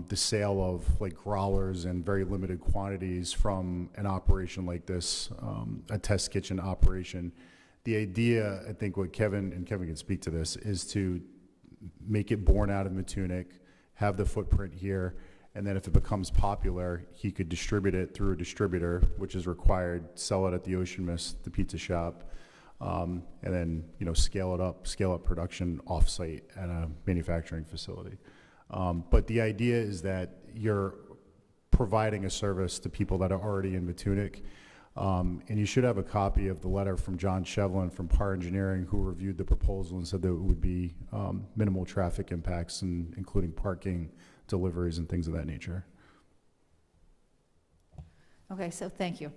the sale of like growlers in very limited quantities from an operation like this, a test kitchen operation. The idea, I think what Kevin can speak to this, is to make it born out of Matunic, have the footprint here, and then if it becomes popular, he could distribute it through a distributor, which is required, sell it at the Ocean Mist, the pizza shop, and then, you know, scale up production off-site at a manufacturing facility. But the idea is that you're providing a service to people that are already in Matunic. And you should have a copy of the letter from John Shevlin from Par Engineering, who reviewed the proposal and said that it would be minimal traffic impacts, including parking, deliveries, and things of that nature. Okay, so thank you.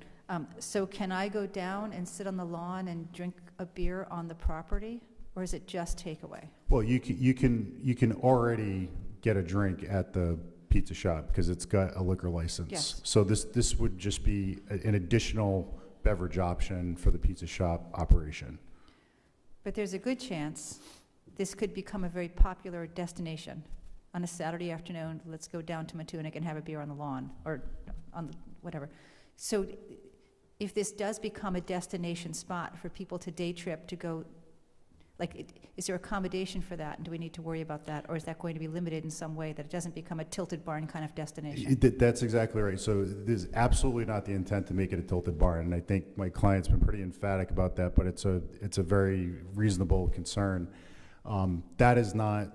So can I go down and sit on the lawn and drink a beer on the property, or is it just takeaway? Well, you can already get a drink at the pizza shop because it's got a liquor license. Yes. So this would just be an additional beverage option for the pizza shop operation. But there's a good chance this could become a very popular destination. On a Saturday afternoon, let's go down to Matunic and have a beer on the lawn, or on the, whatever. So if this does become a destination spot for people to day trip, to go, like, is there accommodation for that? And do we need to worry about that? Or is that going to be limited in some way, that it doesn't become a Tilted Barn kind of destination? That's exactly right. So this is absolutely not the intent to make it a tilted barn, and I think my client's been pretty emphatic about that, but it's a very reasonable concern. That is not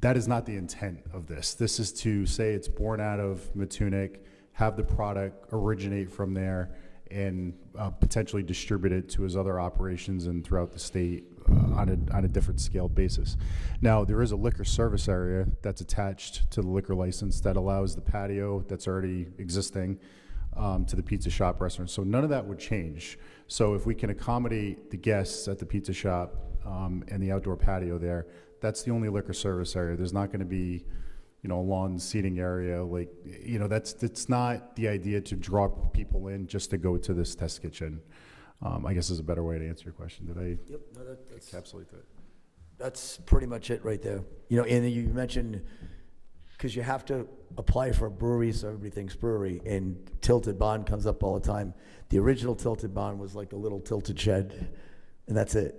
that is not the intent of this. This is to say it's born out of Matunic, have the product originate from there, and potentially distribute it to his other operations and throughout the state on a different scale basis. Now, there is a liquor service area that's attached to the liquor license that allows the patio that's already existing to the pizza shop restaurant. So none of that would change. So if we can accommodate the guests at the pizza shop and the outdoor patio there, that's the only liquor service area. There's not going to be, a lawn seating area. Like, that's not the idea, to draw people in just to go to this test kitchen. I guess is a better way to answer your question. Did I Yep, no, that's encapsulate that? That's pretty much it right there. And you mentioned, because you have to apply for a brewery, so everybody thinks brewery, and Tilted Barn comes up all the time. The original Tilted Barn was like a little tilted shed, and that's it.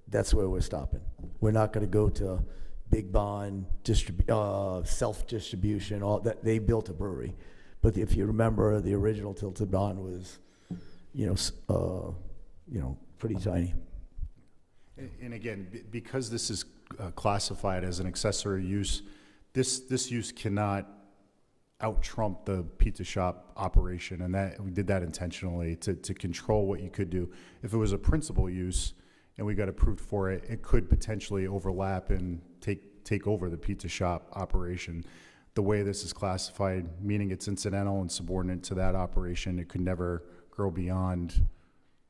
That's where we're stopping. We're not going to go to Big Barn, self-distribution, all that. They built a brewery. But if you remember, the original Tilted Barn was, pretty tiny. And again, because this is classified as an accessory use, this use cannot out-trump the pizza shop operation, and that we did that intentionally to control what you could do. If it was a principal use and we got approved for it, it could potentially overlap and take over the pizza shop operation. The way this is classified, meaning it's incidental and subordinate to that operation, it could never grow beyond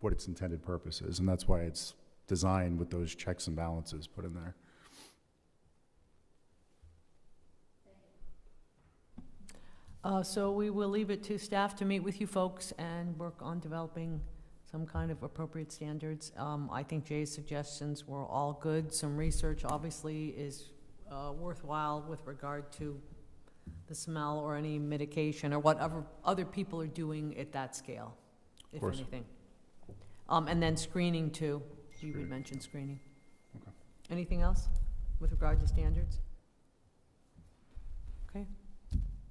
what its intended purpose is, and that's why it's designed with those checks and balances put in there. So we will leave it to staff to meet with you folks and work on developing some kind of appropriate standards. I think Jay's suggestions were all good. Some research obviously is worthwhile with regard to the smell or any mitigation or whatever other people are doing at that scale, if anything. And then screening too. You would mention screening. Okay. Anything else with regard to standards? Okay,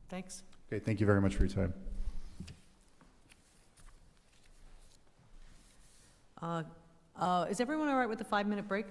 thanks. Okay, thank you very much for your time. Is everyone all right with the 5-minute break?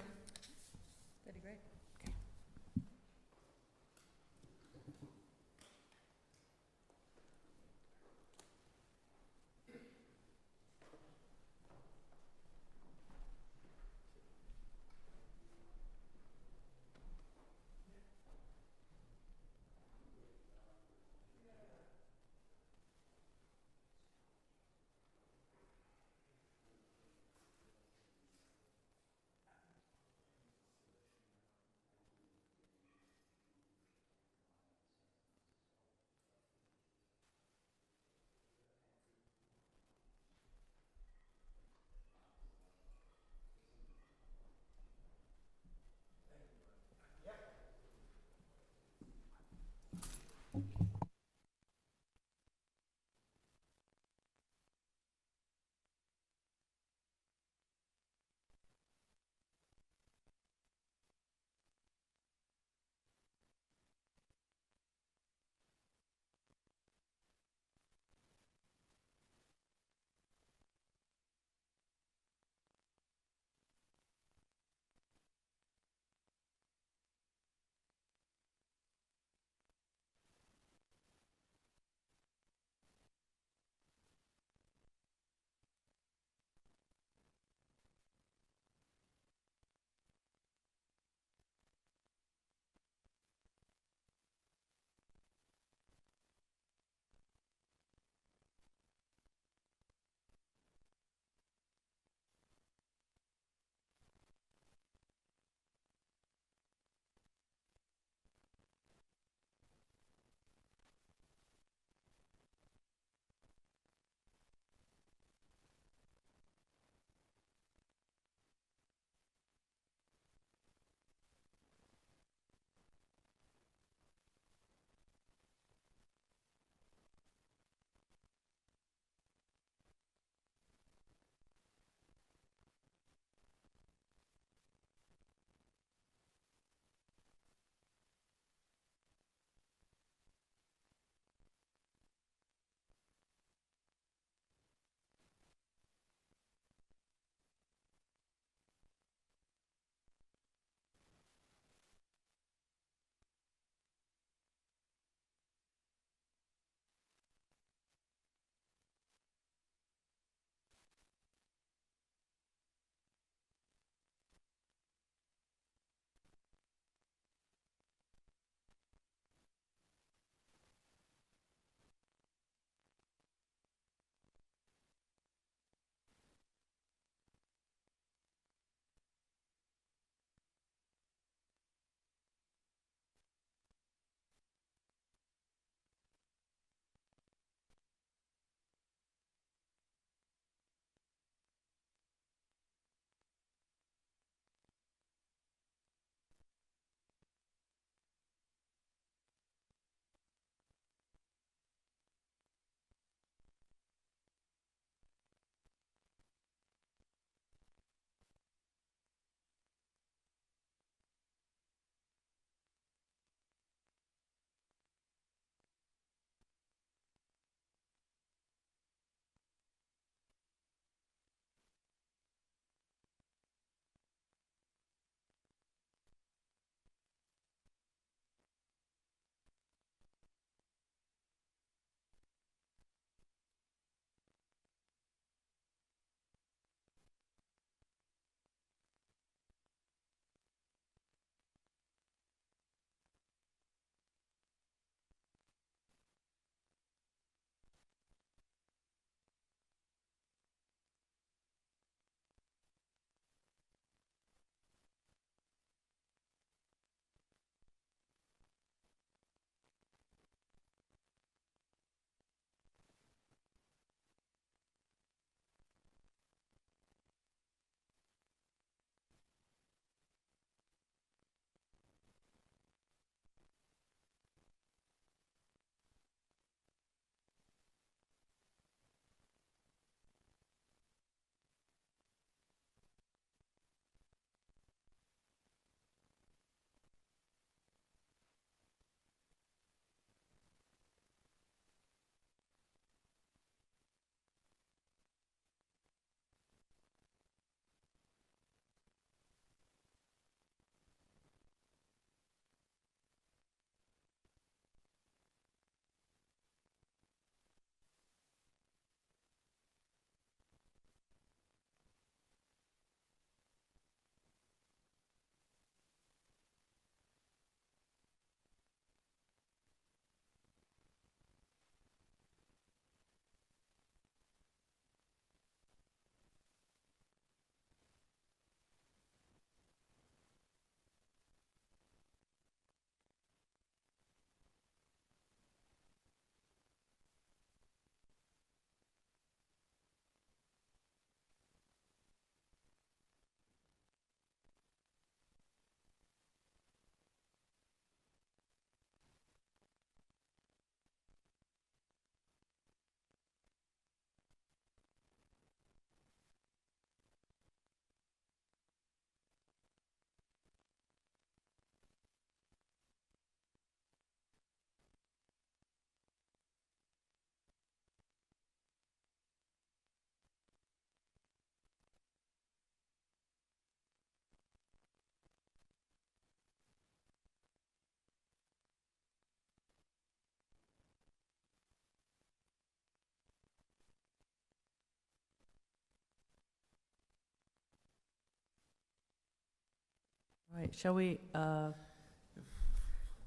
All right, shall we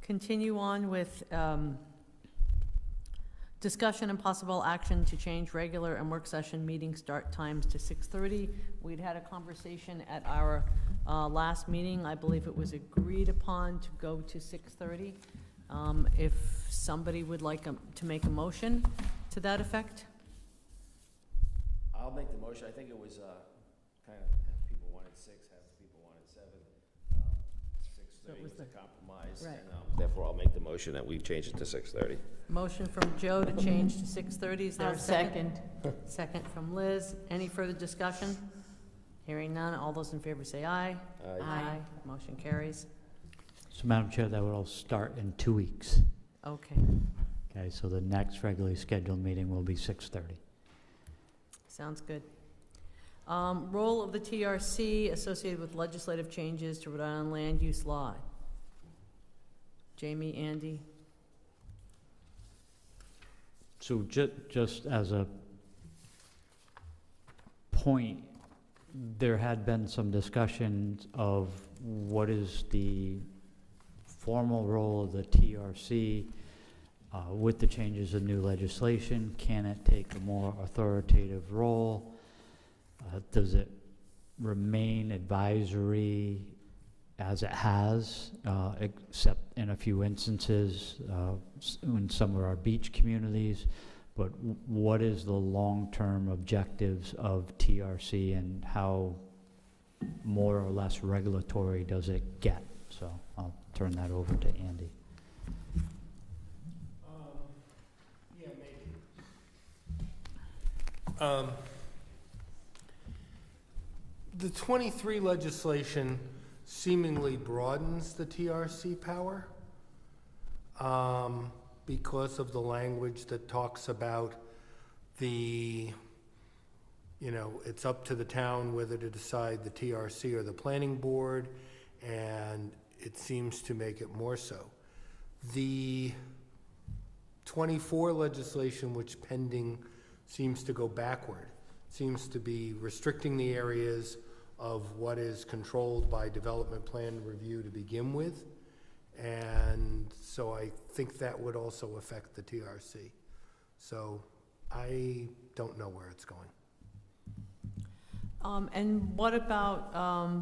continue on with discussion and possible action to change regular and work session meeting start times to 6:30? We'd had a conversation at our last meeting. I believe it was agreed upon to go to 6:30. If somebody would like to make a motion to that effect? I'll make the motion. I think it was, kind of, half people wanted 6, half people wanted 7. 6:30 was a compromise, Right. and therefore I'll make the motion that we change it to 6:30. Motion from Joe to change to 6:30. Is there a I'll second? Second from Liz. Any further discussion? Hearing none. All those in favor say aye. Aye. Motion carries. So, Madam Chair, that would all start in 2 weeks. Okay, Okay, so the next regularly scheduled meeting will be 6:30. sounds good. Role of the TRC associated with legislative changes to Rhode Island land use law. Jamie, Andy? So just as a point, there had been some discussions of what is the formal role of the TRC with the changes of new legislation. Can it take a more authoritative role? Does it remain advisory as it has, except in a few instances in some of our beach communities? But what is the long-term objectives of TRC and how more or less regulatory does it get? So I'll turn that over to Andy. Yeah, maybe. The 23 legislation seemingly broadens the TRC power because of the language that talks about the, it's up to the town whether to decide the TRC or the planning board, and it seems to make it more so. The 24 legislation, which pending, seems to go backward, seems to be restricting the areas of what is controlled by development plan review to begin with. And so I think that would also affect the TRC. So I don't know where it's going. And what about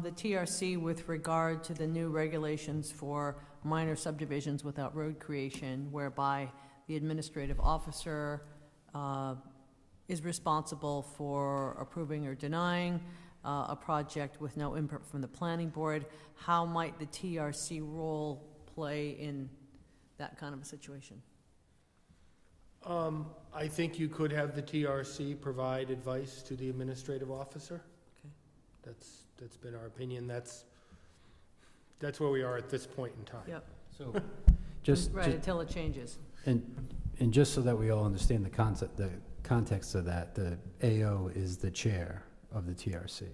the TRC with regard to the new regulations for minor subdivisions without road creation, whereby the administrative officer is responsible for approving or denying a project with no input from the planning board? How might the TRC role play in that kind of a situation? I think you could have the TRC provide advice to the administrative officer. Okay. That's been our opinion. That's where we are at this point in time. Yep. So, Right, until it changes. and just so that we all understand the context of that, the AO is the chair of the TRC.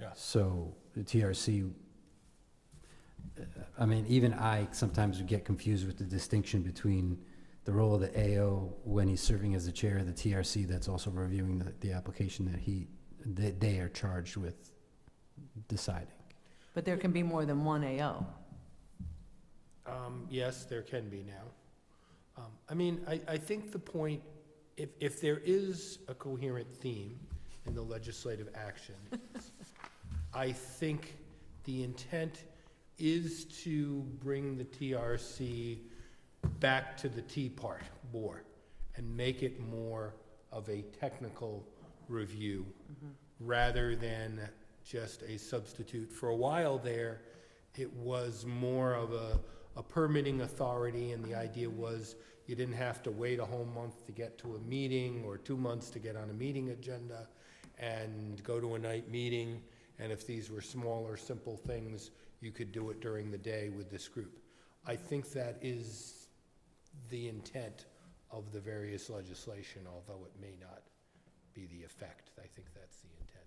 Yeah. So the TRC, even I sometimes would get confused with the distinction between the role of the AO when he's serving as the chair of the TRC that's also reviewing the application that they are charged with deciding. But there can be more than one AO. Yes, there can be now. I think the point, if there is a coherent theme in the legislative action, I think the intent is to bring the TRC back to the T part, BOR, and make it more of a technical review rather than just a substitute. For a while there, it was more of a permitting authority, and the idea was you didn't have to wait a whole month to get to a meeting or 2 months to get on a meeting agenda and go to a night meeting. And if these were smaller, simple things, you could do it during the day with this group. I think that is the intent of the various legislation, although it may not be the effect. I think that's the intent.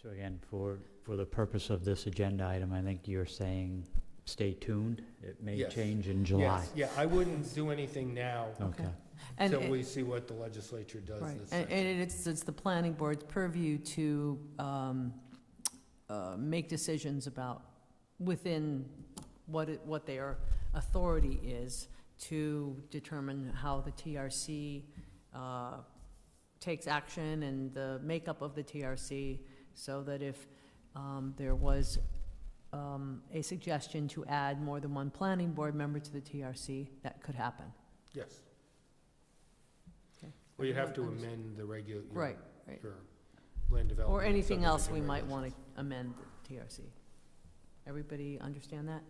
So again, for the purpose of this agenda item, I think you're saying stay tuned. It may Yes. change in July. Yes, yeah, I wouldn't do anything now Okay. And until we see what the legislature does Right, this and session. it's the planning board's purview to make decisions about within what their authority is to determine how the TRC takes action and the makeup of the TRC, so that if there was a suggestion to add more than one planning board member to the TRC, that could happen. Yes. Okay. Well, you have to Everyone amend the regular. Right. Your land development. Or anything else we subdivision might regulations. want to amend the TRC. Everybody understand that?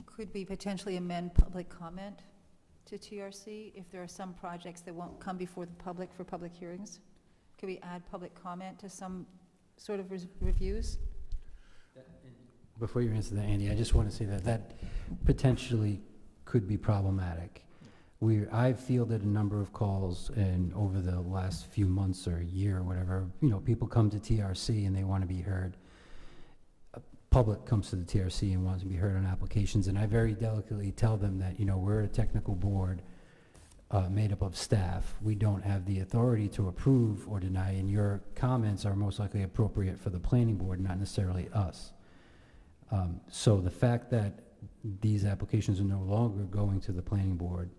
Could we potentially amend public comment to TRC if there are some projects that won't come before the public for public hearings? Could we add public comment to some sort of reviews? Before you answer that, Andy, I just want to say that that potentially could be problematic. I've fielded a number of calls, and over the last few months or a year or whatever, people come to TRC and they want to be heard. Public comes to the TRC and wants to be heard on applications, and I very delicately tell them that, we're a technical board made up of staff. We don't have the authority to approve or deny, and your comments are most likely appropriate for the planning board, not necessarily us. So the fact that these applications are no longer going to the planning board,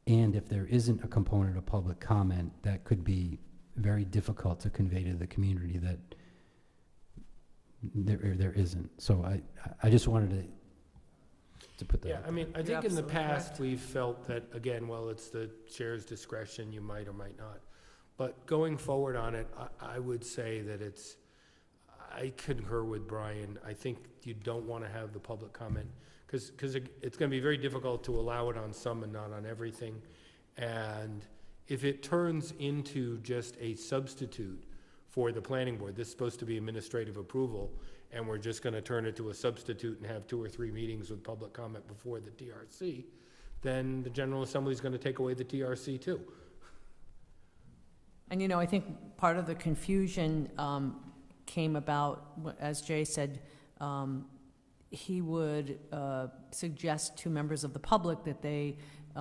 and if there isn't a component of public comment, that could be very difficult to convey to the community that there isn't. So I just wanted to put that. Yeah, I mean, I You're think in the absolutely past, correct. we've felt that, again, well, it's the chair's discretion, you might or might not. But going forward on it, I would say that I concur with Brian. I think you don't want to have the public comment, because it's going to be very difficult to allow it on some and not on everything. And if it turns into just a substitute for the planning board, this is supposed to be administrative approval, and we're just going to turn it to a substitute and have 2 or 3 meetings with public comment before the TRC, then the General Assembly is going to take away the TRC too. And, I think part of the confusion came about, as Jay said, he would suggest to members of the public that they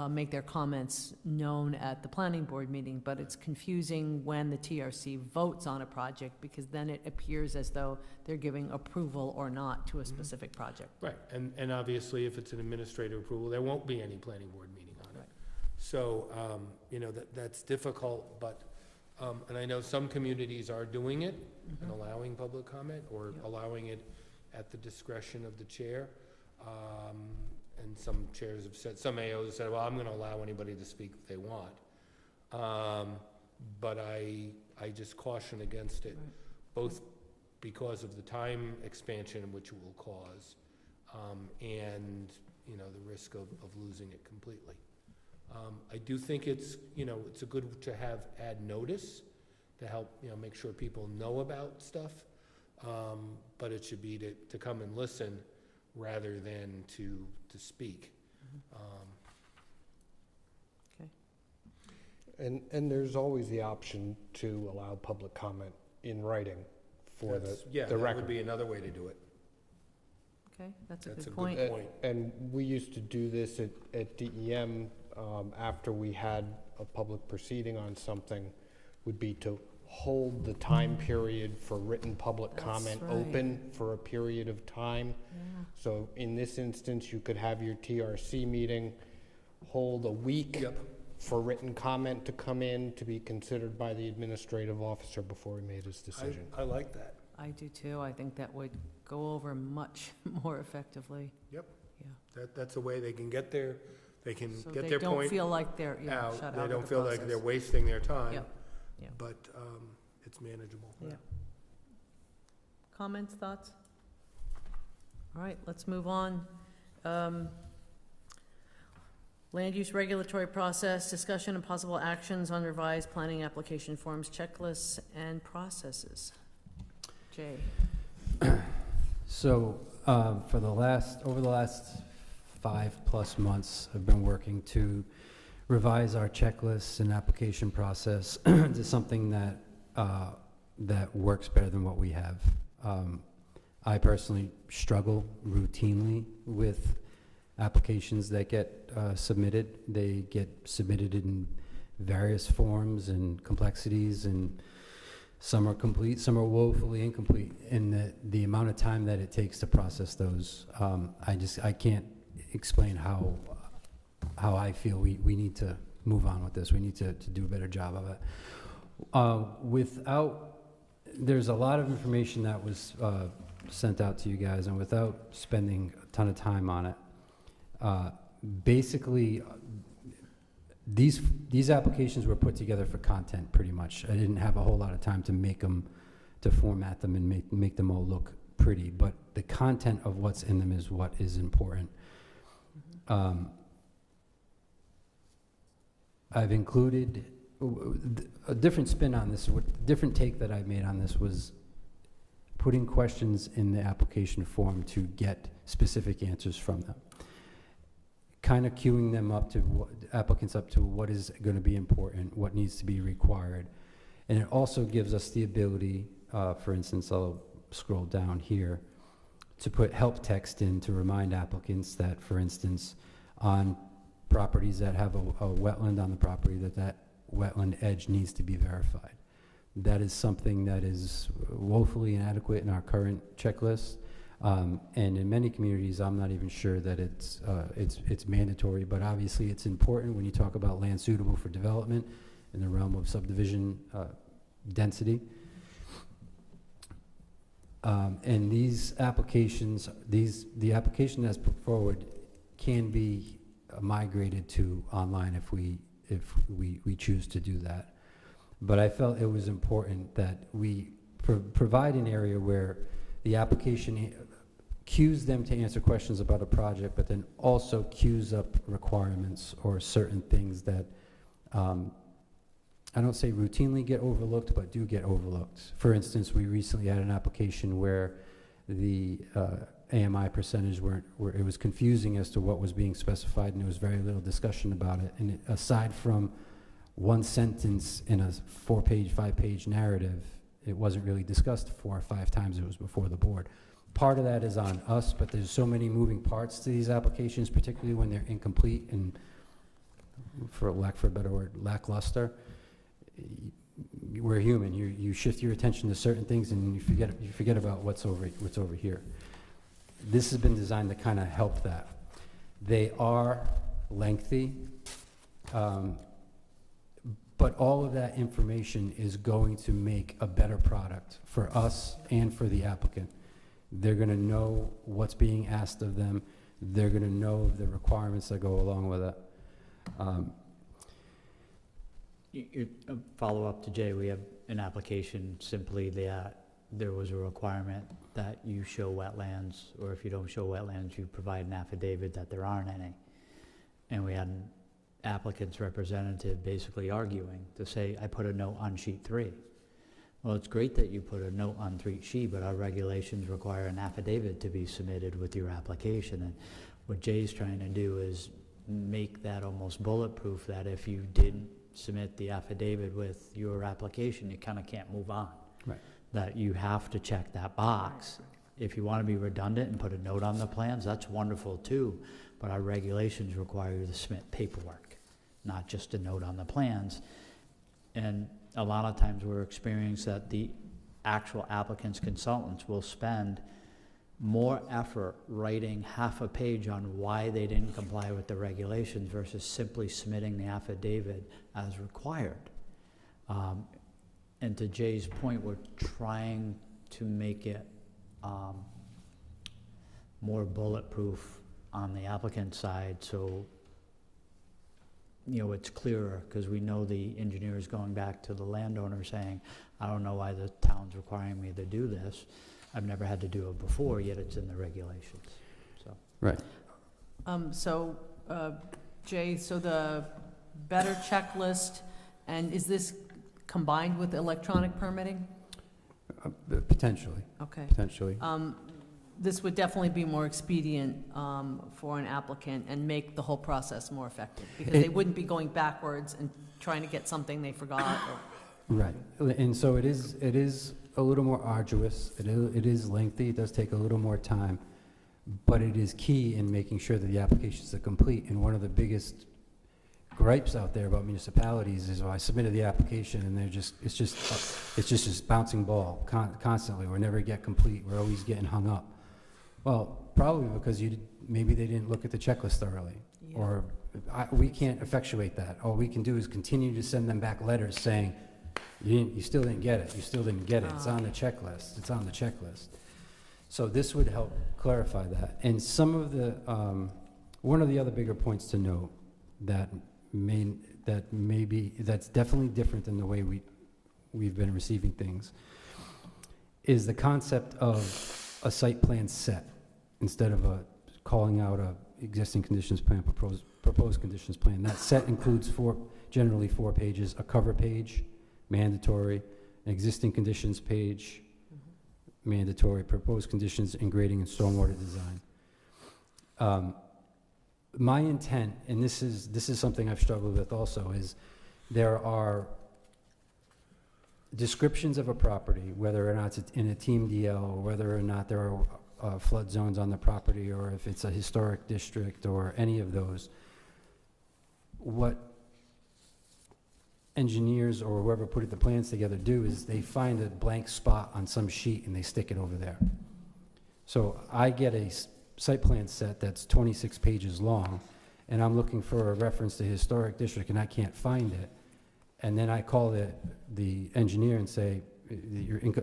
make their comments known at the planning board meeting, but it's confusing when the TRC votes on a project, because then it appears as though they're giving approval or not to a specific project. Right, and obviously, if it's an administrative approval, there won't be any planning board meeting on it. Right. So, that's difficult, but, and I know some communities are doing it and allowing public comment, or allowing it at the discretion of the chair. And some chairs have said, some AOs have said, well, I'm gonna allow anybody to speak if they want. But I just caution against it, both because of the time expansion which it will cause, and, the risk of losing it completely. I do think it's a good to add notice to help, make sure people know about stuff. But it should be to come and listen rather than to speak. And there's always the option to allow public comment in writing for the That would record. be another way to do it. Okay, that's a That's good a point. good point. And we used to do this at DEM, after we had a public proceeding on something, would be to hold the time period for written public That's comment right. open for a period of time. Yeah. So in this instance, you could have your TRC meeting, hold a week for written comment to come in to be considered by the administrative officer before he made his decision. I like that. I do too. I think that would go over much more effectively. Yep. Yeah. That's a way they can get their, So get they their don't point feel like they're, out. shut out They of don't the feel like process. they're wasting their time. Yep. Yeah. But it's manageable. Yeah. Comments, thoughts? All right, let's move on. Land use regulatory process, discussion and possible actions on revised planning application forms, checklists, and processes. Jay? So, over the last 5+ months, I've been working to revise our checklists and application process to something that works better than what we have. I personally struggle routinely with applications that get submitted. They get submitted in various forms and complexities, and Some are complete, some are woefully incomplete, and the amount of time that it takes to process those, I can't explain how I feel we need to move on with this. We need to do a better job of it. There's a lot of information that was sent out to you guys, and without spending a ton of time on it, basically, these applications were put together for content, pretty much. I didn't have a whole lot of time to make them, to format them and make them all look pretty, but the content of what's in them is what is important. I've included a different spin on this, a different take that I made on this was putting questions in the application form to get specific answers from them. Kind of queuing them up to applicants up to what is going to be important, what needs to be required. And it also gives us the ability, for instance, I'll scroll down here, to put help text in to remind applicants that, for instance, on properties that have a wetland on the property, that wetland edge needs to be verified. That is something that is woefully inadequate in our current checklist. And in many communities, I'm not even sure that it's mandatory, but obviously it's important when you talk about land suitable for development in the realm of subdivision density. And these applications, the application that's put forward can be migrated to online if we choose to do that. But I felt it was important that we provide an area where the application cues them to answer questions about a project, but then also cues up requirements or certain things that I don't say routinely get overlooked, but do get overlooked. For instance, we recently had an application where the AMI percentage it was confusing as to what was being specified, and there was very little discussion about it. And aside from one sentence in a 4-page, 5-page narrative, it wasn't really discussed 4 or 5 times it was before the board. Part of that is on us, but there's so many moving parts to these applications, particularly when they're incomplete and, for lack of a better word, lackluster. We're human. You shift your attention to certain things and you forget about what's over here. This has been designed to kind of help that. They are lengthy, but all of that information is going to make a better product for us and for the applicant. They're going to know what's being asked of them. They're going to know the requirements that go along with it. Follow up to Jay, we have an application simply that there was a requirement that you show wetlands, or if you don't show wetlands, you provide an affidavit that there aren't any. And we had an applicant's representative basically arguing to say, I put a note on sheet 3. Well, it's great that you put a note on sheet, but our regulations require an affidavit to be submitted with your application. And what Jay's trying to do is make that almost bulletproof, that if you didn't submit the affidavit with your application, you kind of can't move on. Right. That you have to check that box. If you want to be redundant and put a note on the plans, that's wonderful too, but our regulations require you to submit paperwork, not just a note on the plans. And a lot of times we're experiencing that the actual applicant's consultants will spend more effort writing half a page on why they didn't comply with the regulations versus simply submitting the affidavit as required. And to Jay's point, we're trying to make it more bulletproof on the applicant side, so it's clearer, because we know the engineer is going back to the landowner saying, I don't know why the town's requiring me to do this. I've never had to do it before, yet it's in the regulations, so. Right. Jay, so the better checklist, and is this combined with electronic permitting? Potentially. Okay. Potentially. This would definitely be more expedient for an applicant and make the whole process more effective, because they wouldn't be going backwards and trying to get something they forgot. Right, and so it is a little more arduous, it is lengthy, it does take a little more time, but it is key in making sure that the applications are complete. And one of the biggest gripes out there about municipalities is, I submitted the application and it's just this bouncing ball constantly. We never get complete. We're always getting hung up. Well, probably because maybe they didn't look at the checklist thoroughly, or we can't effectuate that. All we can do is continue to send them back letters saying, you still didn't get it. You still didn't get it. It's on the checklist. It's on the checklist. So this would help clarify that. And some of the, one of the other bigger points to note that's definitely different than the way we've been receiving things is the concept of a site plan set instead of calling out a existing conditions plan, proposed conditions plan. That set includes generally 4 pages, a cover page, mandatory, an existing conditions page, mandatory, proposed conditions, and grading and stormwater design. My intent, and this is something I've struggled with also, is there are descriptions of a property, whether or not it's in a TMDL, or whether or not there are flood zones on the property, or if it's a historic district, or any of those. What engineers or whoever put the plans together do is they find a blank spot on some sheet and they stick it over there. So I get a site plan set that's 26 pages long, and I'm looking for a reference to historic district and I can't find it. And then I call the engineer and say,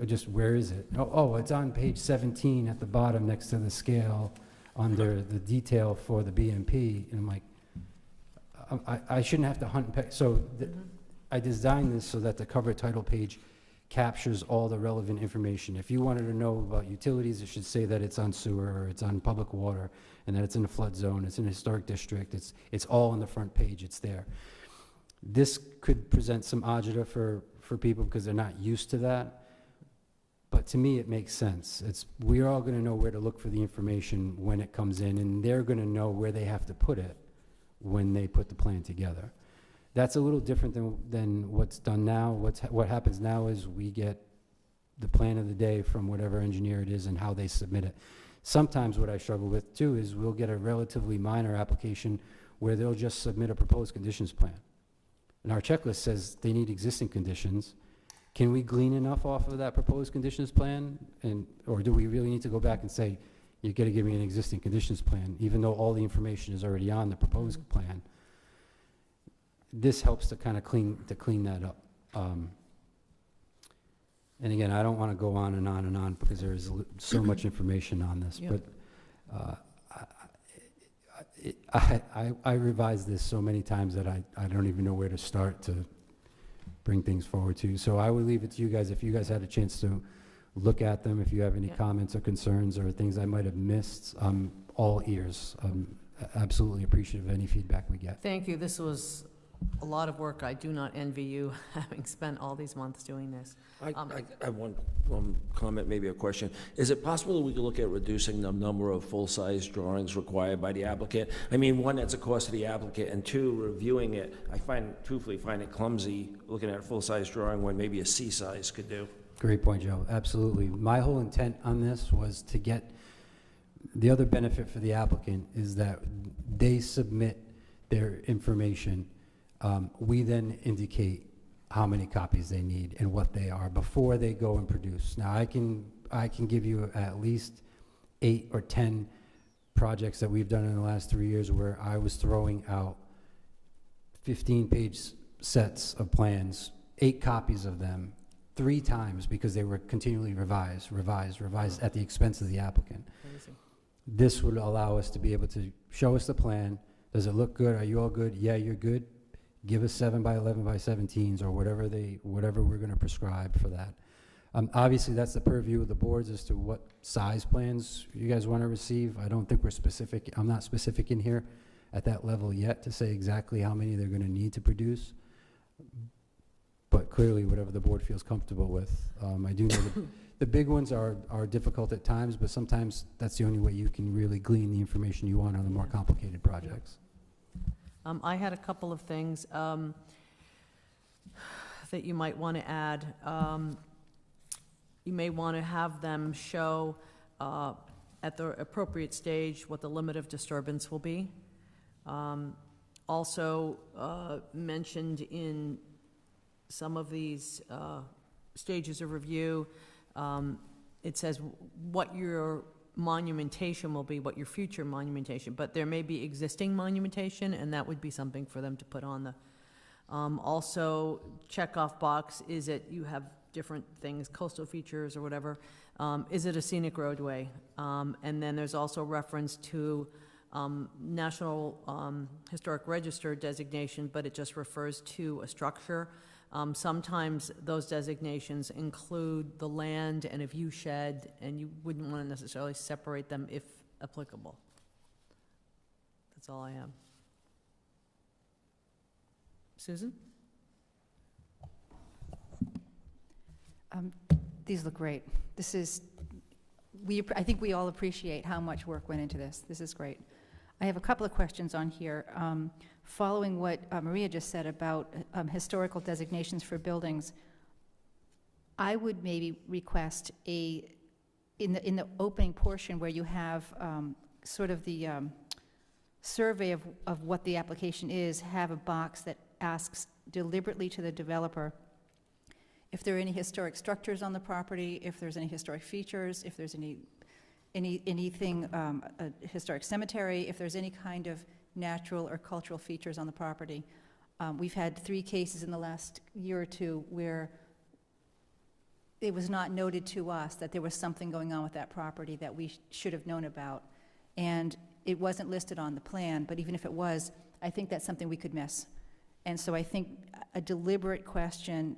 just where is it? Oh, it's on page 17 at the bottom next to the scale under the detail for the BMP. And I'm like, I shouldn't have to hunt and peck. So I designed this so that the cover title page captures all the relevant information. If you wanted to know about utilities, it should say that it's on sewer, or it's on public water, and that it's in a flood zone, it's in a historic district, it's all on the front page, it's there. This could present some agita for people because they're not used to that, but to me it makes sense. We're all gonna know where to look for the information when it comes in, and they're gonna know where they have to put it when they put the plan together. That's a little different than what's done now. What happens now is we get the plan of the day from whatever engineer it is and how they submit it. Sometimes what I struggle with too is we'll get a relatively minor application where they'll just submit a proposed conditions plan. And our checklist says they need existing conditions. Can we glean enough off of that proposed conditions plan? Or do we really need to go back and say, you gotta give me an existing conditions plan, even though all the information is already on the proposed plan? This helps to kind of clean that up. And again, I don't want to go on and on and on because there is so much information on this, Yep. but I revised this so many times that I don't even know where to start to bring things forward to. So I would leave it to you guys. If you guys had a chance to look at them, if you have any comments or concerns or things I might have missed, I'm all ears. I'm absolutely appreciative of any feedback we get. Thank you. This was a lot of work. I do not envy you, having spent all these months doing this. I have one comment, maybe a question. Is it possible that we could look at reducing the number of full-size drawings required by the applicant? I mean, one, that's a cost to the applicant, and two, reviewing it, truthfully find it clumsy looking at a full-size drawing when maybe a C-size could do. Great point, Joe. Absolutely. My whole intent on this was to get, the other benefit for the applicant is that they submit their information. We then indicate how many copies they need and what they are before they go and produce. Now, I can give you at least 8 or 10 projects that we've done in the last 3 years where I was throwing out 15-page sets of plans, 8 copies of them, 3 times because they were continually revised at the expense of the applicant. Crazy. This would allow us to be able to show us the plan. Does it look good? Are you all good? Yeah, you're good. Give us 7 by 11 by 17s or whatever we're going to prescribe for that. Obviously, that's the purview of the boards as to what size plans you guys want to receive. I don't think we're specific. I'm not specific in here at that level yet to say exactly how many they're going to need to produce. But clearly, whatever the board feels comfortable with. I do know the big ones are difficult at times, but sometimes that's the only way you can really glean the information you want on the more complicated projects. I had a couple of things that you might want to add. You may want to have them show at the appropriate stage what the limit of disturbance will be. Also mentioned in some of these stages of review, it says what your monumentation will be, what your future monumentation, but there may be existing monumentation, and that would be something for them to put on the, also, checkoff box, is it, you have different things, coastal features or whatever, is it a scenic roadway? And then there's also reference to National Historic Register designation, but it just refers to a structure. Sometimes those designations include the land and a view shed, and you wouldn't want to necessarily separate them if applicable. That's all I have. Susan? These look great. This is, I think we all appreciate how much work went into this. This is great. I have a couple of questions on here. Following what Maria just said about historical designations for buildings, I would maybe request in the opening portion where you have sort of the survey of what the application is, have a box that asks deliberately to the developer if there are any historic structures on the property, if there's any historic features, if there's anything, a historic cemetery, if there's any kind of natural or cultural features on the property. We've had 3 cases in the last year or 2 where it was not noted to us that there was something going on with that property that we should have known about. And it wasn't listed on the plan, but even if it was, I think that's something we could miss. And so I think a deliberate question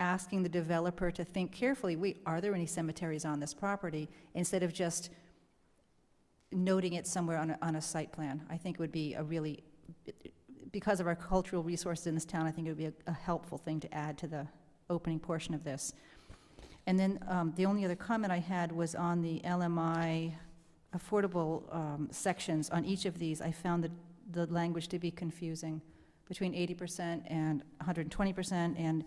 asking the developer to think carefully, wait, are there any cemeteries on this property, instead of just noting it somewhere on a site plan. I think it would be a really, because of our cultural resources in this town, I think it would be a helpful thing to add to the opening portion of this. And then the only other comment I had was on the LMI affordable sections. On each of these, I found the language to be confusing, between 80% and 120%, and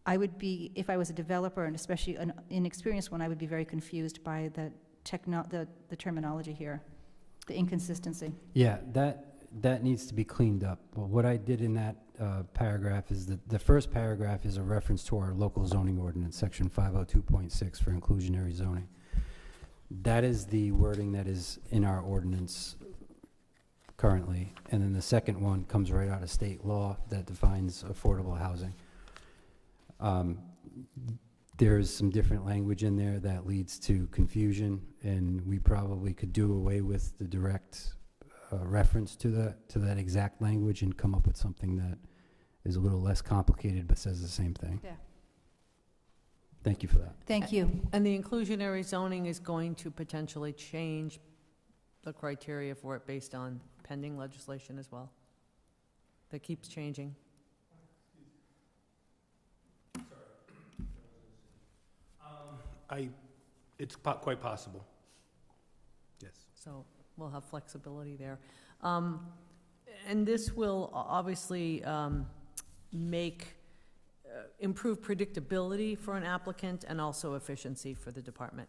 I would be, if I was a developer, and especially an inexperienced one, I would be very confused by the terminology here, the inconsistency. Yeah, that needs to be cleaned up. Well, what I did in that paragraph is that the first paragraph is a reference to our local zoning ordinance, section 502.6 for inclusionary zoning. That is the wording that is in our ordinance currently. And then the second one comes right out of state law that defines affordable housing. There's some different language in there that leads to confusion, and we probably could do away with the direct reference to that exact language and come up with something that is a little less complicated but says the same thing. Yeah. Thank you for that. Thank you. And the inclusionary zoning is going to potentially change the criteria for it based on pending legislation as well. That keeps changing. It's quite possible. Yes. So we'll have flexibility there. And this will obviously improve predictability for an applicant and also efficiency for the department.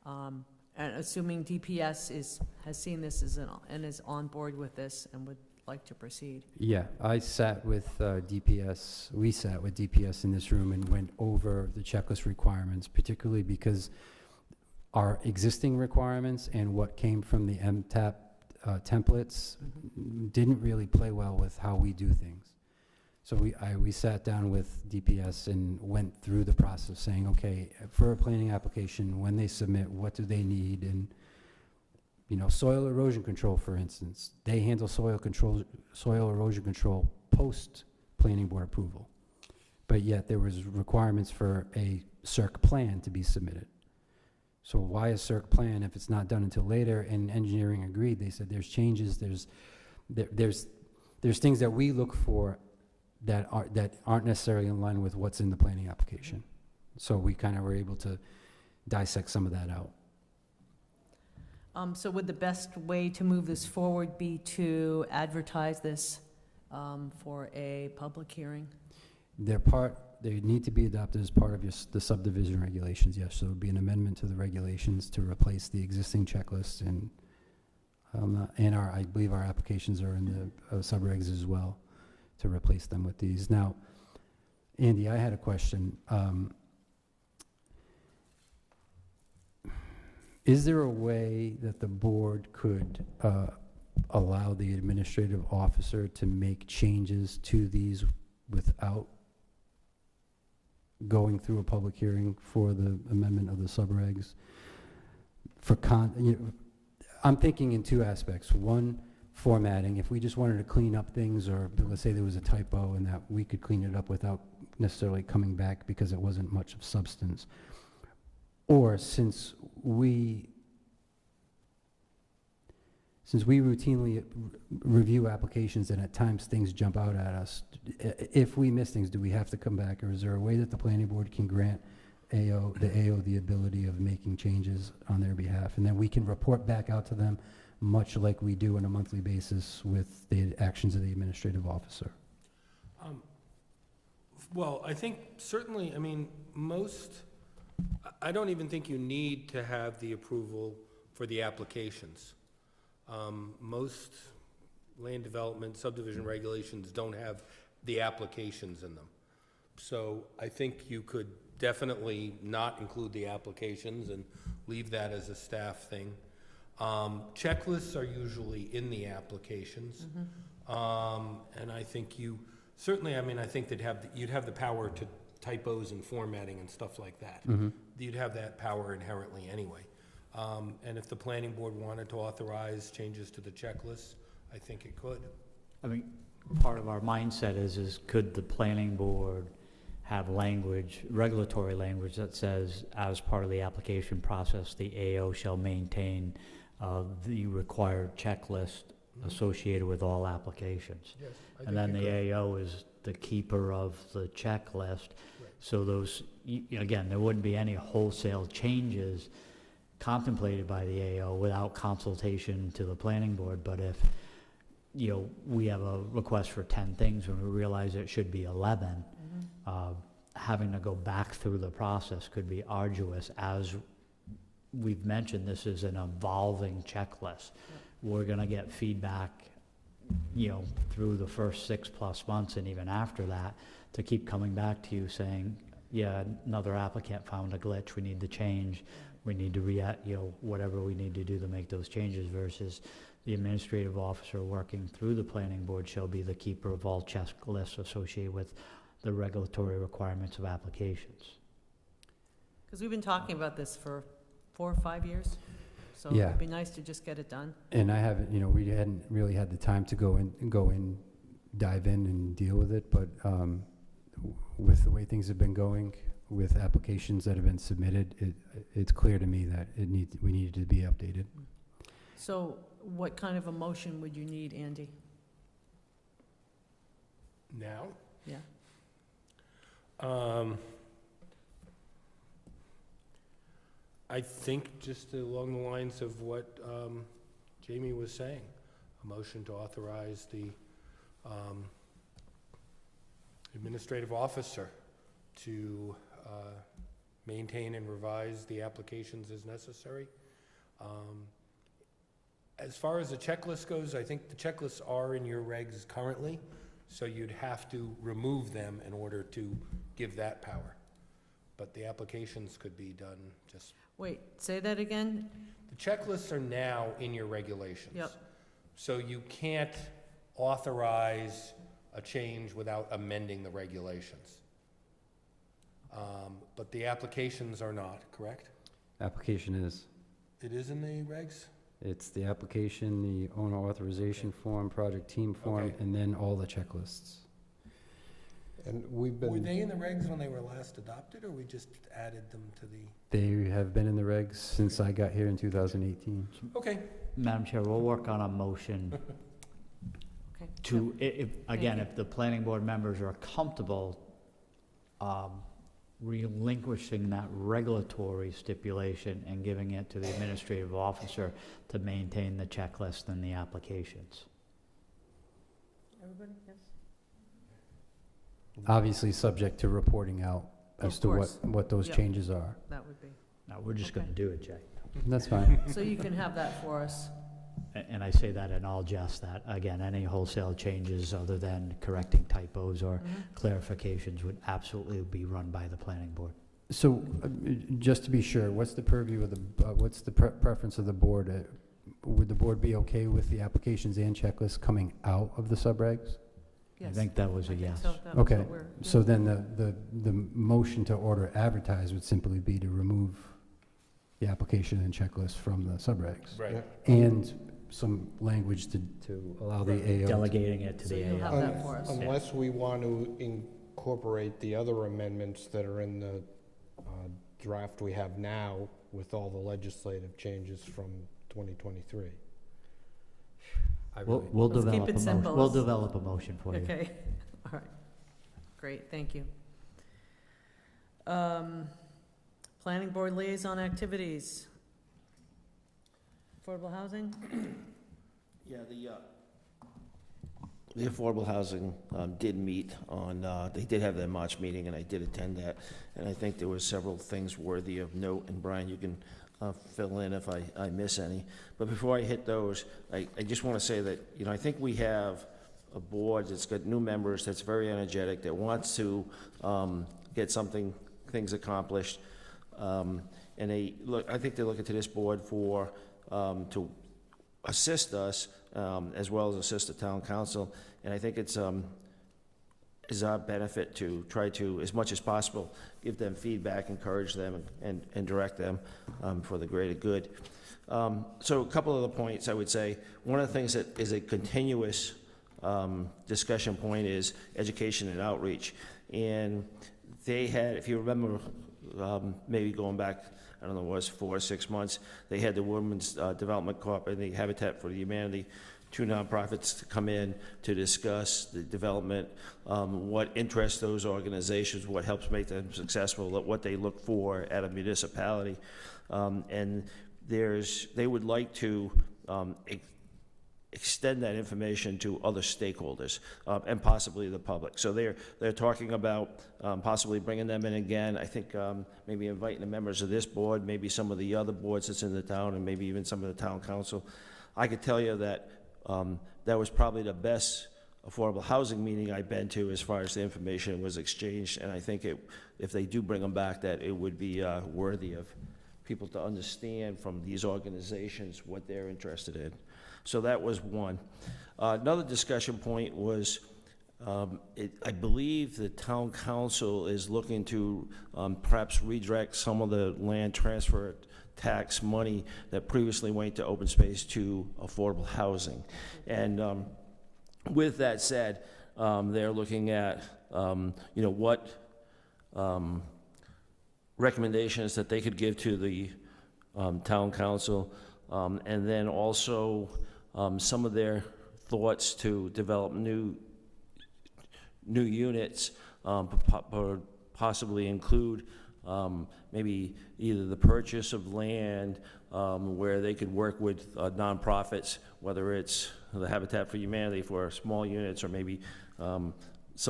And assuming DPS has seen this and is on board with this and would like to proceed. Yeah, I sat with DPS, we sat with DPS in this room and went over the checklist requirements, particularly because our existing requirements and what came from the MTAP templates didn't really play well with how we do things. So we sat down with DPS and went through the process saying, okay, for a planning application, when they submit, what do they need? And soil erosion control, for instance, they handle soil erosion control post planning board approval. But yet there was requirements for a CERC plan to be submitted. So why a CERC plan if it's not done until later? And engineering agreed. They said there's changes, there's things that we look for that aren't necessarily in line with what's in the planning application. So we kind of were able to dissect some of that out. So would the best way to move this forward be to advertise this for a public hearing? They need to be adopted as part of the subdivision regulations, yes. So it would be an amendment to the regulations to replace the existing checklist and And I believe our applications are in the subregs as well, to replace them with these. Now, Andy, I had a question. Is there a way that the board could allow the administrative officer to make changes to these without going through a public hearing for the amendment of the subregs? I'm thinking in two aspects. One, formatting. If we just wanted to clean up things, or let's say there was a typo and that we could clean it up without necessarily coming back because it wasn't much of substance. Or since we routinely review applications and at times things jump out at us, if we miss things, do we have to come back, or is there a way that the planning board can grant the AO the ability of making changes on their behalf, and then we can report back out to them, much like we do on a monthly basis with the actions of the administrative officer? Well, I think certainly, I mean, I don't even think you need to have the approval for the applications. Most land development subdivision regulations don't have the applications in them. So I think you could definitely not include the applications and leave that as a staff thing. Checklists are usually in the applications. And I think certainly, I mean, I think you'd have the power to typos and formatting and stuff like that. You'd have that power inherently anyway. And if the planning board wanted to authorize changes to the checklist, I think it could. I mean, part of our mindset is could the planning board have language, regulatory language that says, as part of the application process, the AO shall maintain the required checklist associated with all applications. Yes, I And then the AO is the keeper of the checklist. So those, again, there wouldn't be any wholesale changes contemplated by the AO without consultation to the planning board. But if, we have a request for 10 things and we realize it should be 11, having to go back through the process could be arduous. As we've mentioned, this is an evolving checklist. We're gonna get feedback, through the first 6+ months and even after that, to keep coming back to you saying, yeah, another applicant found a glitch, we need to change, we need to whatever we need to do to make those changes, versus the administrative officer working through the planning board shall be the keeper of all checklists associated with the regulatory requirements of applications. Because we've been talking about this for 4 or 5 years, so Yeah. it'd be nice to just get it done. And I haven't, we hadn't really had the time to go in, dive in and deal with it, but with the way things have been going, with applications that have been submitted, it's clear to me that we needed to be updated. So what kind of a motion would you need, Andy? Now? Yeah. I think just along the lines of what Jamie was saying, a motion to authorize the administrative officer to maintain and revise the applications as necessary. As far as the checklist goes, I think the checklists are in your regs currently, so you'd have to remove them in order to give that power. But the applications could be done just... Wait, say that again? The checklists are now in your regulations. Yep. So you can't authorize a change without amending the regulations. But the applications are not, correct? Application is. It is in the regs? It's the application, the owner authorization form, project team form, Okay. and then all the checklists. And we've Were been, they in the regs when they were last adopted, or we just added them to the... They have been in the regs since I got here in 2018. Okay. Madam Chair, we'll work on a motion Okay. to, if the planning board members are comfortable relinquishing that regulatory stipulation and giving it to the administrative officer to maintain the checklist and the applications. Everybody, yes? Obviously, subject to reporting out as Of to course. what those Yep. changes are. That would be. No, we're just gonna do it, Jay. That's fine. So you can have that for us. And I say that in all jest, that, again, any wholesale changes other than correcting typos or clarifications would absolutely be run by the planning board. So, just to be sure, what's the purview of the, what's the preference of the board? Would the board be okay with the applications and checklists coming out of the subregs? I think that was a yes. Okay, so then the motion to order advertise would simply be to remove the application and checklist from the subregs. Right. And some language to allow the AO. Delegating it to So the you'll have AO. that for us. Unless we want to incorporate the other amendments that are in the draft we have now with all the legislative changes from 2023. We'll Let's keep develop it a motion, simple. we'll develop a motion for you. Okay, all right. Great, thank you. Planning board liaison activities. Affordable housing? Yeah, the Affordable Housing did meet on, they did have their March meeting, and I did attend that, and I think there were several things worthy of note, and Brian, you can fill in if I miss any. But before I hit those, I just want to say that, you know, I think we have a board that's got new members, that's very energetic, that wants to get things accomplished. And I think they're looking to this board for, to assist us, as well as assist the town council. And I think it's our benefit to try to, as much as possible, give them feedback, encourage them, and direct them for the greater good. So a couple of the points I would say. One of the things that is a continuous discussion point is education and outreach. And they had, if you remember, maybe going back, I don't know, it was 4 or 6 months, they had the Women's Development Corp and the Habitat for Humanity, two nonprofits, to come in to discuss the development, what interests those organizations, what helps make them successful, what they look for at a municipality. And they would like to extend that information to other stakeholders and possibly the public. So they're talking about possibly bringing them in again. I think maybe inviting the members of this board, maybe some of the other boards that's in the town, and maybe even some of the town council. I could tell you that that was probably the best affordable housing meeting I've been to as far as the information was exchanged, and I think if they do bring them back, that it would be worthy of people to understand from these organizations what they're interested in. So that was one. Another discussion point was, I believe the town council is looking to perhaps redirect some of the land transfer tax money that previously went to open space to affordable housing. And with that said, they're looking at, what recommendations that they could give to the town council, and then also some of their thoughts to develop new units, or possibly include maybe either the purchase of land where they could work with nonprofits, whether it's the Habitat for Humanity for small units or maybe some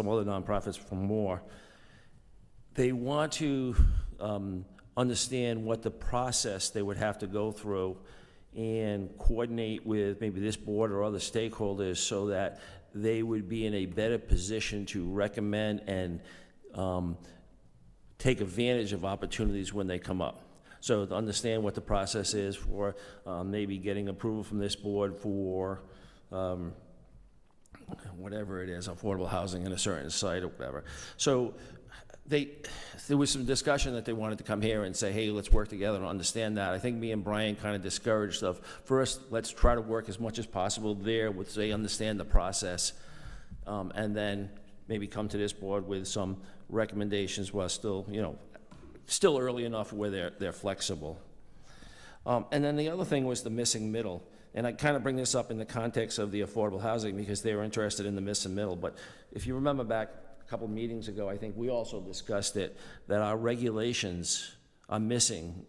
other nonprofits for more. They want to understand what the process they would have to go through and coordinate with maybe this board or other stakeholders so that they would be in a better position to recommend and take advantage of opportunities when they come up. So to understand what the process is for maybe getting approval from this board for whatever it is, affordable housing in a certain site or whatever. So there was some discussion that they wanted to come here and say, hey, let's work together and understand that. I think me and Brian kind of discouraged of, first, let's try to work as much as possible there with, they understand the process, and then maybe come to this board with some recommendations while still, still early enough where they're flexible. And then the other thing was the missing middle. And I kind of bring this up in the context of the affordable housing because they were interested in the missing middle. But if you remember back a couple meetings ago, I think we also discussed it, that our regulations are missing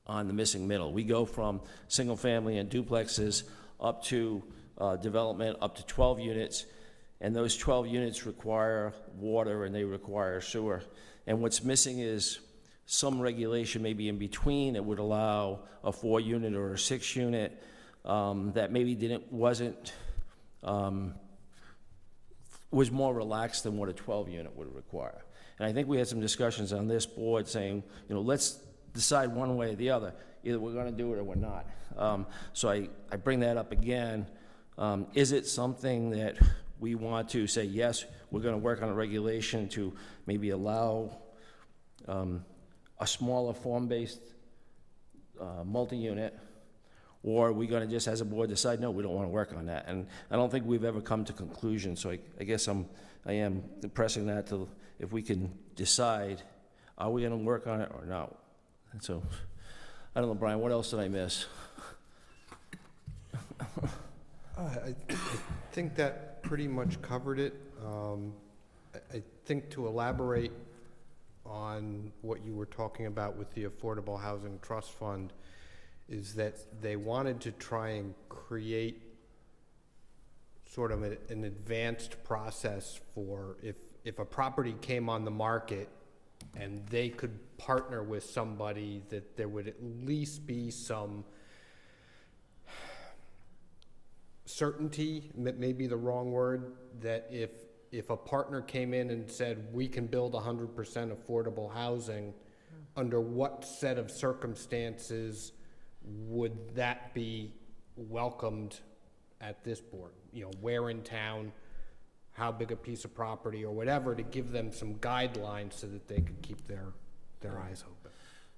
on the missing middle. We go from single family and duplexes up to development up to 12 units, and those 12 units require water and they require sewer. And what's missing is some regulation maybe in between that would allow a 4-unit or a 6-unit that maybe was more relaxed than what a 12-unit would require. And I think we had some discussions on this board saying, let's decide one way or the other. Either we're gonna do it or we're not. So I bring that up again. Is it something that we want to say, yes, we're gonna work on a regulation to maybe allow a smaller form-based multi-unit, or are we gonna just, as a board, decide, no, we don't wanna work on that? And I don't think we've ever come to conclusion, so I guess I am pressing that to, if we can decide, are we gonna work on it or not? And so, I don't know, Brian, what else did I miss? I think that pretty much covered it. I think to elaborate on what you were talking about with the Affordable Housing Trust Fund is that they wanted to try and create sort of an advanced process for if a property came on the market and they could partner with somebody, that there would at least be some certainty, maybe the wrong word, that if a partner came in and said, we can build 100% affordable housing, under what set of circumstances would that be welcomed at this board? Where in town, how big a piece of property or whatever, to give them some guidelines so that they could keep their eyes open.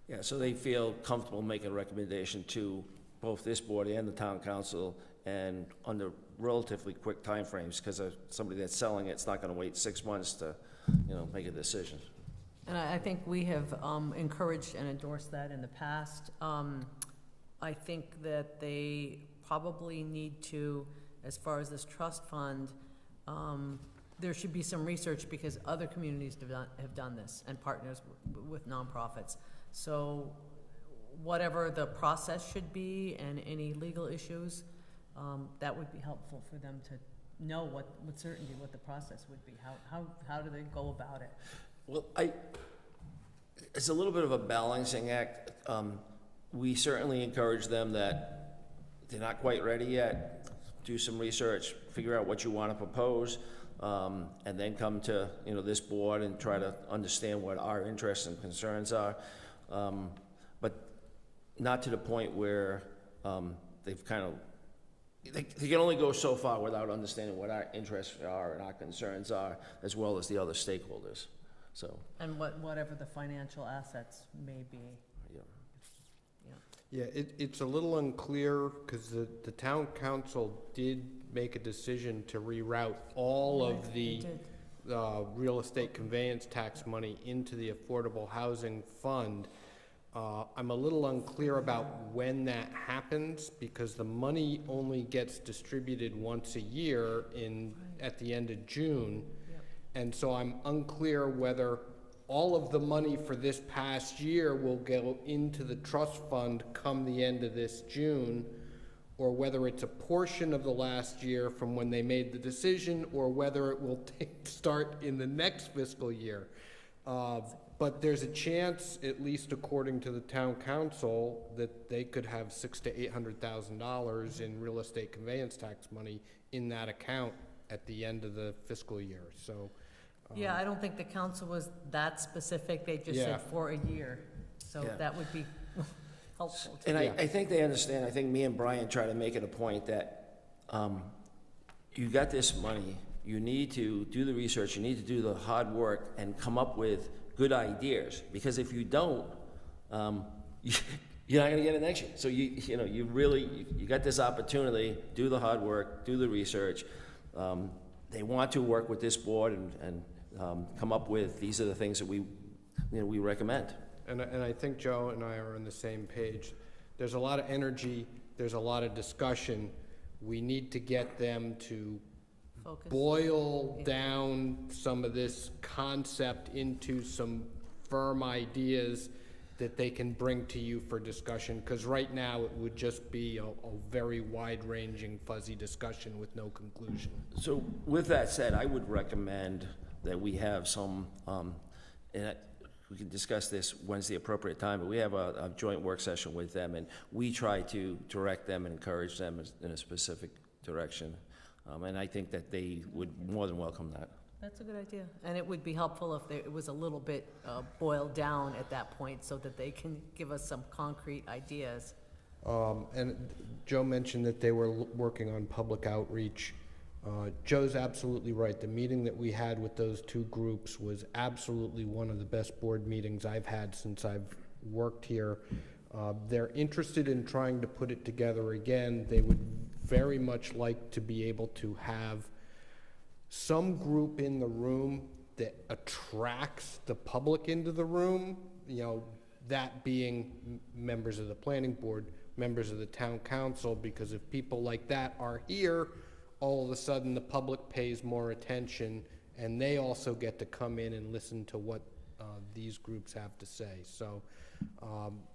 Yeah, so they feel comfortable making a recommendation to both this board and the town council, and under relatively quick timeframes, because somebody that's selling it's not going to wait 6 months to, make a decision. And I think we have encouraged and endorsed that in the past. I think that they probably need to, as far as this trust fund, there should be some research, because other communities have done this, and partners with nonprofits. So whatever the process should be and any legal issues, that would be helpful for them to know with certainty what the process would be. How do they go about it? Well, it's a little bit of a balancing act. We certainly encourage them that they're not quite ready yet. Do some research, figure out what you want to propose, and then come to this board and try to understand what our interests and concerns are. But not to the point where they've kind of, they can only go so far without understanding what our interests are and our concerns are, as well as the other stakeholders. So. And whatever the financial assets may be. Yeah, it's a little unclear, because the town council did make a decision to reroute all of the real estate conveyance tax money into the Affordable Housing Fund. I'm a little unclear about when that happens, because the money only gets distributed once a year at the end of June. And so I'm unclear whether all of the money for this past year will go into the trust fund come the end of this June, or whether it's a portion of the last year from when they made the decision, or whether it will start in the next fiscal year. But there's a chance, at least according to the town council, that they could have $600,000 to $800,000 in real estate conveyance tax money in that account at the end of the fiscal year. So. Yeah, I don't think the council was that specific. They just said for a year. So that would be helpful. And I think they understand. I think me and Brian try to make it a point that you got this money. You need to do the research. You need to do the hard work and come up with good ideas. Because if you don't, you're not going to get it next year. So you got this opportunity. Do the hard work. Do the research. They want to work with this board and come up with, these are the things that we recommend. And I think Joe and I are on the same page. There's a lot of energy, there's a lot of discussion. We need to get them to boil down some of this concept into some firm ideas that they can bring to you for discussion, because right now it would just be a very wide-ranging, fuzzy discussion with no conclusion. So with that said, I would recommend that we have some, we can discuss this when's the appropriate time, but we have a joint work session with them, and we try to direct them and encourage them in a specific direction. And I think that they would more than welcome that. That's a good idea. And it would be helpful if it was a little bit boiled down at that point so that they can give us some concrete ideas. And Joe mentioned that they were working on public outreach. Joe's absolutely right. The meeting that we had with those two groups was absolutely one of the best board meetings I've had since I've worked here. They're interested in trying to put it together again. They would very much like to be able to have some group in the room that attracts the public into the room, you know, that being members of the planning board, members of the town council, because if people like that are here, all of a sudden the public pays more attention, and they also get to come in and listen to what these groups have to say. So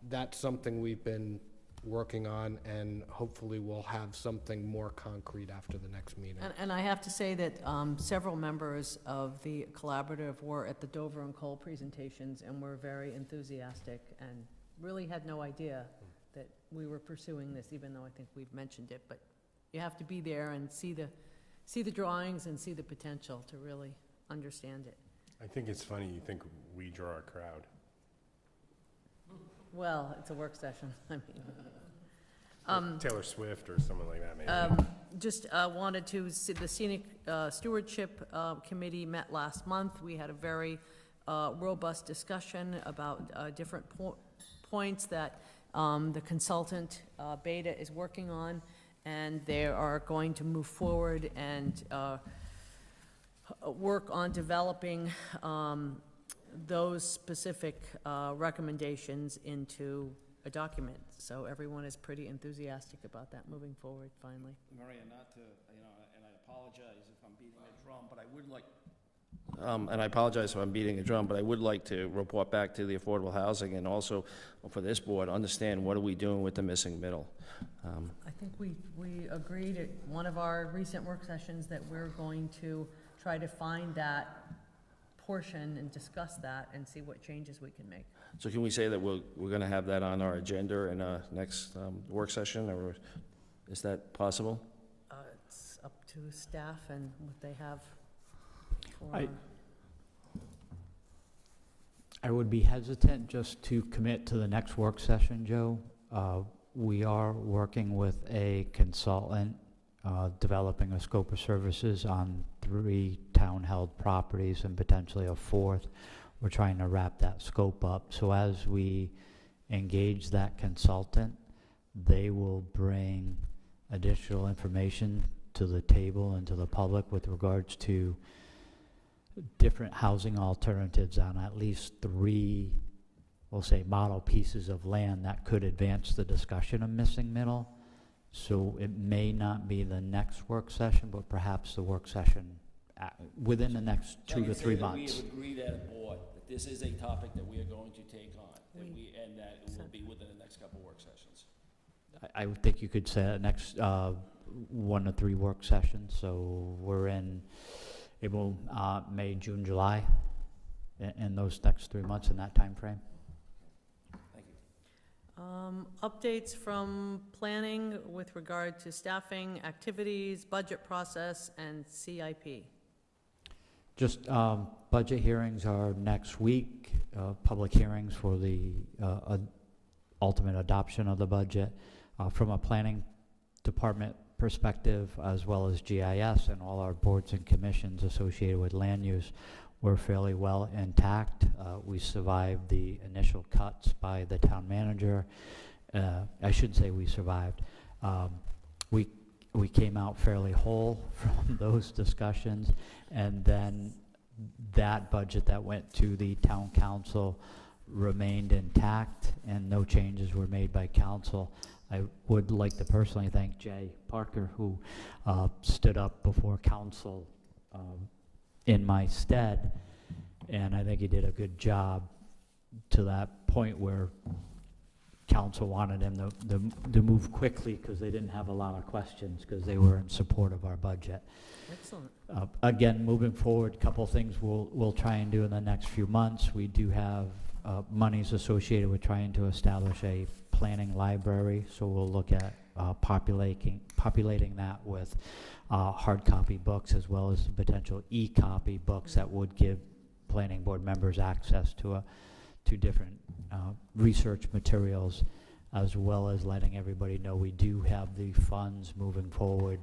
that's something we've been working on, and hopefully we'll have something more concrete after the next meeting. And I have to say that several members of the collaborative were at the Dover and Cole presentations and were very enthusiastic and really had no idea that we were pursuing this, even though I think we've mentioned it. But you have to be there and see the drawings and see the potential to really understand it. I think it's funny, you think we draw a crowd. Well, it's a work session, I mean. Taylor Swift or someone like that, maybe. Just wanted to see the Scenic Stewardship Committee met last month. We had a very robust discussion about different points that the consultant, Beta, is working on, and they are going to move forward and work on developing those specific recommendations into a document. So everyone is pretty enthusiastic about that moving forward, finally. Maria, not to, and I apologize if I'm beating a drum, but I would like, and I apologize if I'm beating a drum, but I would like to report back to the affordable housing and also for this board, understand what are we doing with the missing middle. I think we agreed at one of our recent work sessions that we're going to try to find that portion and discuss that and see what changes we can make. So can we say that we're going to have that on our agenda in our next work session, or is that possible? It's up to staff and what they have. I would be hesitant just to commit to the next work session, Joe. We are working with a consultant, developing a scope of services on 3 town-held properties and potentially a 4th. We're trying to wrap that scope up. So as we engage that consultant, they will bring additional information to the table and to the public with regards to different housing alternatives on at least 3, we'll say, model pieces of land that could advance the discussion of missing middle. So it may not be the next work session, but perhaps the work session within the next 2 to 3 months. We have agreed as a board that this is a topic that we are going to take on, and that it will be within the next couple work sessions. I would think you could say the next 1 to 3 work sessions. So we're in April, May, June, July, in those next 3 months in that time frame. Thank you. Updates from planning with regard to staffing, activities, budget process, and CIP. Just budget hearings are next week, public hearings for the ultimate adoption of the budget. From a planning department perspective, as well as GIS and all our boards and commissions associated with land use, we're fairly well intact. We survived the initial cuts by the town manager. I shouldn't say we survived. We came out fairly whole from those discussions, and then that budget that went to the town council remained intact, and no changes were made by council. I would like to personally thank Jay Parker, who stood up before council in my stead, and I think he did a good job to that point where council wanted him to move quickly because they didn't have a lot of questions because they were in support of our budget. Excellent. Again, moving forward, couple things we'll try and do in the next few months. We do have monies associated with trying to establish a planning library, so we'll look at populating that with hard copy books as well as the potential e-copy books that would give planning board members access to different research materials, as well as letting everybody know we do have the funds moving forward,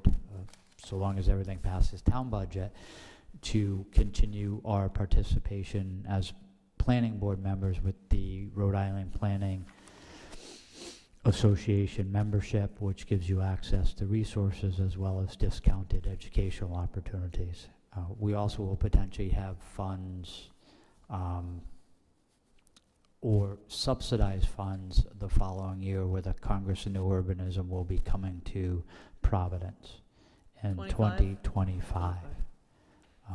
so long as everything passes town budget, to continue our participation as planning board members with the Rhode Island Planning Association membership, which gives you access to resources as well as discounted educational opportunities. We also will potentially have funds or subsidized funds the following year, where the Congress of New Urbanism will be coming to Providence in 2025.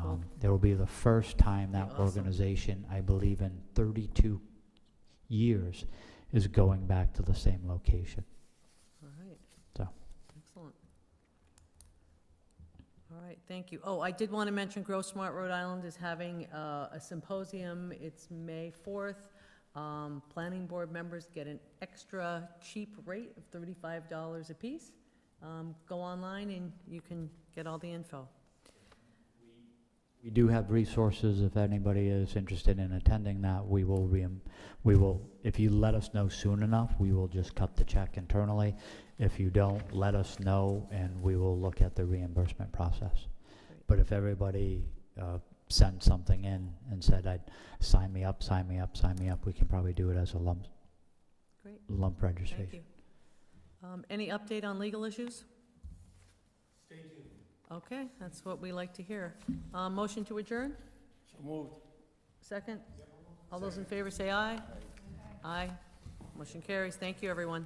Cool. There will be the first time that Awesome. organization, I believe in 32 years, is going back to the same location. All right. So. Excellent. All right, thank you. Oh, I did want to mention Grow Smart Rhode Island is having a symposium. It's May 4th. Planning board members get an extra cheap rate of $35 apiece. Go online and you can get all the info. We do have resources. If anybody is interested in attending that, we will, if you let us know soon enough, we will just cut the check internally. If you don't, let us know and we will look at the reimbursement process. Great. But if everybody sent something in and said, I'd sign me up, we can probably do it as a lump registration. Thank you. Any update on legal issues? Stay tuned. Okay, that's what we like to hear. Motion to adjourn? So moved. Second? All those in favor say aye. Aye. Motion carries. Thank you, everyone.